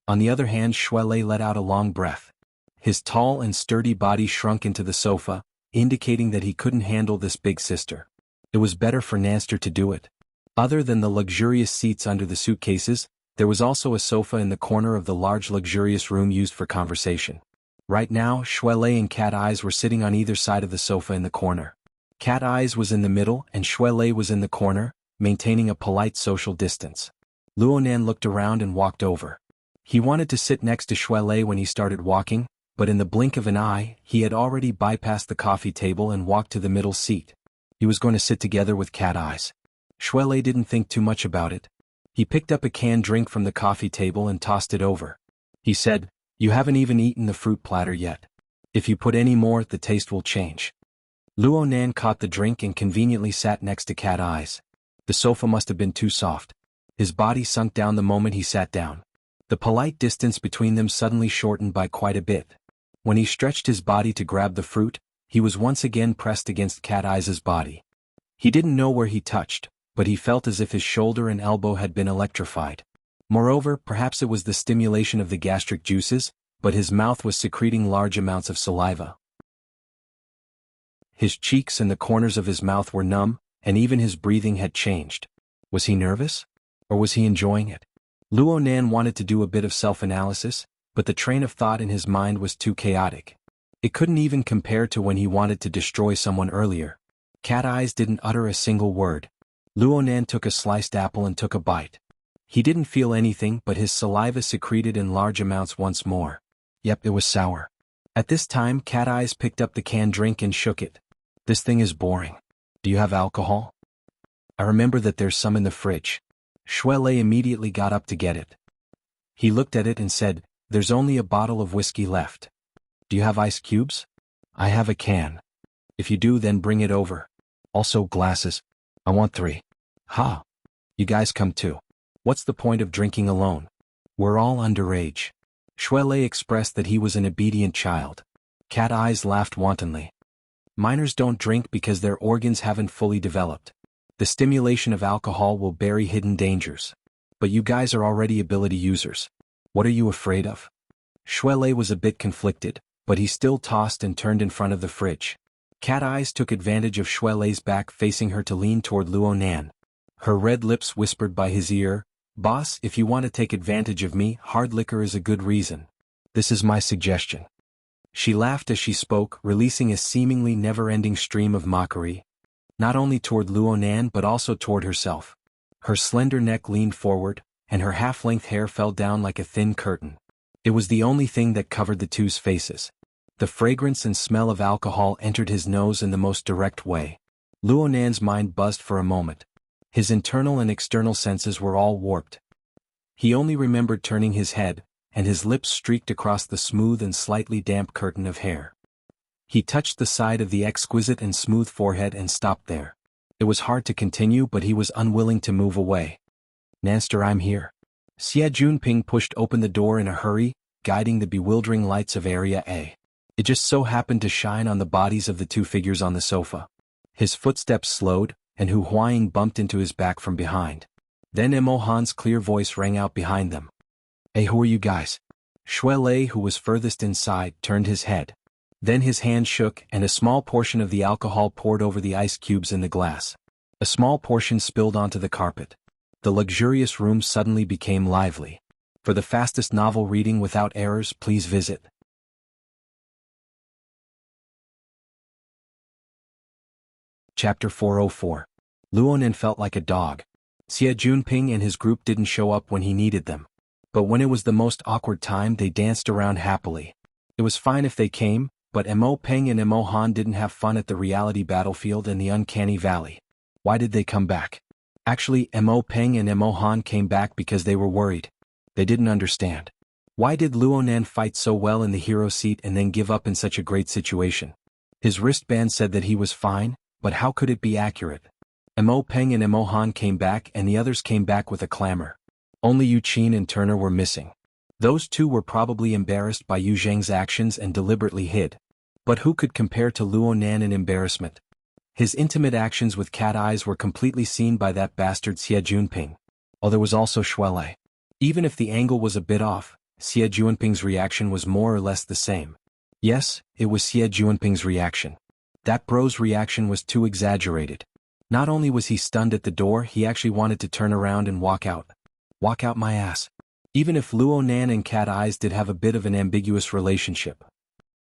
Speaker 1: On the other hand, Shuelei let out a long breath. His tall and sturdy body shrunk into the sofa, indicating that he couldn't handle this big sister. It was better for Nanster to do it. Other than the luxurious seats under the suitcases, there was also a sofa in the corner of the large luxurious room used for conversation. Right now, Shuelei and Cat Eyes were sitting on either side of the sofa in the corner. Cat Eyes was in the middle and Shuelei was in the corner, maintaining a polite social distance. Luo Nan looked around and walked over. He wanted to sit next to Shuelei when he started walking, but in the blink of an eye, he had already bypassed the coffee table and walked to the middle seat. He was going to sit together with Cat Eyes. Shuelei didn't think too much about it. He picked up a canned drink from the coffee table and tossed it over. He said, "You haven't even eaten the fruit platter yet. If you put any more, the taste will change." Luo Nan caught the drink and conveniently sat next to Cat Eyes. The sofa must have been too soft. His body sunk down the moment he sat down. The polite distance between them suddenly shortened by quite a bit. When he stretched his body to grab the fruit, he was once again pressed against Cat Eyes' body. He didn't know where he touched, but he felt as if his shoulder and elbow had been electrified. Moreover, perhaps it was the stimulation of the gastric juices, but his mouth was secreting large amounts of saliva. His cheeks and the corners of his mouth were numb, and even his breathing had changed. Was he nervous? Or was he enjoying it? Luo Nan wanted to do a bit of self-analysis, but the train of thought in his mind was too chaotic. It couldn't even compare to when he wanted to destroy someone earlier. Cat Eyes didn't utter a single word. Luo Nan took a sliced apple and took a bite. He didn't feel anything, but his saliva secreted in large amounts once more. Yep, it was sour. At this time, Cat Eyes picked up the canned drink and shook it. "This thing is boring. Do you have alcohol?" "I remember that there's some in the fridge." Shuelei immediately got up to get it. He looked at it and said, "There's only a bottle of whiskey left. Do you have ice cubes?" "I have a can." "If you do, then bring it over. Also glasses. I want 3. "Ha! You guys come too. What's the point of drinking alone? We're all underage." Shuelei expressed that he was an obedient child. Cat Eyes laughed wantonly. "Minors don't drink because their organs haven't fully developed. The stimulation of alcohol will bury hidden dangers. But you guys are already ability users. What are you afraid of?" Shuelei was a bit conflicted, but he still tossed and turned in front of the fridge. Cat Eyes took advantage of Shuelei's back facing her to lean toward Luo Nan. Her red lips whispered by his ear, "Boss, if you want to take advantage of me, hard liquor is a good reason. This is my suggestion." She laughed as she spoke, releasing a seemingly never-ending stream of mockery, not only toward Luo Nan but also toward herself. Her slender neck leaned forward, and her half-length hair fell down like a thin curtain. It was the only thing that covered the two's faces. The fragrance and smell of alcohol entered his nose in the most direct way. Luo Nan's mind buzzed for a moment. His internal and external senses were all warped. He only remembered turning his head, and his lips streaked across the smooth and slightly damp curtain of hair. He touched the side of the exquisite and smooth forehead and stopped there. It was hard to continue, but he was unwilling to move away. "Nanster, I'm here." Xie Junping pushed open the door in a hurry, guiding the bewildering lights of Area A. It just so happened to shine on the bodies of the two figures on the sofa. His footsteps slowed, and Hu Huaying bumped into his back from behind. Then Mo Han's clear voice rang out behind them. "Hey, who are you guys?" Shui Lei, who was furthest inside, turned his head. Then his hand shook and a small portion of the alcohol poured over the ice cubes in the glass. A small portion spilled onto the carpet. The luxurious room suddenly became lively. For the fastest novel reading without errors, please visit Chapter 404. Luo Nan felt like a dog. Xie Junping and his group didn't show up when he needed them. But when it was the most awkward time, they danced around happily. It was fine if they came, but Mo Peng and Mo Han didn't have fun at the reality battlefield in the uncanny valley. Why did they come back? Actually, Mo Peng and Mo Han came back because they were worried. They didn't understand. Why did Luo Nan fight so well in the hero seat and then give up in such a great situation? His wristband said that he was fine, but how could it be accurate? Mo Peng and Mo Han came back and the others came back with a clamor. Only Yu Qin and Turner were missing. Those two were probably embarrassed by Yu Zheng's actions and deliberately hid. But who could compare to Luo Nan in embarrassment? His intimate actions with cat eyes were completely seen by that bastard Xie Junping. Oh, there was also Shui Lei. Even if the angle was a bit off, Xie Junping's reaction was more or less the same. Yes, it was Xie Junping's reaction. That bro's reaction was too exaggerated. Not only was he stunned at the door, he actually wanted to turn around and walk out. Walk out my ass. Even if Luo Nan and Cat Eyes did have a bit of an ambiguous relationship.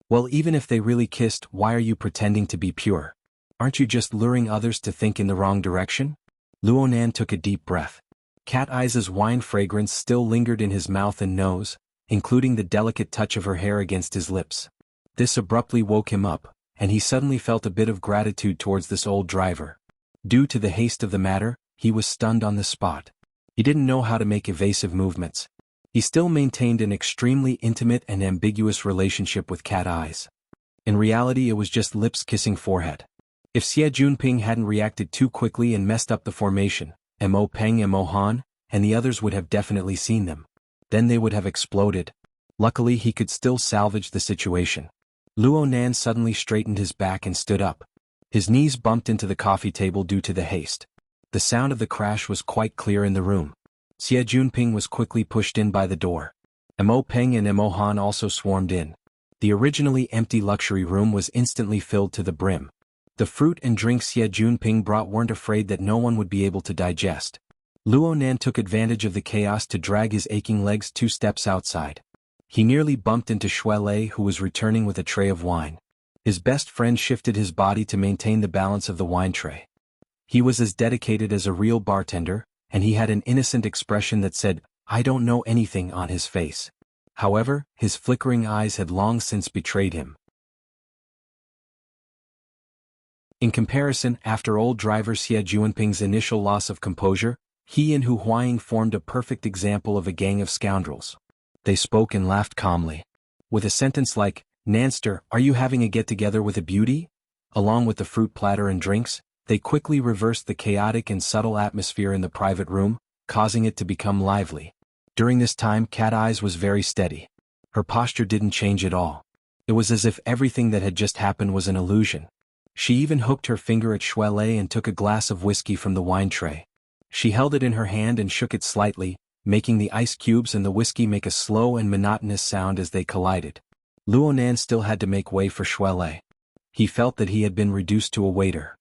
Speaker 1: Well, even if they really kissed, why are you pretending to be pure? Aren't you just luring others to think in the wrong direction? Luo Nan took a deep breath. Cat Eyes' wine fragrance still lingered in his mouth and nose, including the delicate touch of her hair against his lips. This abruptly woke him up, and he suddenly felt a bit of gratitude towards this old driver. Due to the haste of the matter, he was stunned on the spot. He didn't know how to make evasive movements. He still maintained an extremely intimate and ambiguous relationship with Cat Eyes. In reality, it was just lips kissing forehead. If Xie Junping hadn't reacted too quickly and messed up the formation, Mo Peng and Mo Han, and the others would have definitely seen them. Then they would have exploded. Luckily, he could still salvage the situation. Luo Nan suddenly straightened his back and stood up. His knees bumped into the coffee table due to the haste. The sound of the crash was quite clear in the room. Xie Junping was quickly pushed in by the door. Mo Peng and Mo Han also swarmed in. The originally empty luxury room was instantly filled to the brim. The fruit and drinks Xie Junping brought weren't afraid that no one would be able to digest. Luo Nan took advantage of the chaos to drag his aching legs 2 steps outside. He nearly bumped into Shui Lei, who was returning with a tray of wine. His best friend shifted his body to maintain the balance of the wine tray. He was as dedicated as a real bartender, and he had an innocent expression that said, "I don't know anything," on his face. However, his flickering eyes had long since betrayed him. In comparison, after old driver Xie Junping's initial loss of composure, he and Hu Huaying formed a perfect example of a gang of scoundrels. They spoke and laughed calmly. With a sentence like, "Nanster, are you having a get-together with a beauty?" along with the fruit platter and drinks, they quickly reversed the chaotic and subtle atmosphere in the private room, causing it to become lively. During this time, Cat Eyes was very steady. Her posture didn't change at all. It was as if everything that had just happened was an illusion. She even hooked her finger at Shui Lei and took a glass of whiskey from the wine tray. She held it in her hand and shook it slightly, making the ice cubes and the whiskey make a slow and monotonous sound as they collided. Luo Nan still had to make way for Shui Lei. He felt that he had been reduced to a waiter.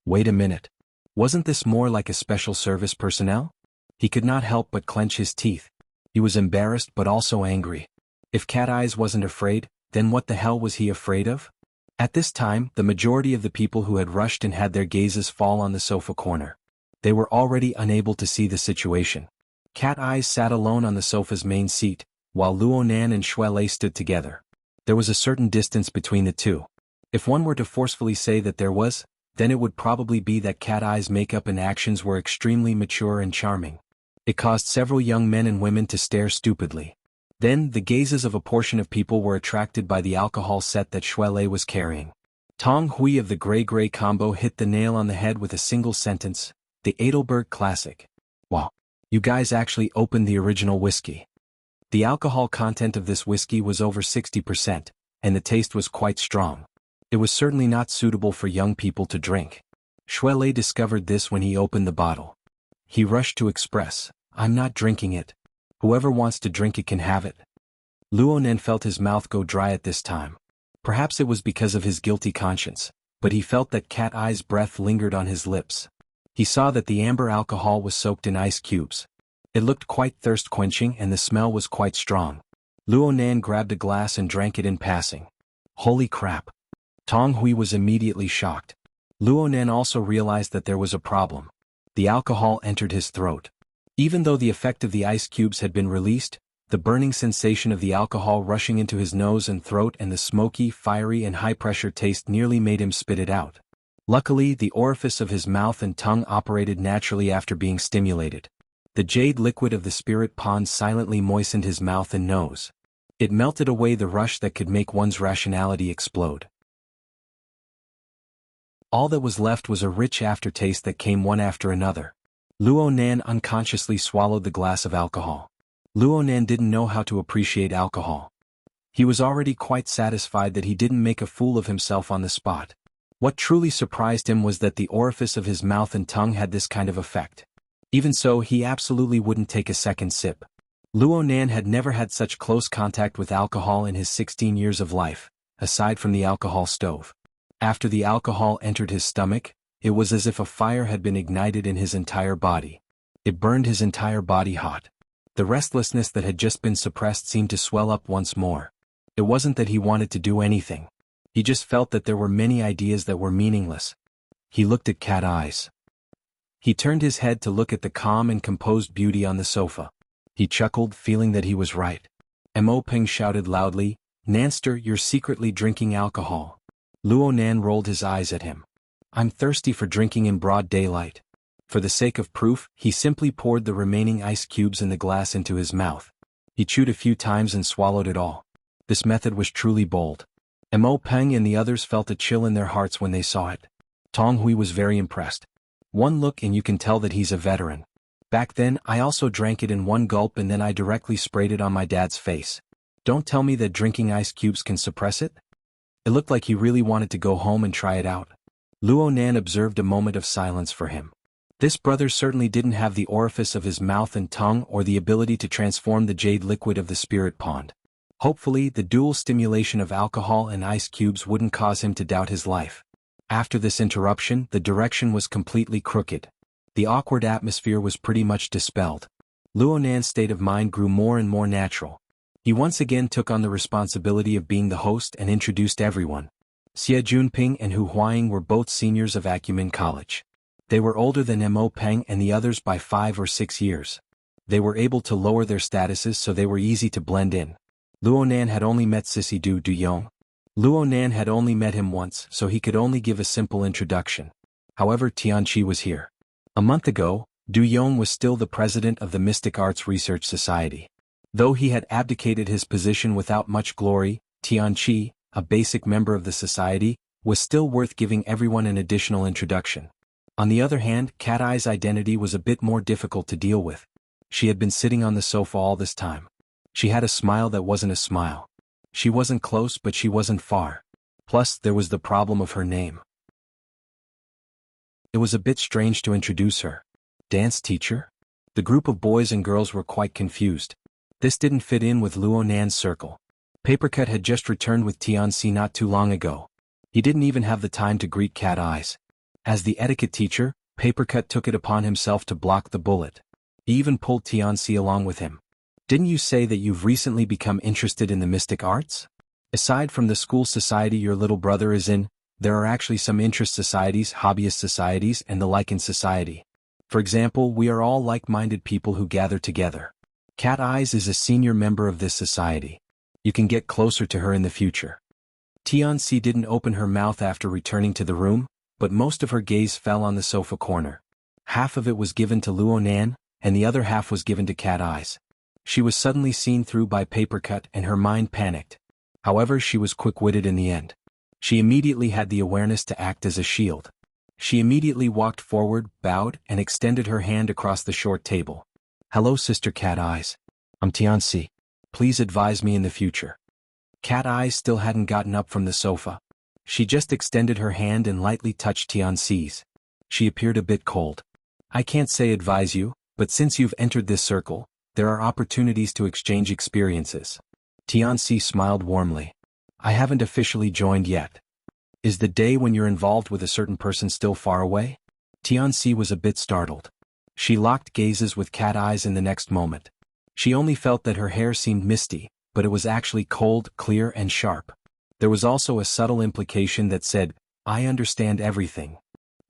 Speaker 1: Wait a minute. Wasn't this more like a special service personnel? He could not help but clench his teeth. He was embarrassed but also angry. If Cat Eyes wasn't afraid, then what the hell was he afraid of? At this time, the majority of the people who had rushed and had their gazes fall on the sofa corner. They were already unable to see the situation. Cat Eyes sat alone on the sofa's main seat, while Luo Nan and Shui Lei stood together. There was a certain distance between the two. If one were to forcefully say that there was, then it would probably be that Cat Eye's makeup and actions were extremely mature and charming. It caused several young men and women to stare stupidly. Then, the gazes of a portion of people were attracted by the alcohol set that Shui Lei was carrying. Tong Hui of the Gray combo hit the nail on the head with a single sentence, the Audiobook classic. Wow. You guys actually opened the original whiskey. The alcohol content of this whiskey was over 60%, and the taste was quite strong. It was certainly not suitable for young people to drink. Shui Lei discovered this when he opened the bottle. He rushed to express, "I'm not drinking it. Whoever wants to drink it can have it." Luo Nan felt his mouth go dry at this time. Perhaps it was because of his guilty conscience, but he felt that Cat Eye's breath lingered on his lips. He saw that the amber alcohol was soaked in ice cubes. It looked quite thirst-quenching and the smell was quite strong. Luo Nan grabbed a glass and drank it in passing. Holy crap! Tong Hui was immediately shocked. Luo Nan also realized that there was a problem. The alcohol entered his throat. Even though the effect of the ice cubes had been released, the burning sensation of the alcohol rushing into his nose and throat and the smoky, fiery and high-pressure taste nearly made him spit it out. Luckily, the orifice of his mouth and tongue operated naturally after being stimulated. The jade liquid of the spirit pond silently moistened his mouth and nose. It melted away the rush that could make one's rationality explode. All that was left was a rich aftertaste that came one after another. Luo Nan unconsciously swallowed the glass of alcohol. Luo Nan didn't know how to appreciate alcohol. He was already quite satisfied that he didn't make a fool of himself on the spot. What truly surprised him was that the orifice of his mouth and tongue had this kind of effect. Even so, he absolutely wouldn't take a second sip. Luo Nan had never had such close contact with alcohol in his 16 years of life, aside from the alcohol stove. After the alcohol entered his stomach, it was as if a fire had been ignited in his entire body. It burned his entire body hot. The restlessness that had just been suppressed seemed to swell up once more. It wasn't that he wanted to do anything. He just felt that there were many ideas that were meaningless. He looked at Cat Eyes. He turned his head to look at the calm and composed beauty on the sofa. He chuckled, feeling that he was right. Mo Peng shouted loudly, "Nanster, you're secretly drinking alcohol." Luo Nan rolled his eyes at him. "I'm thirsty for drinking in broad daylight." For the sake of proof, he simply poured the remaining ice cubes in the glass into his mouth. He chewed a few times and swallowed it all. This method was truly bold. Mo Peng and the others felt a chill in their hearts when they saw it. Tong Hui was very impressed. One look and you can tell that he's a veteran. Back then, I also drank it in one gulp and then I directly sprayed it on my dad's face. Don't tell me that drinking ice cubes can suppress it? It looked like he really wanted to go home and try it out. Luo Nan observed a moment of silence for him. This brother certainly didn't have the orifice of his mouth and tongue or the ability to transform the jade liquid of the spirit pond. Hopefully, the dual stimulation of alcohol and ice cubes wouldn't cause him to doubt his life. After this interruption, the direction was completely crooked. The awkward atmosphere was pretty much dispelled. Luo Nan's state of mind grew more and more natural. He once again took on the responsibility of being the host and introduced everyone. Xie Junping and Hu Huaying were both seniors of Acumen College. They were older than Mo Peng and the others by 5 or 6 years. They were able to lower their statuses so they were easy to blend in. Luo Nan had only met Sissy Du Yong. Luo Nan had only met him once, so he could only give a simple introduction. However, Tianqi was here. A month ago, Du Yong was still the president of the Mystic Arts Research Society. Though he had abdicated his position without much glory, Tianqi, a basic member of the society, was still worth giving everyone an additional introduction. On the other hand, Cat Eye's identity was a bit more difficult to deal with. She had been sitting on the sofa all this time. She had a smile that wasn't a smile. She wasn't close but she wasn't far. Plus, there was the problem of her name. It was a bit strange to introduce her. Dance teacher? The group of boys and girls were quite confused. This didn't fit in with Luo Nan's circle. Papercut had just returned with Tianxi not too long ago. He didn't even have the time to greet Cat Eyes. As the etiquette teacher, Papercut took it upon himself to block the bullet. He even pulled Tianxi along with him. Didn't you say that you've recently become interested in the mystic arts? Aside from the school society your little brother is in, there are actually some interest societies, hobbyist societies, and the like in society. For example, we are all like-minded people who gather together. Cat Eyes is a senior member of this society. You can get closer to her in the future. Tianxi didn't open her mouth after returning to the room, but most of her gaze fell on the sofa corner. Half of it was given to Luonan, and the other half was given to Cat Eyes. She was suddenly seen through by Papercut and her mind panicked. However, she was quick-witted in the end. She immediately had the awareness to act as a shield. She immediately walked forward, bowed, and extended her hand across the short table. Hello, Sister Cat Eyes. I'm Tianxi. Please advise me in the future. Cat Eyes still hadn't gotten up from the sofa. She just extended her hand and lightly touched Tianxi's. She appeared a bit cold. I can't say advise you, but since you've entered this circle, there are opportunities to exchange experiences. Tianxi smiled warmly. I haven't officially joined yet. Is the day when you're involved with a certain person still far away? Tianxi was a bit startled. She locked gazes with Cat Eyes in the next moment. She only felt that her hair seemed misty, but it was actually cold, clear, and sharp. There was also a subtle implication that said, I understand everything.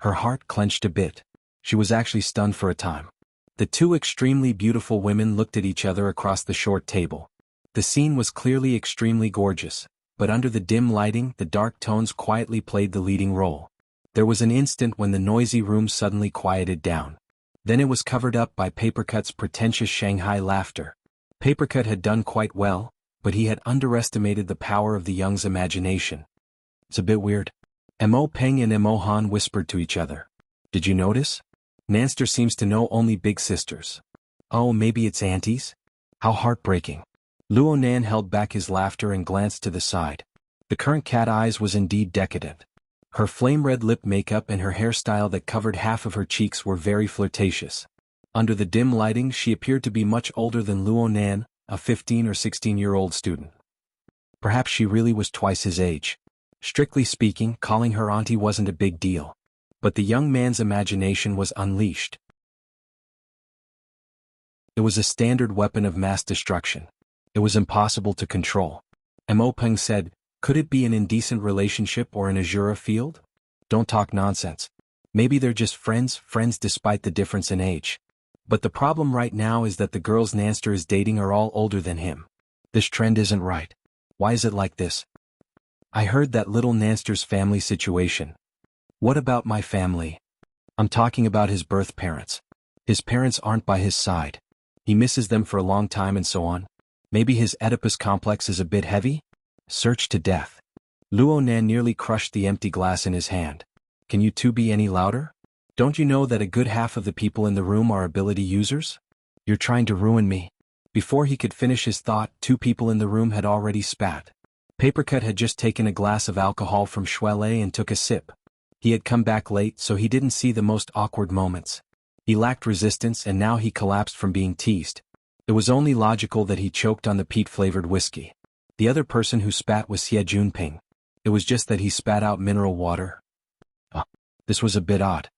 Speaker 1: Her heart clenched a bit. She was actually stunned for a time. The two extremely beautiful women looked at each other across the short table. The scene was clearly extremely gorgeous, but under the dim lighting, the dark tones quietly played the leading role. There was an instant when the noisy room suddenly quieted down. Then it was covered up by Papercut's pretentious Shanghai laughter. Papercut had done quite well, but he had underestimated the power of the young's imagination. It's a bit weird. Mo Peng and Mo Han whispered to each other. Did you notice? Nanster seems to know only big sisters. Oh, maybe it's aunties? How heartbreaking. Luonan held back his laughter and glanced to the side. The current Cat Eyes was indeed decadent. Her flame-red lip makeup and her hairstyle that covered half of her cheeks were very flirtatious. Under the dim lighting, she appeared to be much older than Luonan, a 15 or 16-year-old student. Perhaps she really was twice his age. Strictly speaking, calling her auntie wasn't a big deal. But the young man's imagination was unleashed. It was a standard weapon of mass destruction. It was impossible to control. Mo Peng said, could it be an indecent relationship or an Azura field? Don't talk nonsense. Maybe they're just friends despite the difference in age. But the problem right now is that the girls Nanster is dating are all older than him. This trend isn't right. Why is it like this? I heard that little Nanster's family situation. What about my family? I'm talking about his birth parents. His parents aren't by his side. He misses them for a long time and so on. Maybe his Oedipus complex is a bit heavy? Search to death. Luonan nearly crushed the empty glass in his hand. Can you two be any louder? Don't you know that a good half of the people in the room are ability users? You're trying to ruin me. Before he could finish his thought, two people in the room had already spat. Papercut had just taken a glass of alcohol from Shuele and took a sip. He had come back late, so he didn't see the most awkward moments. He lacked resistance and now he collapsed from being teased. It was only logical that he choked on the peat-flavored whiskey. The other person who spat was Xie Junping. It was just that he spat out mineral water. This was a bit odd.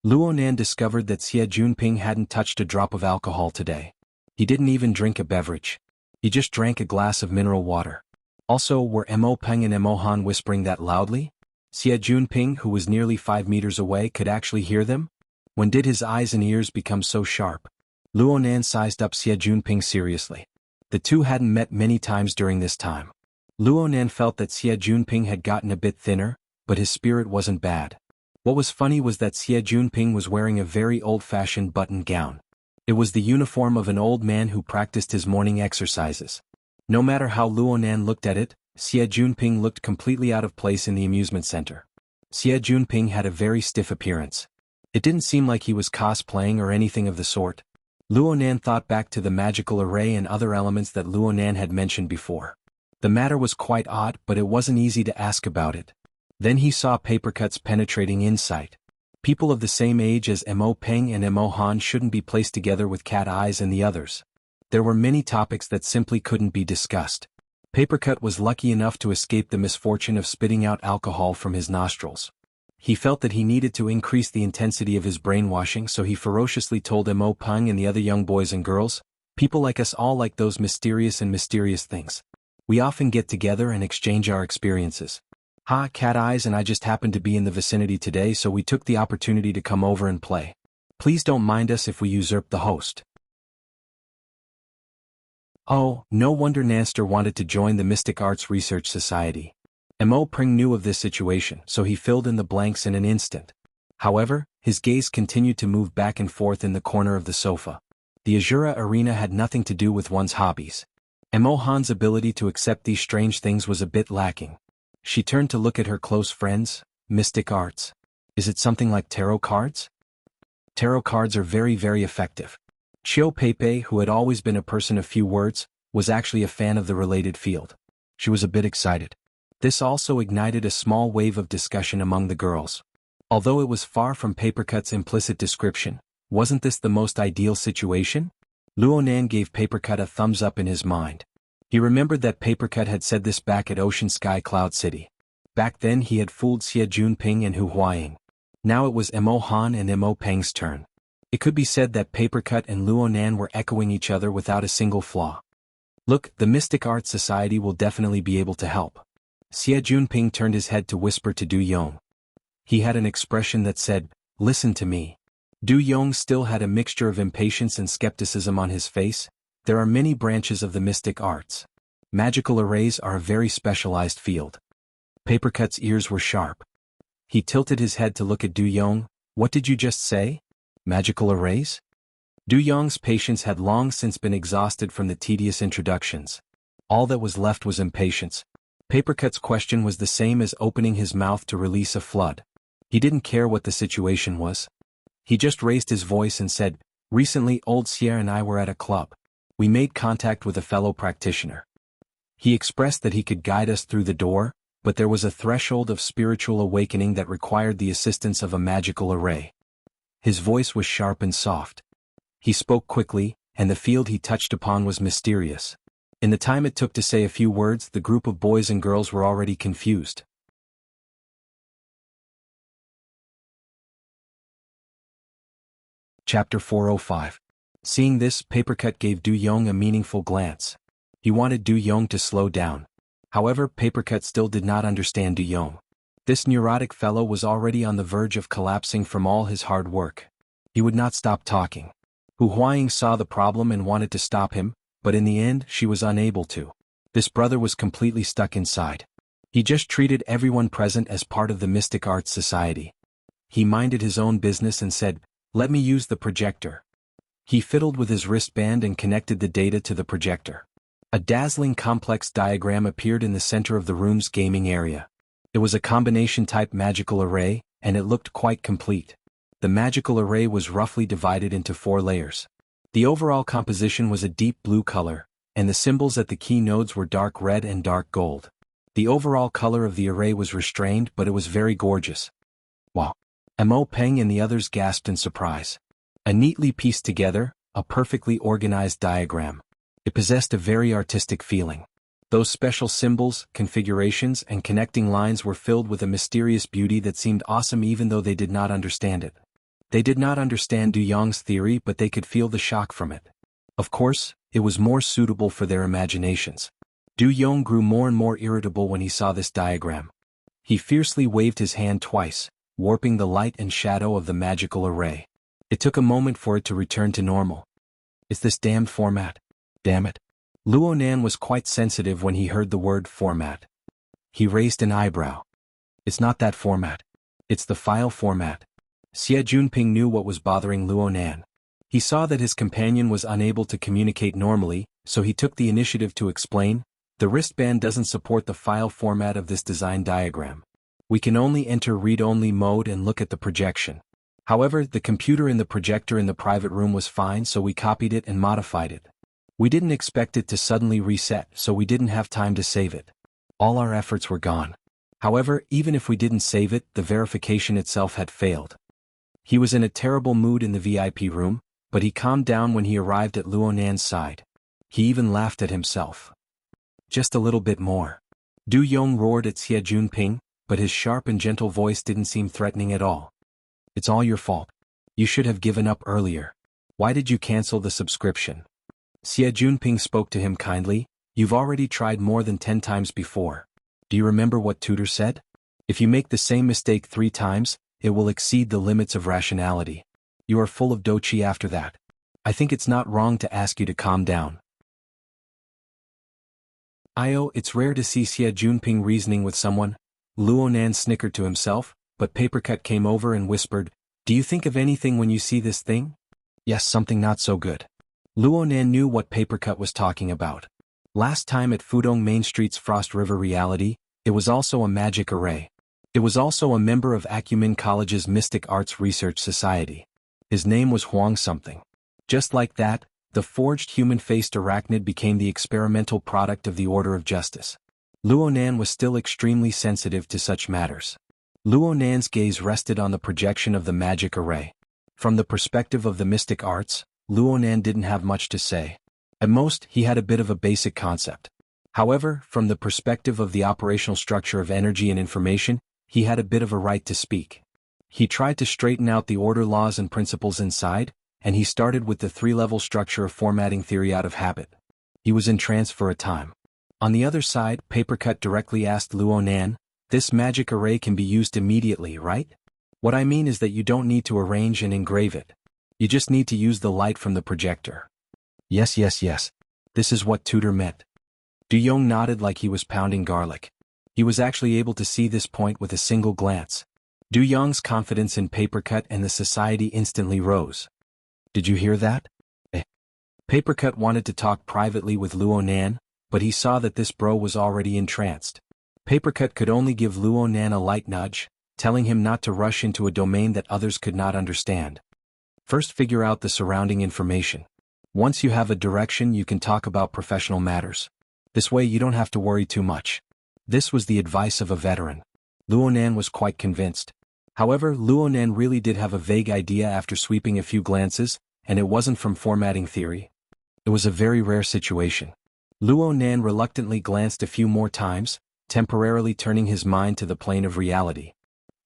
Speaker 1: Luonan discovered that Xie Junping hadn't touched a drop of alcohol today. He didn't even drink a beverage. He just drank a glass of mineral water. Also, were Mo Peng and Mo Han whispering that loudly? Xie Junping, who was nearly 5 meters away, could actually hear them? When did his eyes and ears become so sharp? Luonan sized up Xie Junping seriously. The two hadn't met many times during this time. Luonan felt that Xie Junping had gotten a bit thinner, but his spirit wasn't bad. What was funny was that Xie Junping was wearing a very old-fashioned button gown. It was the uniform of an old man who practiced his morning exercises. No matter how Luonan looked at it, Xie Junping looked completely out of place in the amusement center. Xie Junping had a very stiff appearance. It didn't seem like he was cosplaying or anything of the sort. Luonan thought back to the magical array and other elements that Luonan had mentioned before. The matter was quite odd, but it wasn't easy to ask about it. Then he saw Papercut's penetrating insight. People of the same age as Mo Peng and Mo Han shouldn't be placed together with Cat Eyes and the others. There were many topics that simply couldn't be discussed. Papercut was lucky enough to escape the misfortune of spitting out alcohol from his nostrils. He felt that he needed to increase the intensity of his brainwashing, so he ferociously told Mo Peng and the other young boys and girls, people like us all like those mysterious things. We often get together and exchange our experiences. Cat Eyes and I just happened to be in the vicinity today, so we took the opportunity to come over and play. Please don't mind us if we usurp the host. Oh, no wonder Nanster wanted to join the Mystic Arts Research Society. Pring knew of this situation, so he filled in the blanks in an instant. However, his gaze continued to move back and forth in the corner of the sofa. The Azura arena had nothing to do with one's hobbies. Han's ability to accept these strange things was a bit lacking. She turned to look at her close friends. Mystic arts. Is it something like tarot cards? Tarot cards are very, very effective. Xiao Peipei, who had always been a person of few words, was actually a fan of the related field. She was a bit excited. This also ignited a small wave of discussion among the girls. Although it was far from Papercut's implicit description, wasn't this the most ideal situation? Luonan gave Papercut a thumbs up in his mind. He remembered that Papercut had said this back at Ocean Sky Cloud City. Back then he had fooled Xie Junping and Hu Huaying. Now it was Mo Han and Mo Peng's turn. It could be said that Papercut and Luonan were echoing each other without a single flaw. Look, the Mystic Arts Society will definitely be able to help. Xie Junping turned his head to whisper to Du Yong. He had an expression that said, "Listen to me." Du Yong still had a mixture of impatience and skepticism on his face. There are many branches of the mystic arts. Magical arrays are a very specialized field. Papercut's ears were sharp. He tilted his head to look at Du Yong. What did you just say? Magical arrays? Du Yong's patience had long since been exhausted from the tedious introductions. All that was left was impatience. Papercut's question was the same as opening his mouth to release a flood. He didn't care what the situation was. He just raised his voice and said, "Recently old Sierra and I were at a club. We made contact with a fellow practitioner. He expressed that he could guide us through the door, but there was a threshold of spiritual awakening that required the assistance of a magical array." His voice was sharp and soft. He spoke quickly, and the field he touched upon was mysterious. In the time it took to say a few words, the group of boys and girls were already confused. Chapter 405. Seeing this, Papercut gave Du Yong a meaningful glance. He wanted Du Yong to slow down. However, Papercut still did not understand Du Yong. This neurotic fellow was already on the verge of collapsing from all his hard work. He would not stop talking. Hu Huaying saw the problem and wanted to stop him, but in the end she was unable to. This brother was completely stuck inside. He just treated everyone present as part of the Mystic Arts Society. He minded his own business and said, "Let me use the projector." He fiddled with his wristband and connected the data to the projector. A dazzling complex diagram appeared in the center of the room's gaming area. It was a combination-type magical array, and it looked quite complete. The magical array was roughly divided into 4 layers. The overall composition was a deep blue color, and the symbols at the key nodes were dark red and dark gold. The overall color of the array was restrained, but it was very gorgeous. Wow! Mo Peng and the others gasped in surprise. A neatly pieced together, a perfectly organized diagram. It possessed a very artistic feeling. Those special symbols, configurations, and connecting lines were filled with a mysterious beauty that seemed awesome even though they did not understand it. They did not understand Du Yong's theory, but they could feel the shock from it. Of course, it was more suitable for their imaginations. Du Yong grew more and more irritable when he saw this diagram. He fiercely waved his hand twice, warping the light and shadow of the magical array. It took a moment for it to return to normal. It's this damned format. Damn it. Luonan was quite sensitive when he heard the word format. He raised an eyebrow. It's not that format. It's the file format. Xie Junping knew what was bothering Luonan. He saw that his companion was unable to communicate normally, so he took the initiative to explain, "The wristband doesn't support the file format of this design diagram. We can only enter read-only mode and look at the projection. However, the computer in the projector in the private room was fine, so we copied it and modified it. We didn't expect it to suddenly reset, so we didn't have time to save it. All our efforts were gone. However, even if we didn't save it, the verification itself had failed." He was in a terrible mood in the VIP room, but he calmed down when he arrived at Luonan's side. He even laughed at himself. "Just a little bit more." Du Yong roared at Xie Junping, but his sharp and gentle voice didn't seem threatening at all. "It's all your fault. You should have given up earlier. Why did you cancel the subscription?" Xie Junping spoke to him kindly. "You've already tried more than 10 times before. Do you remember what Tutor said? If you make the same mistake 3 times, it will exceed the limits of rationality. You are full of dochi after that. I think it's not wrong to ask you to calm down." It's rare to see Xie Junping reasoning with someone. Luo Nan snickered to himself, but Papercut came over and whispered, "Do you think of anything when you see this thing?" "Yes, something not so good." Luo Nan knew what Papercut was talking about. Last time at Fudong Main Street's Frost River Reality, it was also a magic array. It was also a member of Acumen College's Mystic Arts Research Society. His name was Huang something. Just like that, the forged human-faced arachnid became the experimental product of the Order of Justice. Luo Nan was still extremely sensitive to such matters. Luo Nan's gaze rested on the projection of the magic array. From the perspective of the mystic arts, Luo Nan didn't have much to say. At most, he had a bit of a basic concept. However, from the perspective of the operational structure of energy and information, he had a bit of a right to speak. He tried to straighten out the order laws and principles inside, and he started with the three-level structure of formatting theory out of habit. He was in trance for a time. On the other side, Papercut directly asked Luo Nan, "This magic array can be used immediately, right? What I mean is that you don't need to arrange and engrave it. You just need to use the light from the projector." Yes. This is what Tutor meant. Du Yong nodded like he was pounding garlic. He was actually able to see this point with a single glance. Du Yong's confidence in Papercut and the society instantly rose. "Did you hear that?" Papercut wanted to talk privately with Luo Nan, but he saw that this bro was already entranced. Papercut could only give Luo Nan a light nudge, telling him not to rush into a domain that others could not understand. First, figure out the surrounding information. Once you have a direction, you can talk about professional matters. This way you don't have to worry too much. This was the advice of a veteran. Luo Nan was quite convinced. However, Luo Nan really did have a vague idea after sweeping a few glances, and it wasn't from formatting theory. It was a very rare situation. Luo Nan reluctantly glanced a few more times, temporarily turning his mind to the plane of reality.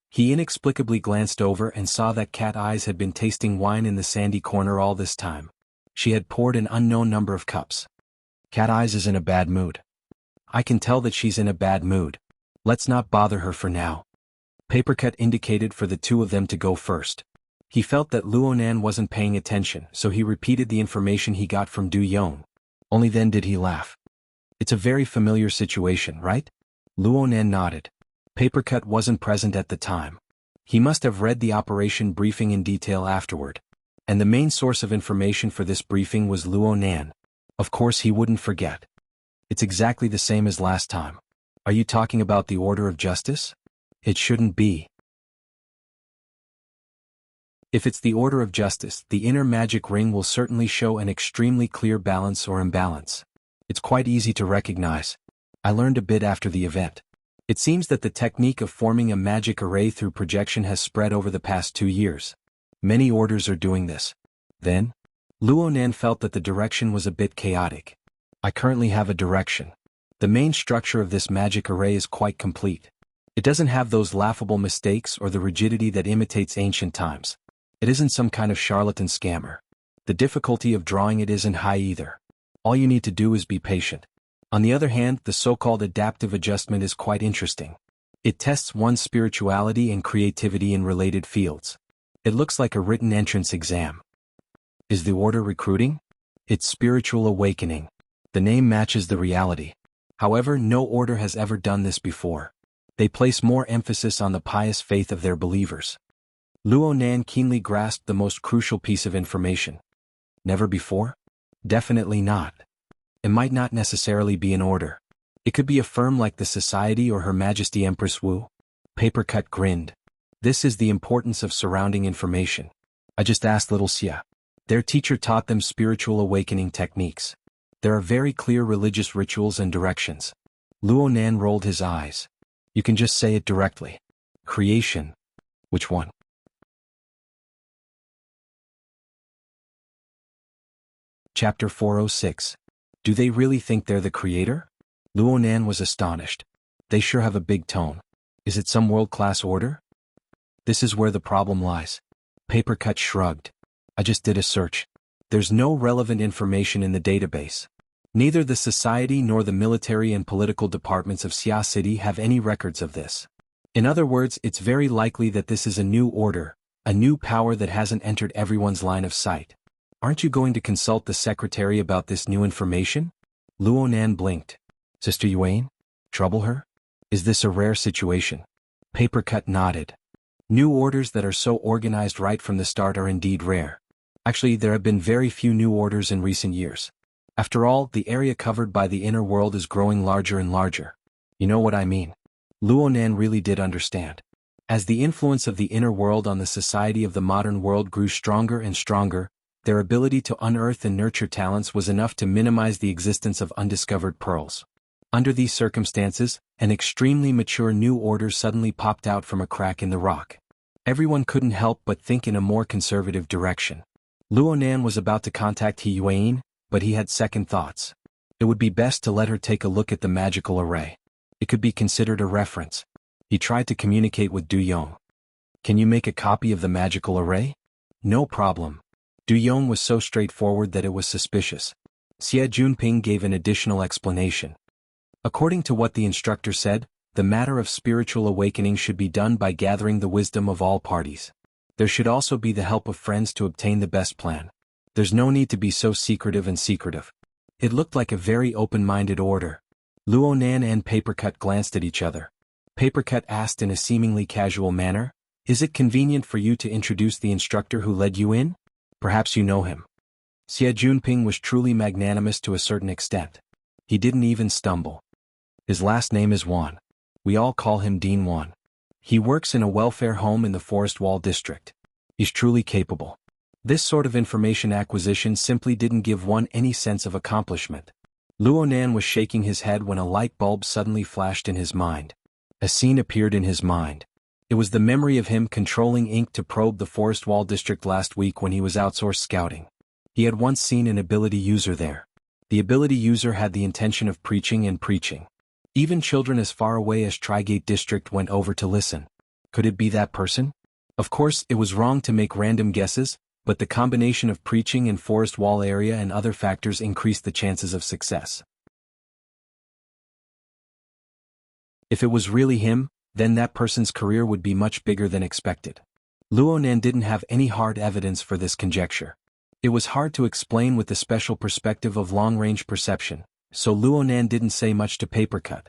Speaker 1: He inexplicably glanced over and saw that Cat Eyes had been tasting wine in the sandy corner all this time. She had poured an unknown number of cups. Cat Eyes is in a bad mood. I can tell that she's in a bad mood. Let's not bother her for now. Papercut indicated for the two of them to go first. He felt that Luo Nan wasn't paying attention, so he repeated the information he got from Du Yong. Only then did he laugh. "It's a very familiar situation, right?" Luo Nan nodded. Papercut wasn't present at the time. He must have read the operation briefing in detail afterward. And the main source of information for this briefing was Luo Nan. Of course he wouldn't forget. "It's exactly the same as last time. Are you talking about the Order of Justice?" "It shouldn't be. If it's the Order of Justice, the inner magic ring will certainly show an extremely clear balance or imbalance. It's quite easy to recognize. I learned a bit after the event. It seems that the technique of forming a magic array through projection has spread over the past 2 years. Many orders are doing this." Then, Luo Nan felt that the direction was a bit chaotic. "I currently have a direction. The main structure of this magic array is quite complete. It doesn't have those laughable mistakes or the rigidity that imitates ancient times. It isn't some kind of charlatan scammer. The difficulty of drawing it isn't high either. All you need to do is be patient. On the other hand, the so-called adaptive adjustment is quite interesting. It tests one's spirituality and creativity in related fields. It looks like a written entrance exam." Is the order recruiting? It's spiritual awakening. The name matches the reality. However, no order has ever done this before. They place more emphasis on the pious faith of their believers. Luo Nan keenly grasped the most crucial piece of information. Never before? Definitely not. It might not necessarily be an order. It could be a firm like the Society or Her Majesty Empress Wu. Papercut grinned. This is the importance of surrounding information. I just asked little Xia. Their teacher taught them spiritual awakening techniques. There are very clear religious rituals and directions. Luo Nan rolled his eyes. You can just say it directly. Creation. Which one? Chapter 406. Do they really think they're the creator? Luo Nan was astonished. They sure have a big tone. Is it some world-class order? This is where the problem lies. Papercut shrugged. I just did a search. There's no relevant information in the database. Neither the society nor the military and political departments of Xia City have any records of this. In other words, it's very likely that this is a new order, a new power that hasn't entered everyone's line of sight. Aren't you going to consult the secretary about this new information? Luo Nan blinked. Sister Yuan? Trouble her? Is this a rare situation? Papercut nodded. New orders that are so organized right from the start are indeed rare. Actually, there have been very few new orders in recent years. After all, the area covered by the inner world is growing larger and larger. You know what I mean? Luonan really did understand. As the influence of the inner world on the society of the modern world grew stronger and stronger, their ability to unearth and nurture talents was enough to minimize the existence of undiscovered pearls. Under these circumstances, an extremely mature new order suddenly popped out from a crack in the rock. Everyone couldn't help but think in a more conservative direction. Luonan was about to contact He Yuan, but he had second thoughts. It would be best to let her take a look at the magical array. It could be considered a reference. He tried to communicate with Du Yong. Can you make a copy of the magical array? No problem. Du Yong was so straightforward that it was suspicious. Xie Junping gave an additional explanation. According to what the instructor said, the matter of spiritual awakening should be done by gathering the wisdom of all parties. There should also be the help of friends to obtain the best plan. There's no need to be so secretive and secretive. It looked like a very open-minded order. Luonan and Papercut glanced at each other. Papercut asked in a seemingly casual manner, "Is it convenient for you to introduce the instructor who led you in? Perhaps you know him." Xie Junping was truly magnanimous to a certain extent. He didn't even stumble. His last name is Wan. We all call him Dean Wan. He works in a welfare home in the Forest Wall district. He's truly capable. This sort of information acquisition simply didn't give one any sense of accomplishment. Luonan was shaking his head when a light bulb suddenly flashed in his mind. A scene appeared in his mind. It was the memory of him controlling ink to probe the Forest Wall district last week when he was outsourced scouting. He had once seen an ability user there. The ability user had the intention of preaching and preaching. Even children as far away as Trigate District went over to listen. Could it be that person? Of course, it was wrong to make random guesses, but the combination of preaching and Forest Wall area and other factors increased the chances of success. If it was really him, then that person's career would be much bigger than expected. Luonan didn't have any hard evidence for this conjecture. It was hard to explain with the special perspective of long-range perception, so Luonan didn't say much to Papercut.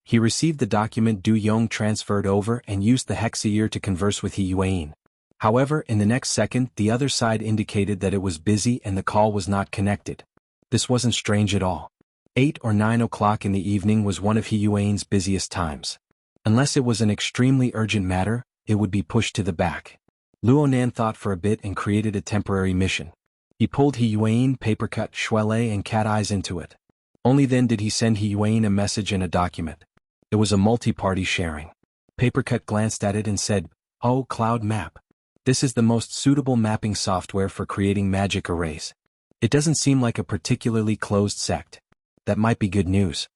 Speaker 1: He received the document Du Yong transferred over and used the hexaear to converse with He Yuan. However, in the next second, the other side indicated that it was busy and the call was not connected. This wasn't strange at all. 8 or 9 o'clock in the evening was one of He Yuan's busiest times. Unless it was an extremely urgent matter, it would be pushed to the back. Luonan thought for a bit and created a temporary mission. He pulled He Yuan, Papercut, Shuele and Cat Eyes into it. Only then did he send He Yuan a message and a document. It was a multi-party sharing. Papercut glanced at it and said, "Oh, Cloud Map. This is the most suitable mapping software for creating magic arrays. It doesn't seem like a particularly closed sect. That might be good news."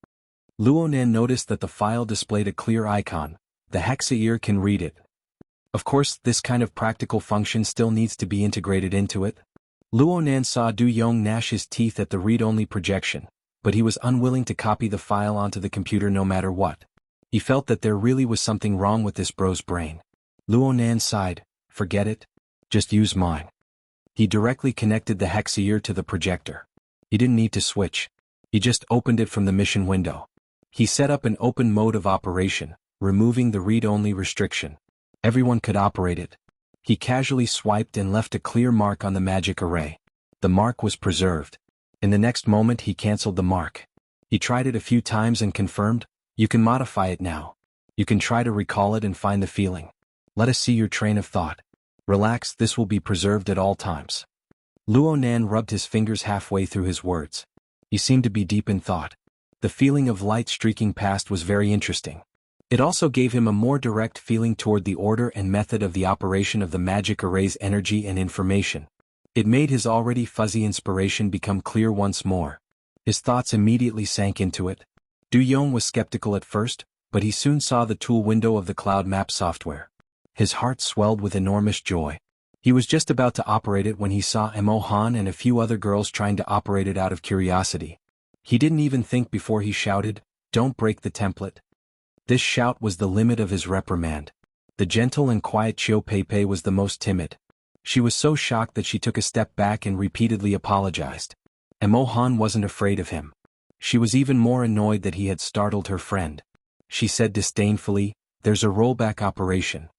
Speaker 1: Luonan noticed that the file displayed a clear icon. The hexaear can read it. Of course, this kind of practical function still needs to be integrated into it. Luonan saw Du Yong gnash his teeth at the read-only projection, but he was unwilling to copy the file onto the computer no matter what. He felt that there really was something wrong with this bro's brain. Luonan sighed, "Forget it. Just use mine." He directly connected the hexaear to the projector. He didn't need to switch. He just opened it from the mission window. He set up an open mode of operation, removing the read-only restriction. Everyone could operate it. He casually swiped and left a clear mark on the magic array. The mark was preserved. In the next moment he cancelled the mark. He tried it a few times and confirmed, "You can modify it now. You can try to recall it and find the feeling. Let us see your train of thought. Relax, this will be preserved at all times." Luonan rubbed his fingers halfway through his words. He seemed to be deep in thought. The feeling of light streaking past was very interesting. It also gave him a more direct feeling toward the order and method of the operation of the magic array's energy and information. It made his already fuzzy inspiration become clear once more. His thoughts immediately sank into it. Du Yong was skeptical at first, but he soon saw the tool window of the cloud map software. His heart swelled with enormous joy. He was just about to operate it when he saw Mo Han and a few other girls trying to operate it out of curiosity. He didn't even think before he shouted, "Don't break the template." This shout was the limit of his reprimand. The gentle and quiet Chiu Pei was the most timid. She was so shocked that she took a step back and repeatedly apologized. Mo Han wasn't afraid of him. She was even more annoyed that he had startled her friend. She said disdainfully, "There's a rollback operation.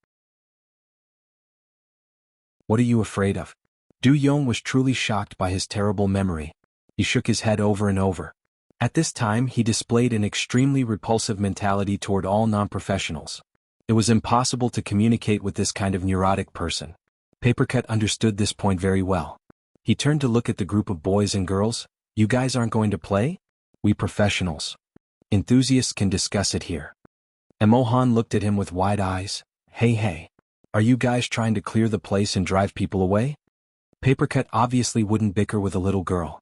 Speaker 1: What are you afraid of?" Du Yong was truly shocked by his terrible memory. He shook his head over and over. At this time he displayed an extremely repulsive mentality toward all non-professionals. It was impossible to communicate with this kind of neurotic person. Papercut understood this point very well. He turned to look at the group of boys and girls. "You guys aren't going to play? We professionals. Enthusiasts can discuss it here." Emohan looked at him with wide eyes. Hey. Are you guys trying to clear the place and drive people away?" Papercut obviously wouldn't bicker with a little girl.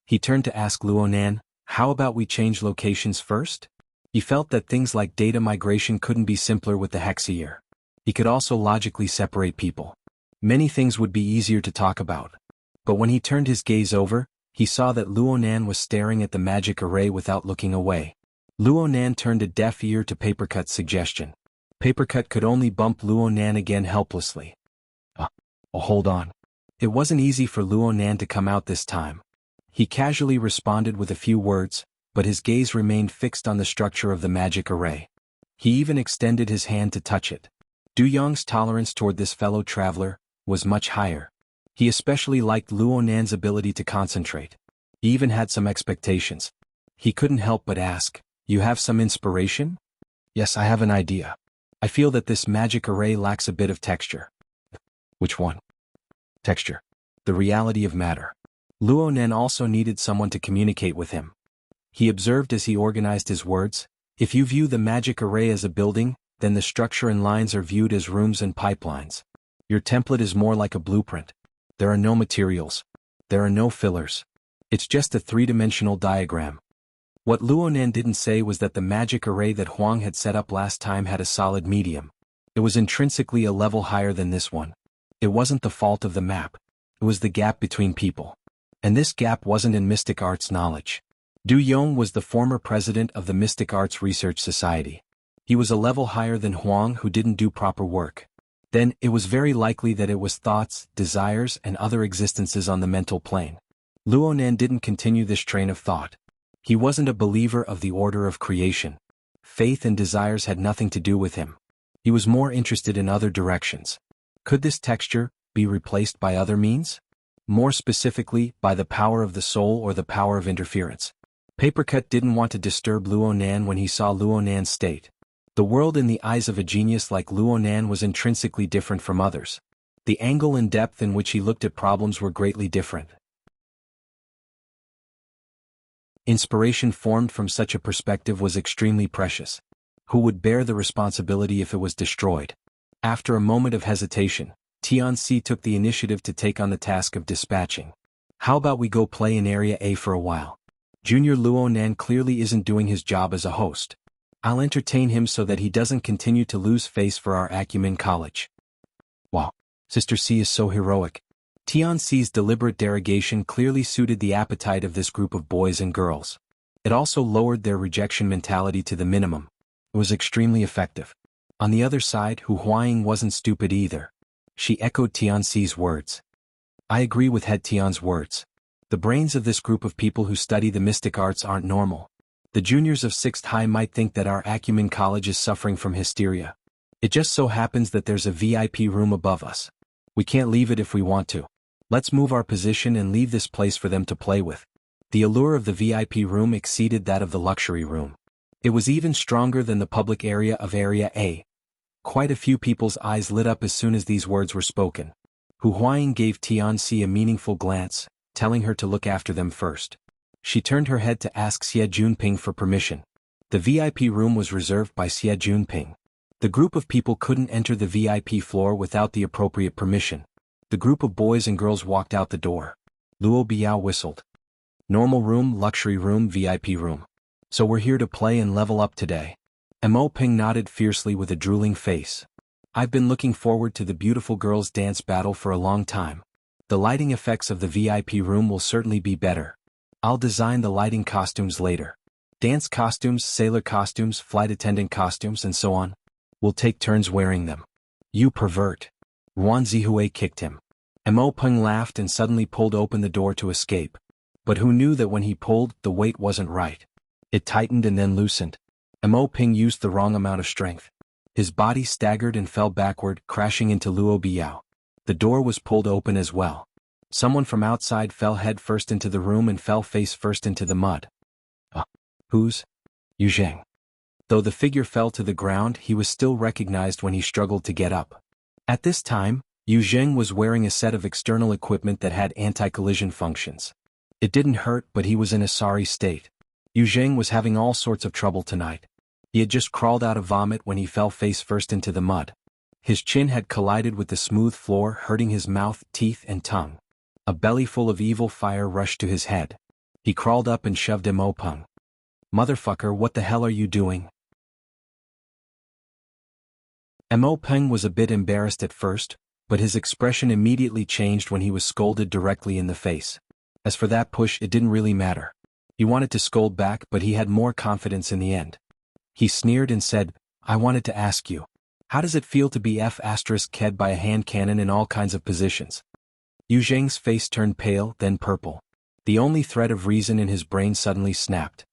Speaker 1: He turned to ask Luonan, "How about we change locations first?" He felt that things like data migration couldn't be simpler with the Hexier. He could also logically separate people. Many things would be easier to talk about. But when he turned his gaze over, he saw that Luonan was staring at the magic array without looking away. Luonan turned a deaf ear to Papercut's suggestion. Papercut could only bump Luonan again helplessly. Hold on. It wasn't easy for Luonan to come out this time. He casually responded with a few words, but his gaze remained fixed on the structure of the magic array. He even extended his hand to touch it. Du Yong's tolerance toward this fellow traveler was much higher. He especially liked Luonan's ability to concentrate. He even had some expectations. He couldn't help but ask, "You have some inspiration?" "Yes, I have an idea. I feel that this magic array lacks a bit of texture." "Which one?" "Texture. The reality of matter." Luonan also needed someone to communicate with him. He observed as he organized his words, "If you view the magic array as a building, then the structure and lines are viewed as rooms and pipelines. Your template is more like a blueprint. There are no materials. There are no fillers. It's just a three-dimensional diagram." What Luonan didn't say was that the magic array that Huang had set up last time had a solid medium. It was intrinsically a level higher than this one. It wasn't the fault of the map. It was the gap between people. And this gap wasn't in mystic arts knowledge. Du Yong was the former president of the Mystic Arts Research Society. He was a level higher than Huang, who didn't do proper work. Then, it was very likely that it was thoughts, desires, and other existences on the mental plane. Luonan didn't continue this train of thought. He wasn't a believer of the order of creation. Faith and desires had nothing to do with him. He was more interested in other directions. Could this texture be replaced by other means? More specifically, by the power of the soul or the power of interference. Papercut didn't want to disturb Luonan when he saw Luonan's state. The world in the eyes of a genius like Luonan was intrinsically different from others. The angle and depth in which he looked at problems were greatly different. Inspiration formed from such a perspective was extremely precious. Who would bear the responsibility if it was destroyed? After a moment of hesitation, Tianxi took the initiative to take on the task of dispatching. "How about we go play in Area A for a while? Junior Luonan clearly isn't doing his job as a host. I'll entertain him so that he doesn't continue to lose face for our Acumen College." "Wow, Sister C is so heroic." Tianxi's deliberate derogation clearly suited the appetite of this group of boys and girls. It also lowered their rejection mentality to the minimum. It was extremely effective. On the other side, Hu Huaying wasn't stupid either. She echoed Tianxi's words. "I agree with Head Tian's words. The brains of this group of people who study the mystic arts aren't normal. The juniors of 6th High might think that our Acumen College is suffering from hysteria. It just so happens that there's a VIP room above us. We can't leave it if we want to. Let's move our position and leave this place for them to play with." The allure of the VIP room exceeded that of the luxury room. It was even stronger than the public area of Area A. Quite a few people's eyes lit up as soon as these words were spoken. Hu Huaying gave Tianxi a meaningful glance, telling her to look after them first. She turned her head to ask Xie Junping for permission. The VIP room was reserved by Xie Junping. The group of people couldn't enter the VIP floor without the appropriate permission. The group of boys and girls walked out the door. Luo Biao whistled. "Normal room, luxury room, VIP room. So we're here to play and level up today." Mo Ping nodded fiercely with a drooling face. "I've been looking forward to the beautiful girls' dance battle for a long time. The lighting effects of the VIP room will certainly be better. I'll design the lighting costumes later. Dance costumes, sailor costumes, flight attendant costumes, and so on. We'll take turns wearing them." "You pervert." Wan Zihue kicked him. Mo Peng laughed and suddenly pulled open the door to escape. But who knew that when he pulled, the weight wasn't right. It tightened and then loosened. Mo Ping used the wrong amount of strength. His body staggered and fell backward, crashing into Luo Biao. The door was pulled open as well. Someone from outside fell head first into the room and fell face first into the mud. Who's? Yu Zheng. Though the figure fell to the ground, he was still recognized when he struggled to get up. At this time, Yu Zheng was wearing a set of external equipment that had anti-collision functions. It didn't hurt, but he was in a sorry state. Yu Zheng was having all sorts of trouble tonight. He had just crawled out of vomit when he fell face first into the mud. His chin had collided with the smooth floor, hurting his mouth, teeth, and tongue. A belly full of evil fire rushed to his head. He crawled up and shoved Mo Peng. "Motherfucker, what the hell are you doing?" Mo Peng was a bit embarrassed at first, but his expression immediately changed when he was scolded directly in the face. As for that push, it didn't really matter. He wanted to scold back, but he had more confidence in the end. He sneered and said, "I wanted to ask you, how does it feel to be F***ed by a hand cannon in all kinds of positions?" Yu Zheng's face turned pale, then purple. The only thread of reason in his brain suddenly snapped.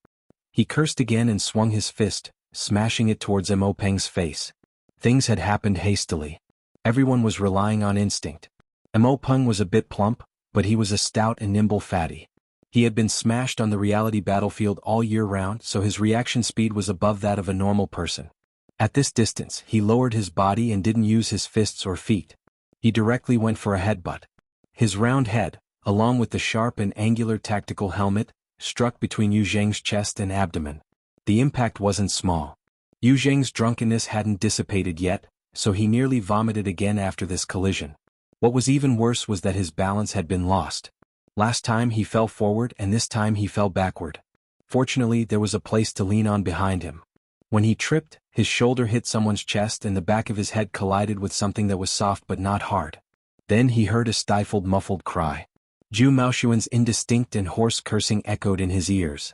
Speaker 1: He cursed again and swung his fist, smashing it towards Mo Peng's face. Things had happened hastily. Everyone was relying on instinct. Mo Peng was a bit plump, but he was a stout and nimble fatty. He had been smashed on the reality battlefield all year round, so his reaction speed was above that of a normal person. At this distance, he lowered his body and didn't use his fists or feet. He directly went for a headbutt. His round head, along with the sharp and angular tactical helmet, struck between Yu Zheng's chest and abdomen. The impact wasn't small. Yu Zheng's drunkenness hadn't dissipated yet, so he nearly vomited again after this collision. What was even worse was that his balance had been lost. Last time he fell forward and this time he fell backward. Fortunately, there was a place to lean on behind him. When he tripped, his shoulder hit someone's chest and the back of his head collided with something that was soft but not hard. Then he heard a stifled, muffled cry. Zhu Maoshuan's indistinct and hoarse cursing echoed in his ears.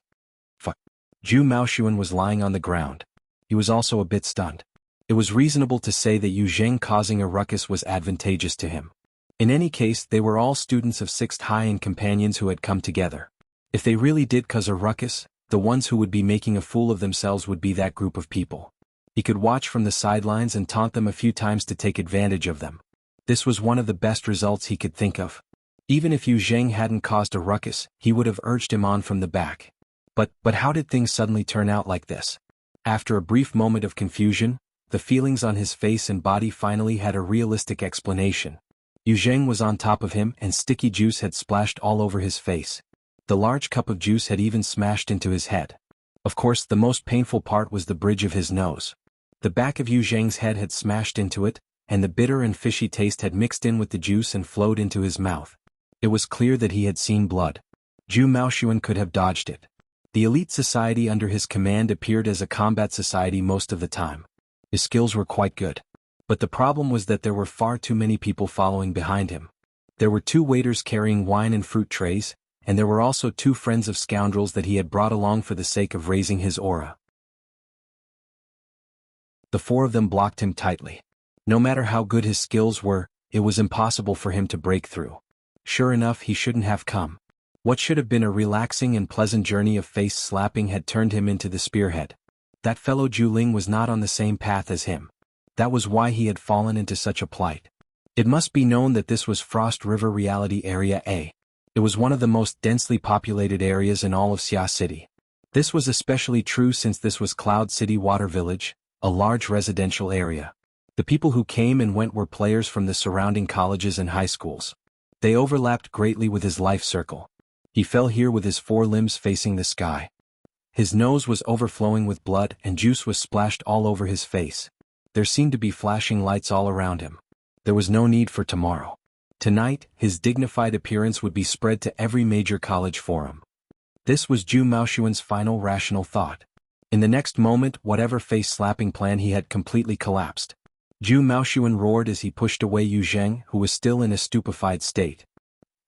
Speaker 1: Fuck. Zhu Maoshuan was lying on the ground. He was also a bit stunned. It was reasonable to say that Yu Zheng causing a ruckus was advantageous to him. In any case, they were all students of 6th High and companions who had come together. If they really did cause a ruckus, the ones who would be making a fool of themselves would be that group of people. He could watch from the sidelines and taunt them a few times to take advantage of them. This was one of the best results he could think of. Even if Yu Zheng hadn't caused a ruckus, he would have urged him on from the back. But how did things suddenly turn out like this? After a brief moment of confusion, the feelings on his face and body finally had a realistic explanation. Yu Zheng was on top of him and sticky juice had splashed all over his face. The large cup of juice had even smashed into his head. Of course, the most painful part was the bridge of his nose. The back of Yu Zheng's head had smashed into it, and the bitter and fishy taste had mixed in with the juice and flowed into his mouth. It was clear that he had seen blood. Zhu Maoshuan could have dodged it. The elite society under his command appeared as a combat society most of the time. His skills were quite good. But the problem was that there were far too many people following behind him. There were 2 waiters carrying wine and fruit trays, and there were also 2 friends of scoundrels that he had brought along for the sake of raising his aura. The 4 of them blocked him tightly. No matter how good his skills were, it was impossible for him to break through. Sure enough, he shouldn't have come. What should have been a relaxing and pleasant journey of face slapping had turned him into the spearhead. That fellow Juling was not on the same path as him. That was why he had fallen into such a plight. It must be known that this was Frost River Reality Area A. It was one of the most densely populated areas in all of Xia City. This was especially true since this was Cloud City Water Village, a large residential area. The people who came and went were players from the surrounding colleges and high schools. They overlapped greatly with his life circle. He fell here with his 4 limbs facing the sky. His nose was overflowing with blood and juice was splashed all over his face. There seemed to be flashing lights all around him. There was no need for tomorrow. Tonight, his dignified appearance would be spread to every major college forum. This was Zhu Maoshuan's final rational thought. In the next moment, whatever face-slapping plan he had completely collapsed. Zhu Maoshuan roared as he pushed away Yu Zheng, who was still in a stupefied state.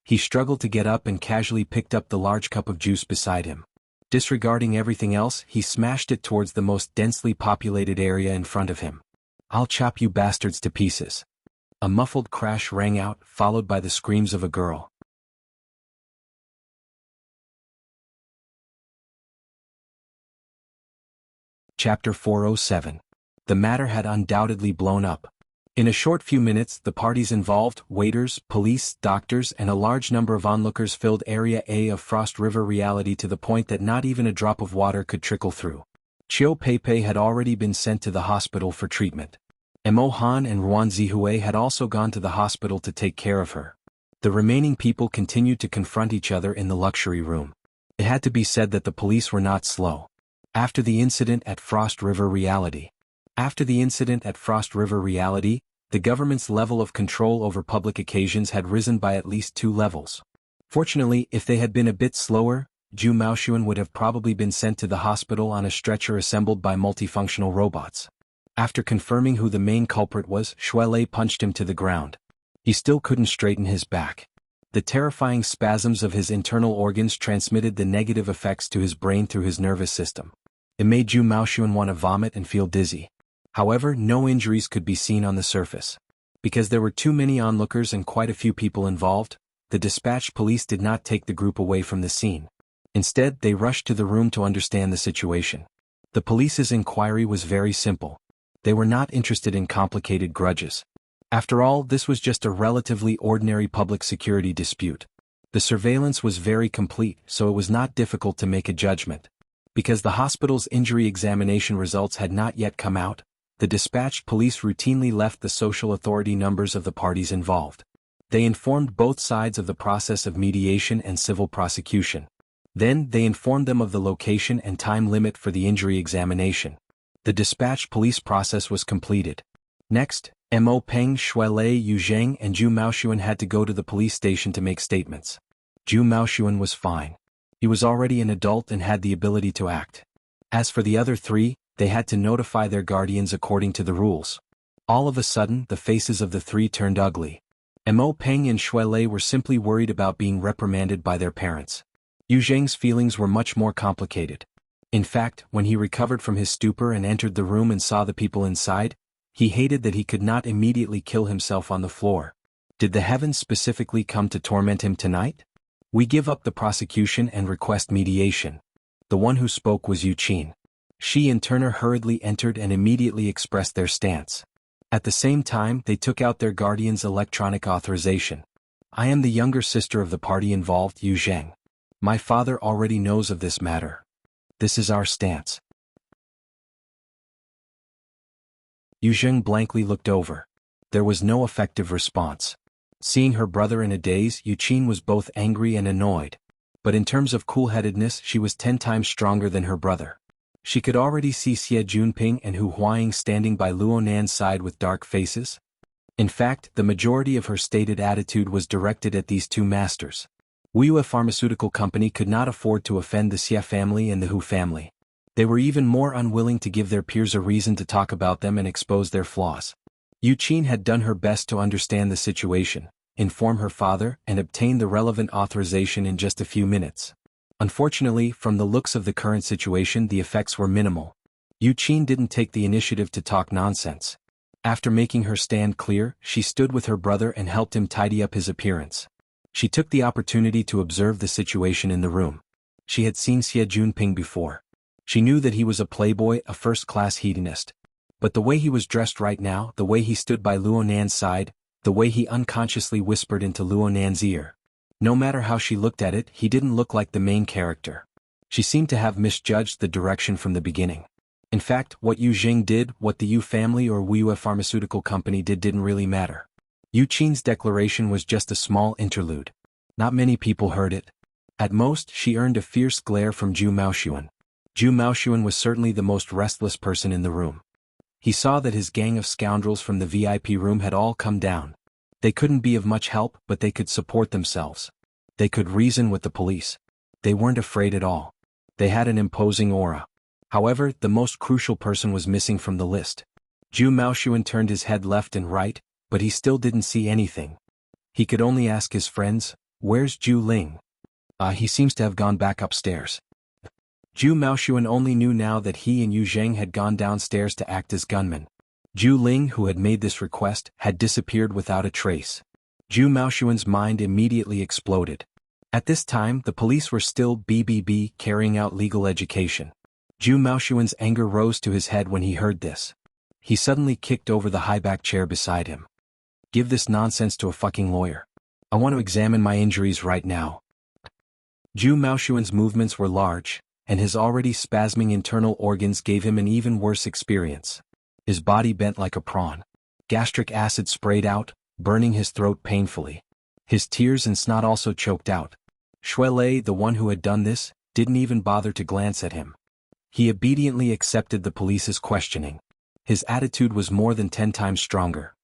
Speaker 1: He struggled to get up and casually picked up the large cup of juice beside him. Disregarding everything else, he smashed it towards the most densely populated area in front of him. "I'll chop you bastards to pieces." A muffled crash rang out, followed by the screams of a girl. Chapter 407. The matter had undoubtedly blown up. In a short few minutes, the parties involved, waiters, police, doctors, and a large number of onlookers filled Area A of Frost River reality to the point that not even a drop of water could trickle through. Chiu Peipei had already been sent to the hospital for treatment. Mo Han and Ruan Zihui had also gone to the hospital to take care of her. The remaining people continued to confront each other in the luxury room. It had to be said that the police were not slow. After the incident at Frost River reality, the government's level of control over public occasions had risen by at least 2 levels. Fortunately, if they had been a bit slower, Zhu Maoxuan would have probably been sent to the hospital on a stretcher assembled by multifunctional robots. After confirming who the main culprit was, Shuelei punched him to the ground. He still couldn't straighten his back. The terrifying spasms of his internal organs transmitted the negative effects to his brain through his nervous system. It made Zhu Maoxuan want to vomit and feel dizzy. However, no injuries could be seen on the surface. Because there were too many onlookers and quite a few people involved, the dispatched police did not take the group away from the scene. Instead, they rushed to the room to understand the situation. The police's inquiry was very simple. They were not interested in complicated grudges. After all, this was just a relatively ordinary public security dispute. The surveillance was very complete, so it was not difficult to make a judgment. Because the hospital's injury examination results had not yet come out, the dispatched police routinely left the social authority numbers of the parties involved. They informed both sides of the process of mediation and civil prosecution. Then, they informed them of the location and time limit for the injury examination. The dispatched police process was completed. Next, Mo Peng, Shuelei, Yu Zheng, and Zhu Maoxuan had to go to the police station to make statements. Zhu Maoxuan was fine. He was already an adult and had the ability to act. As for the other 3, they had to notify their guardians according to the rules. All of a sudden, the faces of the 3 turned ugly. Mo Peng and Shuelei were simply worried about being reprimanded by their parents. Yu Zheng's feelings were much more complicated. In fact, when he recovered from his stupor and entered the room and saw the people inside, he hated that he could not immediately kill himself on the floor. Did the heavens specifically come to torment him tonight? We give up the prosecution and request mediation. The one who spoke was Yu Qin. She and Turner hurriedly entered and immediately expressed their stance. At the same time, they took out their guardian's electronic authorization. I am the younger sister of the party involved, Yu Zheng. My father already knows of this matter. This is our stance. Yu Zheng blankly looked over. There was no effective response. Seeing her brother in a daze, Yu Qin was both angry and annoyed. But in terms of cool-headedness, she was 10 times stronger than her brother. She could already see Xie Junping and Hu Huaying standing by Luo Nan's side with dark faces. In fact, the majority of her stated attitude was directed at these 2 masters. Wuxia Pharmaceutical Company could not afford to offend the Xie family and the Hu family. They were even more unwilling to give their peers a reason to talk about them and expose their flaws. Yu Qin had done her best to understand the situation, inform her father, and obtain the relevant authorization in just a few minutes. Unfortunately, from the looks of the current situation, the effects were minimal. Yu Qin didn't take the initiative to talk nonsense. After making her stand clear, she stood with her brother and helped him tidy up his appearance. She took the opportunity to observe the situation in the room. She had seen Xie Junping before. She knew that he was a playboy, a first-class hedonist. But the way he was dressed right now, the way he stood by Luo Nan's side, the way he unconsciously whispered into Luo Nan's ear. No matter how she looked at it, he didn't look like the main character. She seemed to have misjudged the direction from the beginning. In fact, what Yu Zheng did, what the Yu family or Wuxia Pharmaceutical Company didn't really matter. Yu Qin's declaration was just a small interlude. Not many people heard it. At most, she earned a fierce glare from Zhu Maoxuan. Zhu Maoxuan was certainly the most restless person in the room. He saw that his gang of scoundrels from the VIP room had all come down. They couldn't be of much help, but they could support themselves. They could reason with the police. They weren't afraid at all. They had an imposing aura. However, the most crucial person was missing from the list. Zhu Maoxuan turned his head left and right, but he still didn't see anything. He could only ask his friends, "Where's Zhu Ling?" He seems to have gone back upstairs. Zhu Maoxuan only knew now that he and Yu Zheng had gone downstairs to act as gunmen. Zhu Ling, who had made this request, had disappeared without a trace. Zhu Maoxuan's mind immediately exploded. At this time, the police were still carrying out legal education. Zhu Maoshuan's anger rose to his head when he heard this. He suddenly kicked over the high-back chair beside him. Give this nonsense to a fucking lawyer. I want to examine my injuries right now. Zhu Maoshuan's movements were large, and his already spasming internal organs gave him an even worse experience. His body bent like a prawn. Gastric acid sprayed out, burning his throat painfully. His tears and snot also choked out. Shuelei, the one who had done this, didn't even bother to glance at him. He obediently accepted the police's questioning. His attitude was more than 10 times stronger.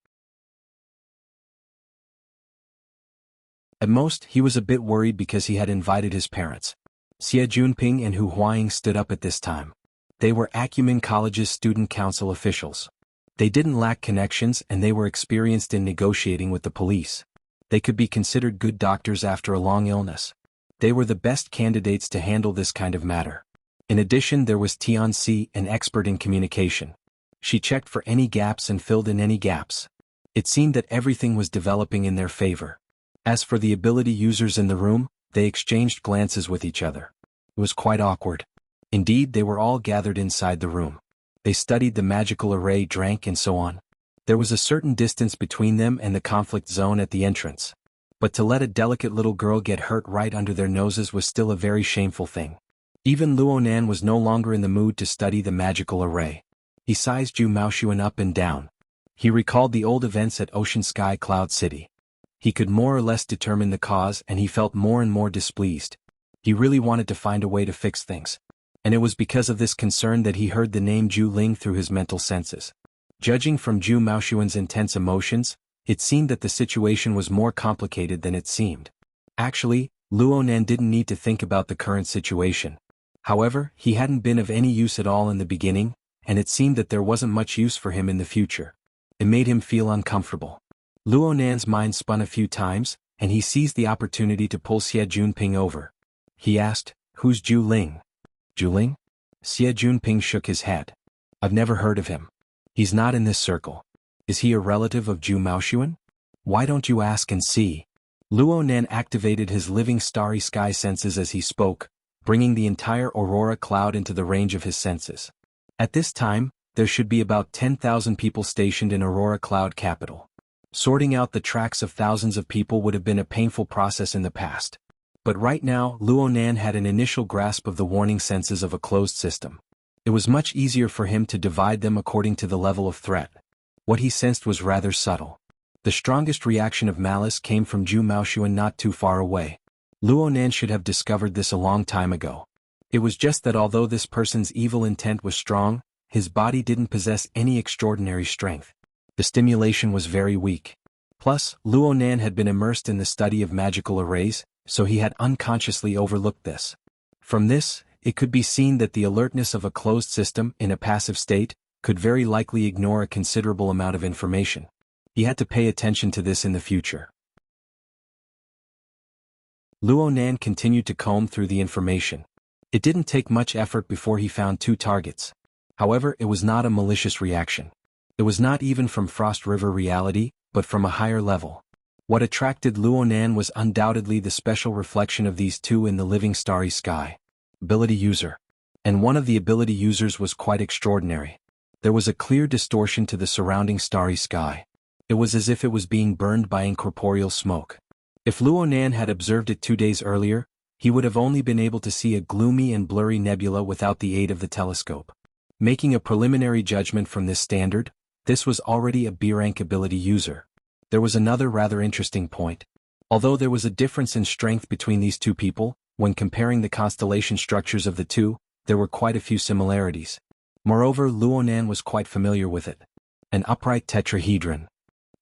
Speaker 1: At most, he was a bit worried because he had invited his parents. Xie Junping and Hu Huaying stood up at this time. They were Acumen College's student council officials. They didn't lack connections and they were experienced in negotiating with the police. They could be considered good doctors after a long illness. They were the best candidates to handle this kind of matter. In addition, there was Tianxi, an expert in communication. She checked for any gaps and filled in any gaps. It seemed that everything was developing in their favor. As for the ability users in the room, they exchanged glances with each other. It was quite awkward. Indeed, they were all gathered inside the room. They studied the magical array, drank and so on. There was a certain distance between them and the conflict zone at the entrance. But to let a delicate little girl get hurt right under their noses was still a very shameful thing. Even Luonan was no longer in the mood to study the magical array. He sized Zhu Maoshuan up and down. He recalled the old events at Ocean Sky Cloud City. He could more or less determine the cause and he felt more and more displeased. He really wanted to find a way to fix things. And it was because of this concern that he heard the name Zhu Ling through his mental senses. Judging from Zhu Maoshuan's intense emotions, it seemed that the situation was more complicated than it seemed. Actually, Luonan didn't need to think about the current situation. However, he hadn't been of any use at all in the beginning, and it seemed that there wasn't much use for him in the future. It made him feel uncomfortable. Luonan's mind spun a few times, and he seized the opportunity to pull Xie Junping over. He asked, "Who's Zhu Ling?" "Zhu Ling?" Xie Junping shook his head. "I've never heard of him. He's not in this circle. Is he a relative of Zhu Maoshuan? Why don't you ask and see?" Luonan activated his living starry sky senses as he spoke, bringing the entire aurora cloud into the range of his senses. At this time, there should be about 10,000 people stationed in Aurora Cloud Capital. Sorting out the tracks of thousands of people would have been a painful process in the past. But right now, Luonan had an initial grasp of the warning senses of a closed system. It was much easier for him to divide them according to the level of threat. What he sensed was rather subtle. The strongest reaction of malice came from Zhu Maoshuan not too far away. Luonan should have discovered this a long time ago. It was just that although this person's evil intent was strong, his body didn't possess any extraordinary strength. The stimulation was very weak. Plus, Luonan had been immersed in the study of magical arrays, so he had unconsciously overlooked this. From this, it could be seen that the alertness of a closed system in a passive state could very likely ignore a considerable amount of information. He had to pay attention to this in the future. Luonan continued to comb through the information. It didn't take much effort before he found 2 targets. However, it was not a malicious reaction. It was not even from Frost River reality, but from a higher level. What attracted Luonan was undoubtedly the special reflection of these 2 in the living starry sky. Ability user. And one of the ability users was quite extraordinary. There was a clear distortion to the surrounding starry sky. It was as if it was being burned by incorporeal smoke. If Luonan had observed it 2 days earlier, he would have only been able to see a gloomy and blurry nebula without the aid of the telescope. Making a preliminary judgment from this standard, this was already a B-rank ability user. There was another rather interesting point. Although there was a difference in strength between these 2 people, when comparing the constellation structures of the 2, there were quite a few similarities. Moreover, Luonan was quite familiar with it. An upright tetrahedron.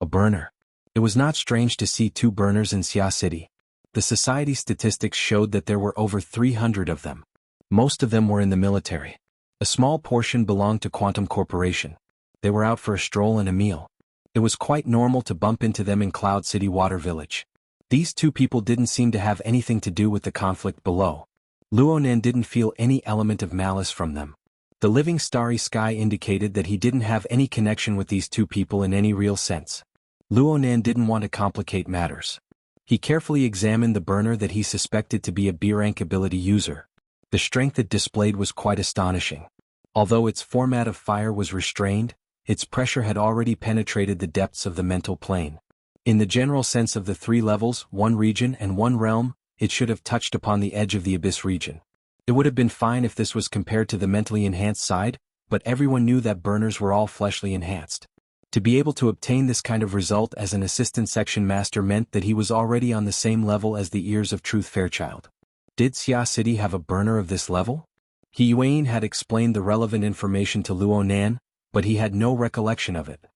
Speaker 1: A burner. It was not strange to see 2 burners in Xia City. The society statistics showed that there were over 300 of them. Most of them were in the military. A small portion belonged to Quantum Corporation. They were out for a stroll and a meal. It was quite normal to bump into them in Cloud City Water Village. These 2 people didn't seem to have anything to do with the conflict below. Luonan didn't feel any element of malice from them. The living starry sky indicated that he didn't have any connection with these 2 people in any real sense. Luonan didn't want to complicate matters. He carefully examined the burner that he suspected to be a B-rank ability user. The strength it displayed was quite astonishing. Although its format of fire was restrained, its pressure had already penetrated the depths of the mental plane. In the general sense of the 3 levels, 1 region and 1 realm, it should have touched upon the edge of the abyss region. It would have been fine if this was compared to the mentally enhanced side, but everyone knew that burners were all fleshly enhanced. To be able to obtain this kind of result as an assistant section master meant that he was already on the same level as the ears of Truth Fairchild. Did Xia City have a burner of this level? He Yuan had explained the relevant information to Luo Nan, but he had no recollection of it.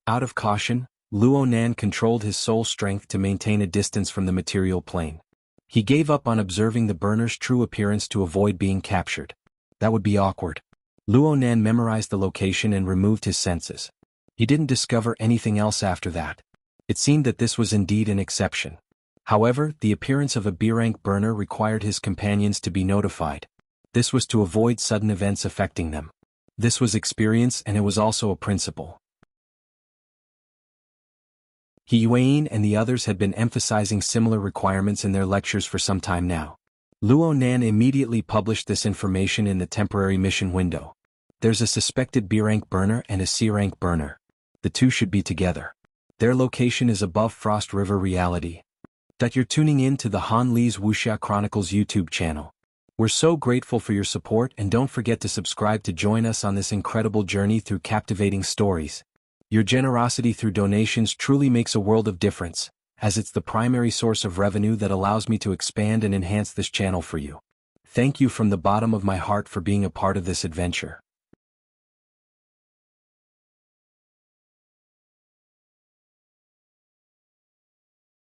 Speaker 1: Out of caution, Luo Nan controlled his soul strength to maintain a distance from the material plane. He gave up on observing the burner's true appearance to avoid being captured. That would be awkward. Luo Nan memorized the location and removed his senses. He didn't discover anything else after that. It seemed that this was indeed an exception. However, the appearance of a B-rank burner required his companions to be notified. This was to avoid sudden events affecting them. This was experience and it was also a principle. He Yuan and the others had been emphasizing similar requirements in their lectures for some time now. Luo Nan immediately published this information in the temporary mission window. There's a suspected B-rank burner and a C-rank burner. The two should be together. Their location is above Frost River Reality. You're tuning in to the Han Li's Wuxia Chronicles YouTube channel. We're so grateful for your support and don't forget to subscribe to join us on this incredible journey through captivating stories. Your generosity through donations truly makes a world of difference, as it's the primary source of revenue that allows me to expand and enhance this channel for you. Thank you from the bottom of my heart for being a part of this adventure.